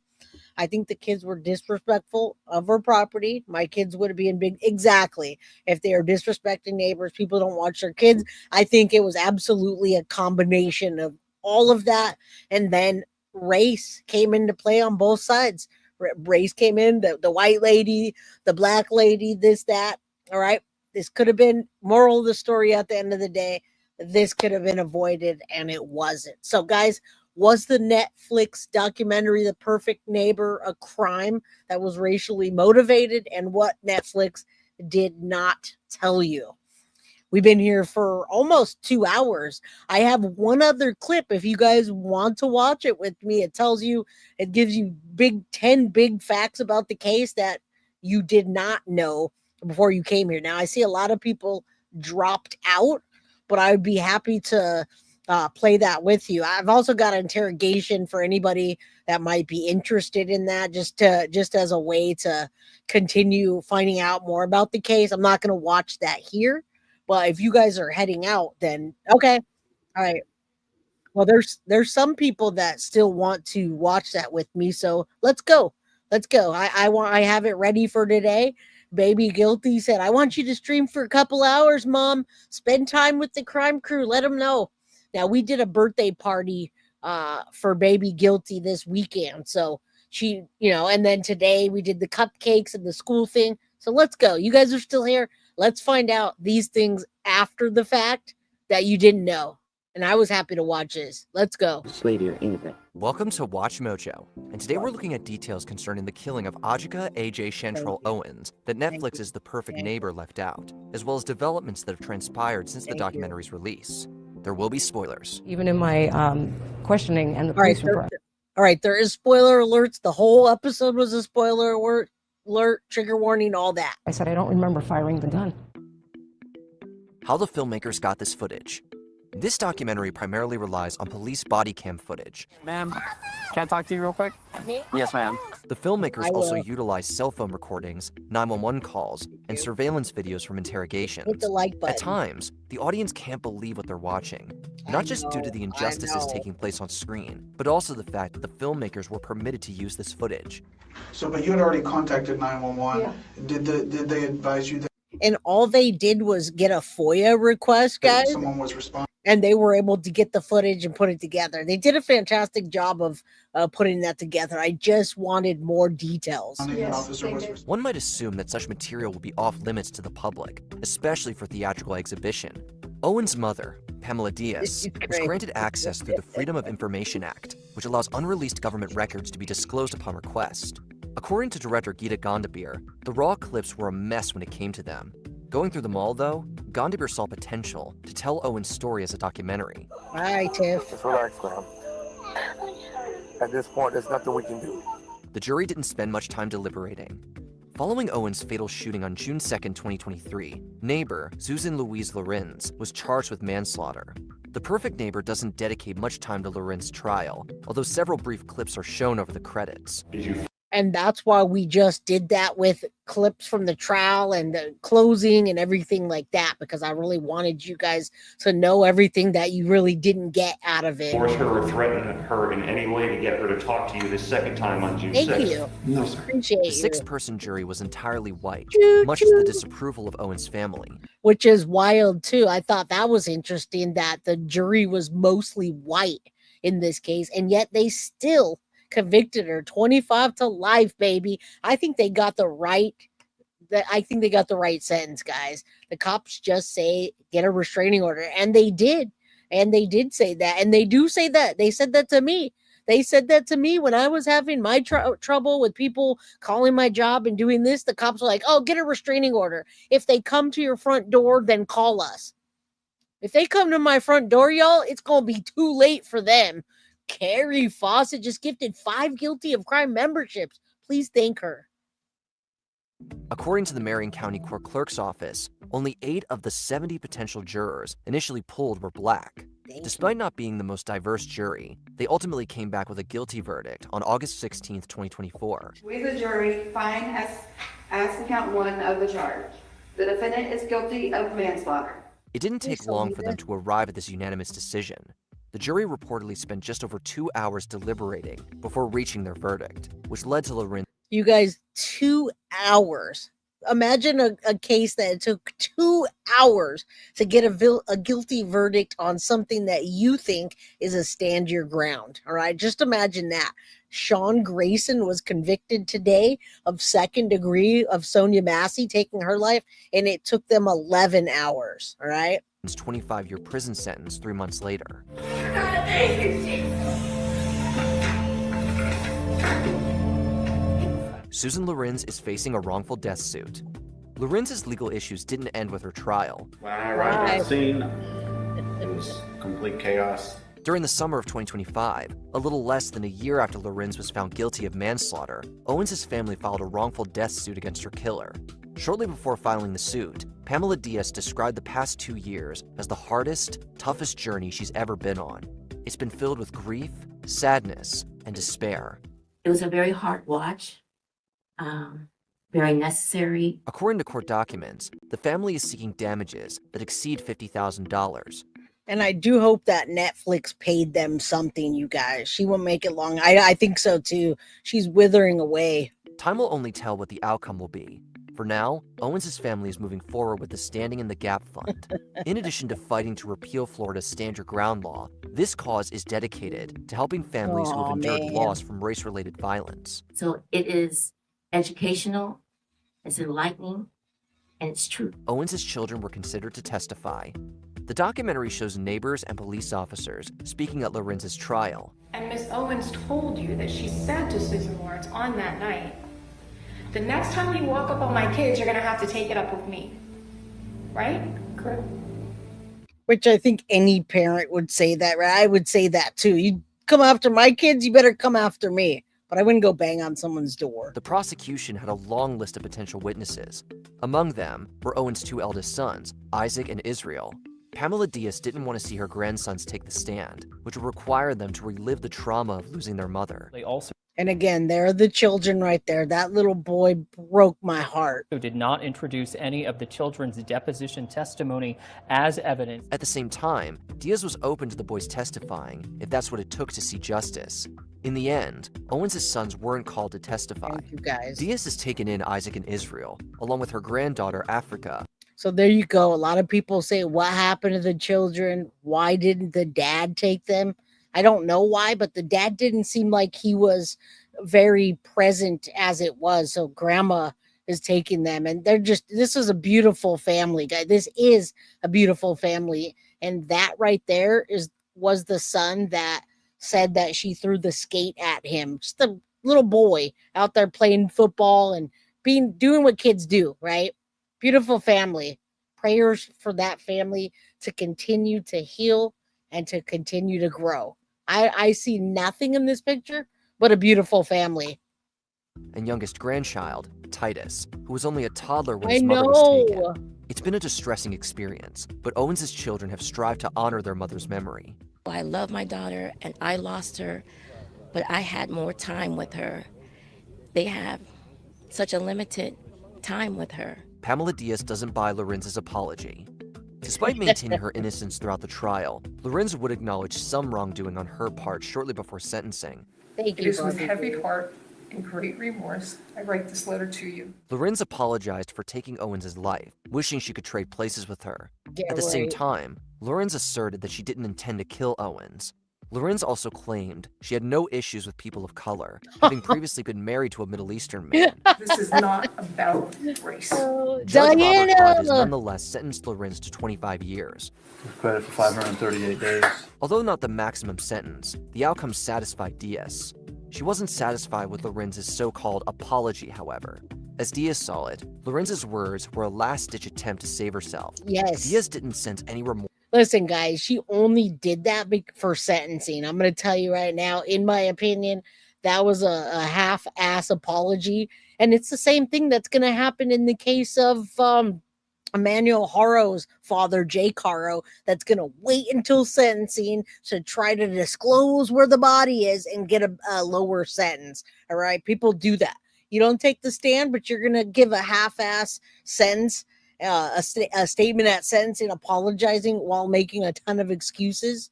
I think the kids were disrespectful of her property. My kids would be in big, exactly. If they are disrespecting neighbors, people don't watch their kids. I think it was absolutely a combination of all of that. And then race came into play on both sides. Race came in, the white lady, the black lady, this, that. All right. This could have been moral of the story at the end of the day. This could have been avoided, and it wasn't. So, guys, was the Netflix documentary The Perfect Neighbor a crime that was racially motivated, and what Netflix did not tell you? We've been here for almost 2 hours. I have one other clip if you guys want to watch it with me. It gives you 10 big facts about the case that you did not know before you came here. Now, I see a lot of people dropped out, but I would be happy to play that with you. I've also got an interrogation for anybody that might be interested in that, just as a way to continue finding out more about the case. I'm not going to watch that here, but if you guys are heading out, then okay, all right. Well, there's some people that still want to watch that with me, so let's go. Let's go. I have it ready for today. Baby Guilty said, "I want you to stream for a couple hours, Mom. Spend time with the crime crew. Let them know." Now we did a birthday party for Baby Guilty this weekend, so she, and then today we did the cupcakes and the school thing. So let's go. You guys are still here. Let's find out these things after the fact that you didn't know. And I was happy to watch this. Let's go. Lady or anything. Welcome to Watch Mojo, and today we're looking at details concerning the killing of Ajike Chantrell Owens that Netflix's The Perfect Neighbor left out, as well as developments that have transpired since the documentary's release. There will be spoilers. Even in my questioning and the police report. All right, there is spoiler alerts. The whole episode was a spoiler alert, trigger warning, all that. I said, I don't remember firing the gun. How the filmmakers got this footage. This documentary primarily relies on police body cam footage. Ma'am, can I talk to you real quick? Yes, ma'am. The filmmakers also utilize cell phone recordings, 911 calls, and surveillance videos from interrogations. Hit the like button. At times, the audience can't believe what they're watching, not just due to the injustices taking place on screen, but also the fact that the filmmakers were permitted to use this footage. So, but you had already contacted 911. Yeah. Did they advise you that? And all they did was get a FOIA request, guys. Someone was responding. And they were able to get the footage and put it together. They did a fantastic job of putting that together. I just wanted more details. Yes, one might assume that such material will be off limits to the public, especially for theatrical exhibition. Owens' mother, Pamela Diaz, was granted access through the Freedom of Information Act, which allows unreleased government records to be disclosed upon request. According to director Geeta Gondabir, the raw clips were a mess when it came to them. Going through them all, though, Gondabir saw potential to tell Owens' story as a documentary. All right, Tiff. Just relax, ma'am. At this point, there's nothing we can do. The jury didn't spend much time deliberating. Following Owens' fatal shooting on June 2nd, 2023, neighbor Susan Lorincz was charged with manslaughter. The Perfect Neighbor doesn't dedicate much time to Lorinz's trial, although several brief clips are shown over the credits. And that's why we just did that with clips from the trial and the closing and everything like that, because I really wanted you guys to know everything that you really didn't get out of it. Force her or threaten her in any way to get her to talk to you this second time on June 6th. Thank you. No, sir. Appreciate the you. six-person jury was entirely white, much to the disapproval of Owens' family. Which is wild, too. I thought that was interesting that the jury was mostly white in this case, and yet they still convicted her 25 to life, baby. I think they got the right sentence, guys. The cops just say get a restraining order, and they did. And they did say that, and they do say that. They said that to me. They said that to me when I was having my trouble with people calling my job and doing this. The cops were like, "Oh, get a restraining order. If they come to your front door, then call us." If they come to my front door, y'all, it's gonna be too late for them. Carrie Fawcett just gifted 5 guilty of crime memberships. Please thank her. According to the Marion County Court Clerk's office, only 8 of the 70 potential jurors initially polled were black. Despite not being the most diverse jury, they ultimately came back with a guilty verdict on August 16, 2024. We, the jury, find as to count 1 of the charge. The defendant is guilty of manslaughter. It didn't take long for them to arrive at this unanimous decision. The jury reportedly spent just over 2 hours deliberating before reaching their verdict, which led to Lorinz. You guys, 2 hours. Imagine a case that it took 2 hours to get a guilty verdict on something that you think is a stand your ground. All right, just imagine that. Sean Grayson was convicted today of second degree of Sonia Massey taking her life, and it took them 11 hours. All right. 25-year prison sentence 3 months later. Susan Lorincz is facing a wrongful death suit. Lorinc's legal issues didn't end with her trial. When I arrived at the scene, it was complete chaos. During the summer of 2025, a little less than a year after Lorincz was found guilty of manslaughter, Owens' family filed a wrongful death suit against her killer. Shortly before filing the suit, Pamela Diaz described the past 2 years as the hardest, toughest journey she's ever been on. It's been filled with grief, sadness, and despair. It was a very hard watch, very necessary. According to court documents, the family is seeking damages that exceed $50,000. And I do hope that Netflix paid them something, you guys. She won't make it long. I think so too. She's withering away. Time will only tell what the outcome will be. For now, Owens' family is moving forward with the Standing in the Gap Fund. In addition to fighting to repeal Florida's Stand Your Ground law, this cause is dedicated to helping families who have endured loss from race-related violence. So it is educational, it's enlightening, and it's true. Owens' children were considered to testify. The documentary shows neighbors and police officers speaking at Lorintz's trial. And Miss Owens told you that she said to Susan Lorincz on that night, the next time you walk up on my kids, you're gonna have to take it up with me. Right? Correct. Which I think any parent would say that, right? I would say that too. You come after my kids, you better come after me. But I wouldn't go bang on someone's door. The prosecution had a long list of potential witnesses. Among them were Owens' 2 eldest sons, Isaac and Israel. Pamela Diaz didn't want to see her grandsons take the stand, which would require them to relive the trauma of losing their mother. They also And again, there are the children right there. That little boy broke my heart. did not introduce any of the children's deposition testimony as evidence. At the same time, Diaz was open to the boys testifying if that's what it took to see justice. In the end, Owens' sons weren't called to testify. Thank you guys. Diaz has taken in Isaac and Israel, along with her granddaughter, Africa. So there you go. A lot of people say, what happened to the children? Why didn't the dad take them? I don't know why, but the dad didn't seem like he was very present as it was. So grandma is taking them, and this is a beautiful family, guys. This is a beautiful family. And that right there was the son that said that she threw the skate at him. Just a little boy out there playing football and doing what kids do, right? Beautiful family. Prayers for that family to continue to heal and to continue to grow. I see nothing in this picture but a beautiful family. And youngest grandchild, Titus, who was only a toddler when his mother was taken. It's been a distressing experience, but Owens' children have strived to honor their mother's memory. I love my daughter and I lost her, but I had more time with her. They have such a limited time with her. Pamela Diaz doesn't buy Lorintz's apology. Despite maintaining her innocence throughout the trial, Lorincz would acknowledge some wrongdoing on her part shortly before sentencing. It is with heavy heart and great remorse I write this letter to you. Lorinz apologized for taking Owens' life, wishing she could trade places with her. At the same time, Lorinz asserted that she didn't intend to kill Owens. Lorinz also claimed she had no issues with people of color, having previously been married to a Middle Eastern man. This is not about race. Judge Robert Hodges nonetheless sentenced Lorinz to 25 years. Credit for 538 days. Although not the maximum sentence, the outcome satisfied Diaz. She wasn't satisfied with Lorintz's so-called apology, however. As Diaz saw it, Lorintz's words were a last-ditch attempt to save herself. Yes. Diaz didn't sense any remorse. Listen, guys, she only did that for sentencing. I'm going to tell you right now, in my opinion, that was a half-ass apology. And it's the same thing that's going to happen in the case of Emmanuel Haro's father, Jake Haro, that's going to wait until sentencing to try to disclose where the body is and get a lower sentence. All right? People do that. You don't take the stand, but you're going to give a half-ass sentence. A statement at sentencing apologizing while making a ton of excuses,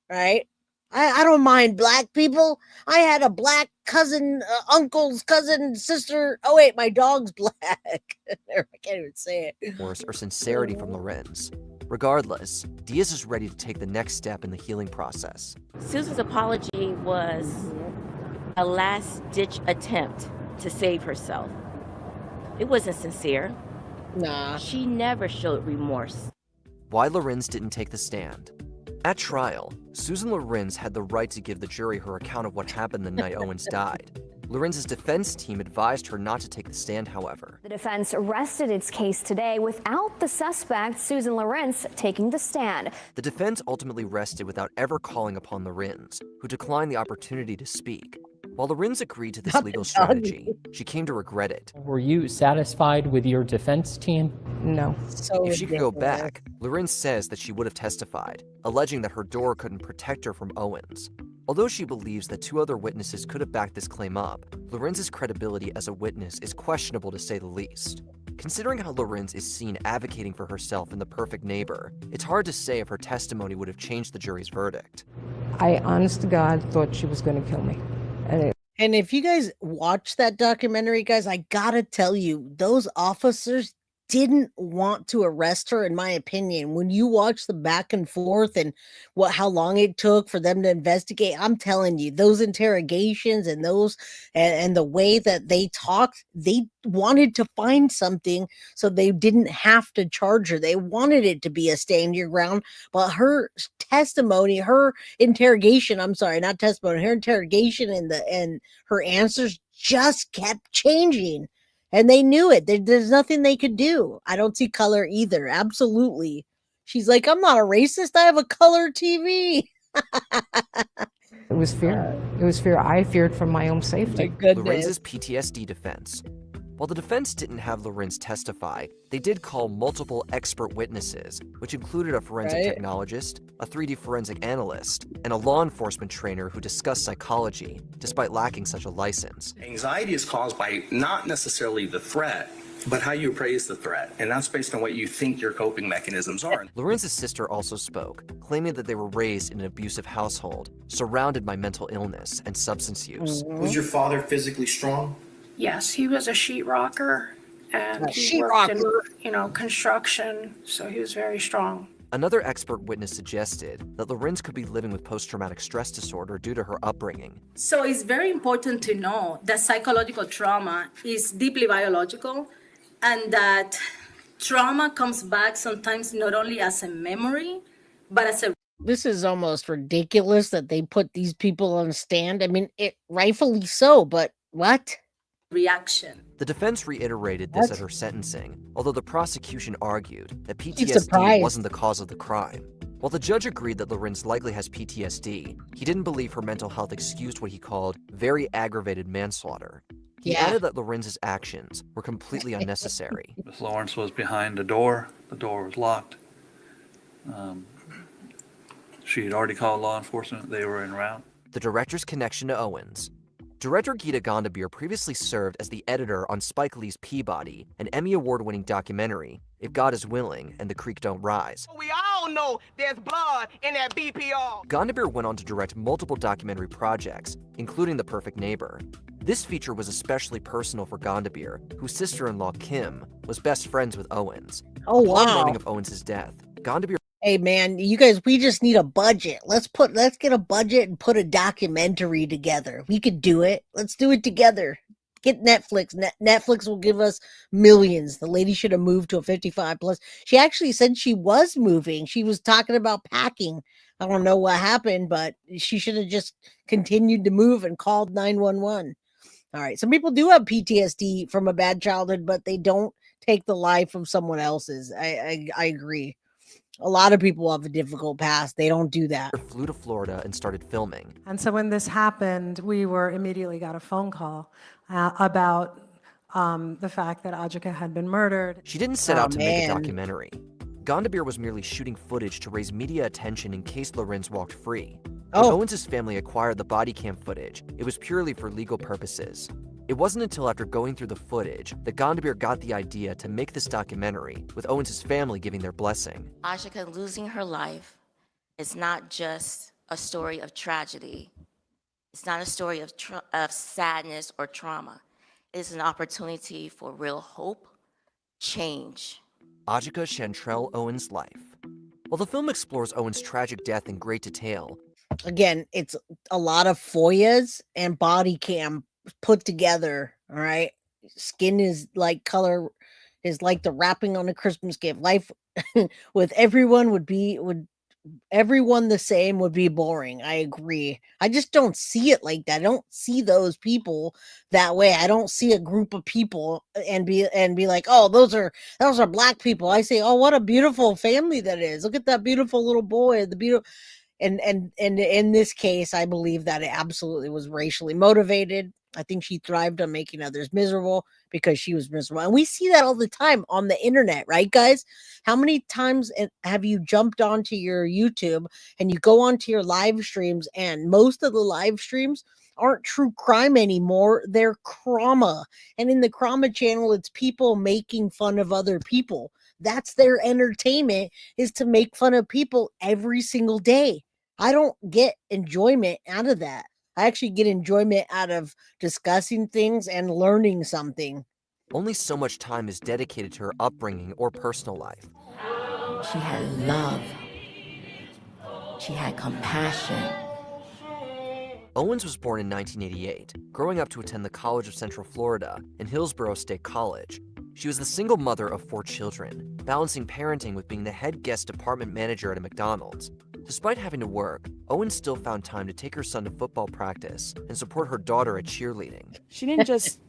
right? I don't mind black people. I had a black cousin, uncle's cousin, sister. Oh, wait, my dog's black. I can't even say it. Or sincerity from Lorinz. Regardless, Diaz is ready to take the next step in the healing process. Susan's apology was a last-ditch attempt to save herself. It wasn't sincere. Nah. She never showed remorse. Why Lorinz didn't take the stand? At trial, Susan Lorincz had the right to give the jury her account of what happened the night Owens died. Lorenz's defense team advised her not to take the stand, however. The defense rested its case today without the suspect, Susan Lorincz, taking the stand. The defense ultimately rested without ever calling upon Lorincz, who declined the opportunity to speak. While Lorincz agreed to this legal strategy, she came to regret it. Were you satisfied with your defense team? No. So If she could go ridiculous. back, Lorincz says that she would have testified, alleging that her door couldn't protect her from Owens. Although she believes that 2 other witnesses could have backed this claim up, Lorentz's credibility as a witness is questionable to say the least. Considering how Lorincz is seen advocating for herself in The Perfect Neighbor, it's hard to say if her testimony would have changed the jury's verdict. I, honest to God, thought she was going to kill me. And if you guys watch that documentary, guys, I gotta tell you, those officers didn't want to arrest her, in my opinion. When you watch the back and forth and how long it took for them to investigate, I'm telling you, those interrogations and those and the way that they talked, they wanted to find something so they didn't have to charge her. They wanted it to be a stand your ground, but her testimony, her interrogation, I'm sorry, not testimony, her interrogation and her answers just kept changing. And they knew it. There's nothing they could do. I don't see color either. Absolutely. She's like, I'm not a racist. I have a color TV. It was fear. It was fear. I feared for my own safety. Lorenz's PTSD defense. While the defense didn't have Lorincz testify, they did call multiple expert witnesses, which included a forensic technologist, a 3D forensic analyst, and a law enforcement trainer who discussed psychology, despite lacking such a license. Anxiety is caused by not necessarily the threat, but how you appraise the threat, and that's based on what you think your coping mechanisms are. Lorentz's sister also spoke, claiming that they were raised in an abusive household, surrounded by mental illness and substance use. Was your father physically strong? Yes, he was a sheetrocker, and he worked in, construction, so he was very strong. Another expert witness suggested that Lorincz could be living with post-traumatic stress disorder due to her upbringing. So it's very important to know that psychological trauma is deeply biological, and that trauma comes back sometimes not only as a memory, but as a... This is almost ridiculous that they put these people on stand. I mean, it rightfully so, but what? Reaction. The defense reiterated this at her sentencing, although the prosecution argued that PTSD wasn't the cause of the crime. While the judge agreed that Lorincz likely has PTSD, he didn't believe her mental health excused what he called very aggravated manslaughter. He added that Lorinc's actions were completely unnecessary. Miss Lawrence was behind the door was locked. She had already called law enforcement. They were en route. The director's connection to Owens. Director Geeta Gondabir previously served as the editor on Spike Lee's Peabody, an Emmy Award-winning documentary, If God is Willing and the Creek Don't Rise. We all know there's blood in that BPR. Gondabir went on to direct multiple documentary projects, including The Perfect Neighbor. This feature was especially personal for Gondabir, whose sister-in-law, Kim, was best friends with Owens. Oh, wow. Upon learning of Owens' death, Gondabir... Hey man, you guys, we just need a budget. Let's get a budget and put a documentary together. We could do it. Let's do it together. Get Netflix. Netflix will give us millions. The lady should have moved to a 55 plus. She actually said she was moving. She was talking about packing. I don't know what happened, but she should have just continued to move and called 911. All right. Some people do have PTSD from a bad childhood, but they don't take the life of someone else's. I agree. A lot of people have a difficult past. They don't do that. Flew to Florida and started filming. And so when this happened, we immediately got a phone call about the fact that Ajike had been murdered. She didn't set out to make a documentary. Gondabir was merely shooting footage to raise media attention in case Lorincz walked free. When Owens' family acquired the body cam footage, it was purely for legal purposes. It wasn't until after going through the footage that Gondabir got the idea to make this documentary, with Owens' family giving their blessing. Ajike losing her life is not just a story of tragedy. It's not a story of sadness or trauma. It's an opportunity for real hope, change. Ajike Chantrell Owens' life. While the film explores Owens' tragic death in great detail, again, it's a lot of FOIAs and body cam put together. All right. Skin is like color is like the wrapping on a Christmas gift. Life with everyone would everyone the same would be boring. I agree. I just don't see it like that. I don't see those people that way. I don't see a group of people and be like, "Oh, those are black people." I say, "Oh, what a beautiful family that is. Look at that beautiful little boy, the beautiful." And in this case, I believe that it absolutely was racially motivated. I think she thrived on making others miserable because she was miserable. And we see that all the time on the internet, right, guys? How many times have you jumped onto your YouTube and you go onto your live streams, and most of the live streams aren't true crime anymore? They're trauma. And in the trauma channel, it's people making fun of other people. That's their entertainment, is to make fun of people every single day. I don't get enjoyment out of that. I actually get enjoyment out of discussing things and learning something. Only so much time is dedicated to her upbringing or personal life. She had love. She had compassion. Owens was born in 1988, growing up to attend the College of Central Florida and Hillsborough State College. She was the single mother of 4 children, balancing parenting with being the head guest department manager at a McDonald's. Despite having to work, Owens still found time to take her son to football practice and support her daughter at cheerleading. She didn't just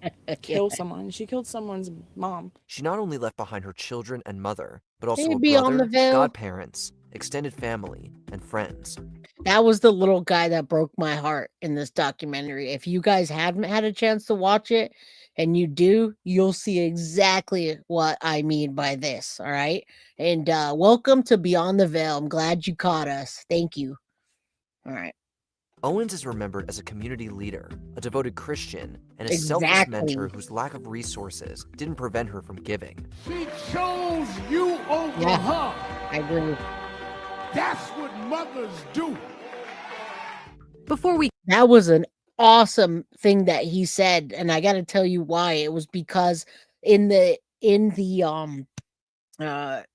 kill someone, she killed someone's mom. She not only left behind her children and mother, but also Hey, a Beyond brother, the Veil. godparents, extended family, and friends. That was the little guy that broke my heart in this documentary. If you guys haven't had a chance to watch it, and you do, you'll see exactly what I mean by this. All right. And welcome to Beyond the Veil. I'm glad you caught us. Thank you. All right. Owens is remembered as a community leader, a devoted Christian, and a selfless mentor whose lack of resources didn't prevent her from giving. She chose you over her. I agree. That's what mothers do. That was an awesome thing that he said, and I got to tell you why. It was because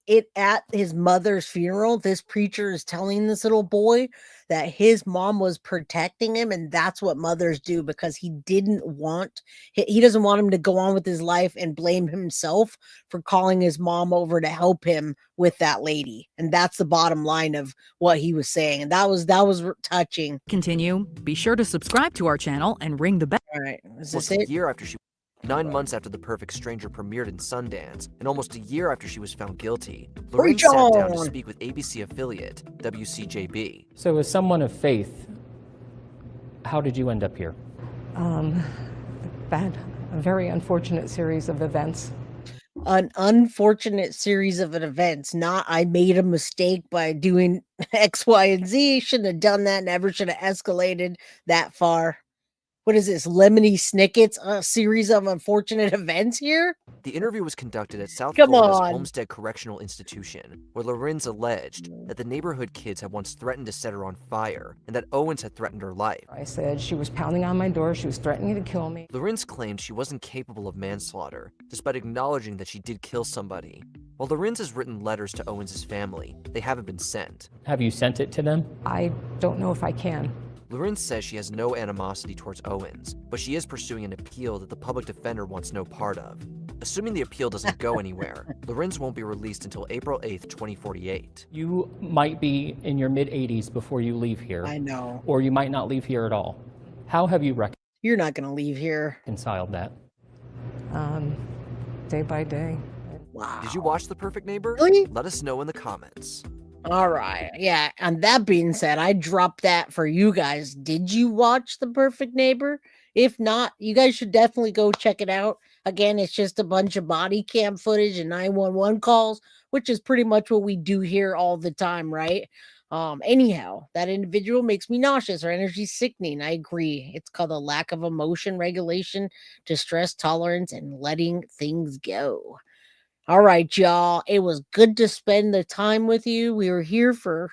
it at his mother's funeral, this preacher is telling this little boy that his mom was protecting him, and that's what mothers do, because he doesn't want him to go on with his life and blame himself for calling his mom over to help him with that lady. And that's the bottom line of what he was saying, and that was touching. Continue. Be sure to subscribe to our channel and ring the bell. All right, is Almost this a it? year after 9 months after The Perfect Stranger premiered in Sundance, and almost a year after she was found guilty, Lorincz sat down to speak with ABC affiliate WCJB. So as someone of faith, how did you end up here? A very unfortunate series of events. An unfortunate series of events. Not I made a mistake by doing X, Y, and Z. Shouldn't have done that. Never should have escalated that far. What is this, Lemony Snicket's series of unfortunate events here? The interview was conducted at South Come Florida's on. Homestead Correctional Institution, where Lorincz alleged that the neighborhood kids had once threatened to set her on fire, and that Owens had threatened her life. I said she was pounding on my door, she was threatening to kill me. Lorincz claimed she wasn't capable of manslaughter, despite acknowledging that she did kill somebody. While Lorincz has written letters to Owens' family, they haven't been sent. Have you sent it to them? I don't know if I can. Lorincz says she has no animosity towards Owens, but she is pursuing an appeal that the public defender wants no part of. Assuming the appeal doesn't go anywhere, Lorincz won't be released until April 8th, 2048. You might be in your mid-80s before you leave here. I know. Or you might not leave here at all. How have you You're not going to leave here. reconciled that? Day by day. Wow. Did you watch The Perfect Neighbor? Really? Let us know in the comments. All right. Yeah. And that being said, I dropped that for you guys. Did you watch The Perfect Neighbor? If not, you guys should definitely go check it out. Again, it's just a bunch of body cam footage and 911 calls, which is pretty much what we do here all the time, right? Anyhow, that individual makes me nauseous. Her energy sickening. I agree. It's called a lack of emotion regulation, distress tolerance, and letting things go. All right, y'all. It was good to spend the time with you. We were here for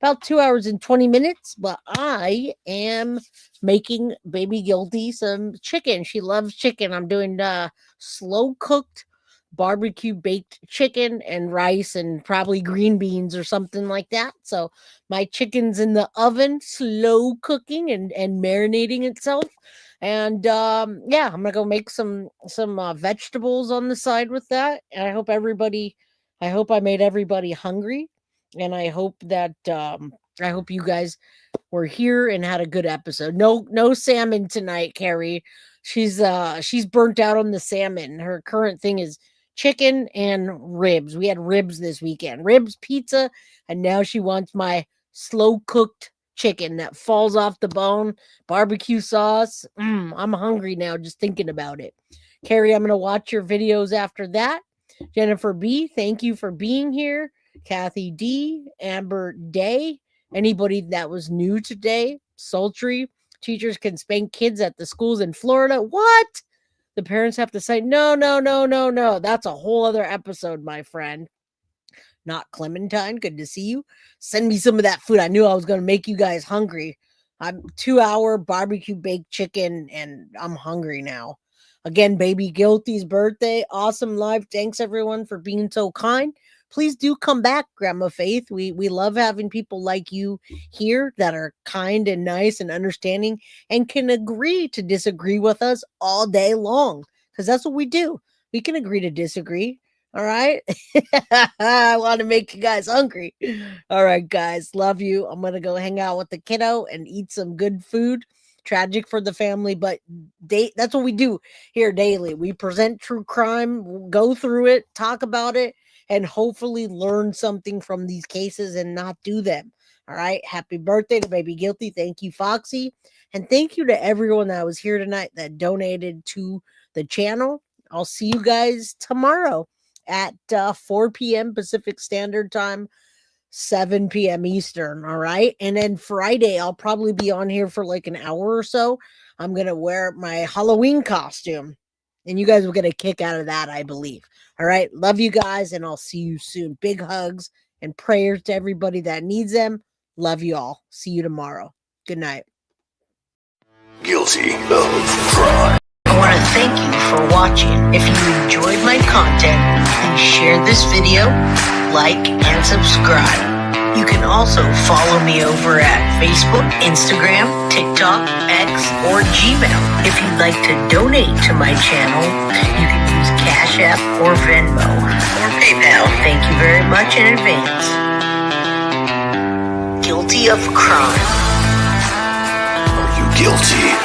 about 2 hours and 20 minutes, but I am making baby Guilty some chicken. She loves chicken. I'm doing slow cooked barbecue baked chicken and rice and probably green beans or something like that. So my chicken's in the oven, slow cooking and marinating itself. And yeah, I'm gonna go make some vegetables on the side with that. And I hope I made everybody hungry. and I hope that I hope you guys were here and had a good episode. No salmon tonight, Carrie. She's burnt out on the salmon. Her current thing is chicken and ribs. We had ribs this weekend. Ribs, pizza, and now she wants my slow cooked chicken that falls off the bone, barbecue sauce. I'm hungry now just thinking about it. Carrie, I'm going to watch your videos after that. Jennifer B, thank you for being here. Kathy D, Amber Day, anybody that was new today, Sultry, teachers can spank kids at the schools in Florida. What? The parents have to say, no. That's a whole other episode, my friend. Not Clementine, good to see you. Send me some of that food. I knew I was going to make you guys hungry. I'm 2-hour barbecue baked chicken, and I'm hungry now. Again, baby Guilty's birthday. Awesome live. Thanks, everyone, for being so kind. Please do come back, Grandma Faith. We love having people like you here that are kind and nice and understanding and can agree to disagree with us all day long, because that's what we do. We can agree to disagree. All right. I want to make you guys hungry. All right, guys. Love you. I'm going to go hang out with the kiddo and eat some good food. Tragic for the family, but that's what we do here daily. We present true crime, go through it, talk about it, and hopefully learn something from these cases and not do them. All right. Happy birthday to Baby Guilty. Thank you, Foxy. And thank you to everyone that was here tonight that donated to the channel. I'll see you guys tomorrow at 4 p.m. Pacific Standard Time, 7 p.m. Eastern. All right. And then Friday, I'll probably be on here for like an hour or so. I'm going to wear my Halloween costume, and you guys will get a kick out of that, I believe. All right. Love you guys, and I'll see you soon. Big hugs and prayers to everybody that needs them. Love you all. See you tomorrow. Good night. Guilty of crime. I want to thank you for watching. If you enjoyed my content, please share this video, like, and subscribe. You can also follow me over at Facebook, Instagram, TikTok, X, or Gmail. If you'd like to donate to my channel, you can use Cash App or Venmo or PayPal. Thank you very much in advance. Guilty of crime. Are you guilty?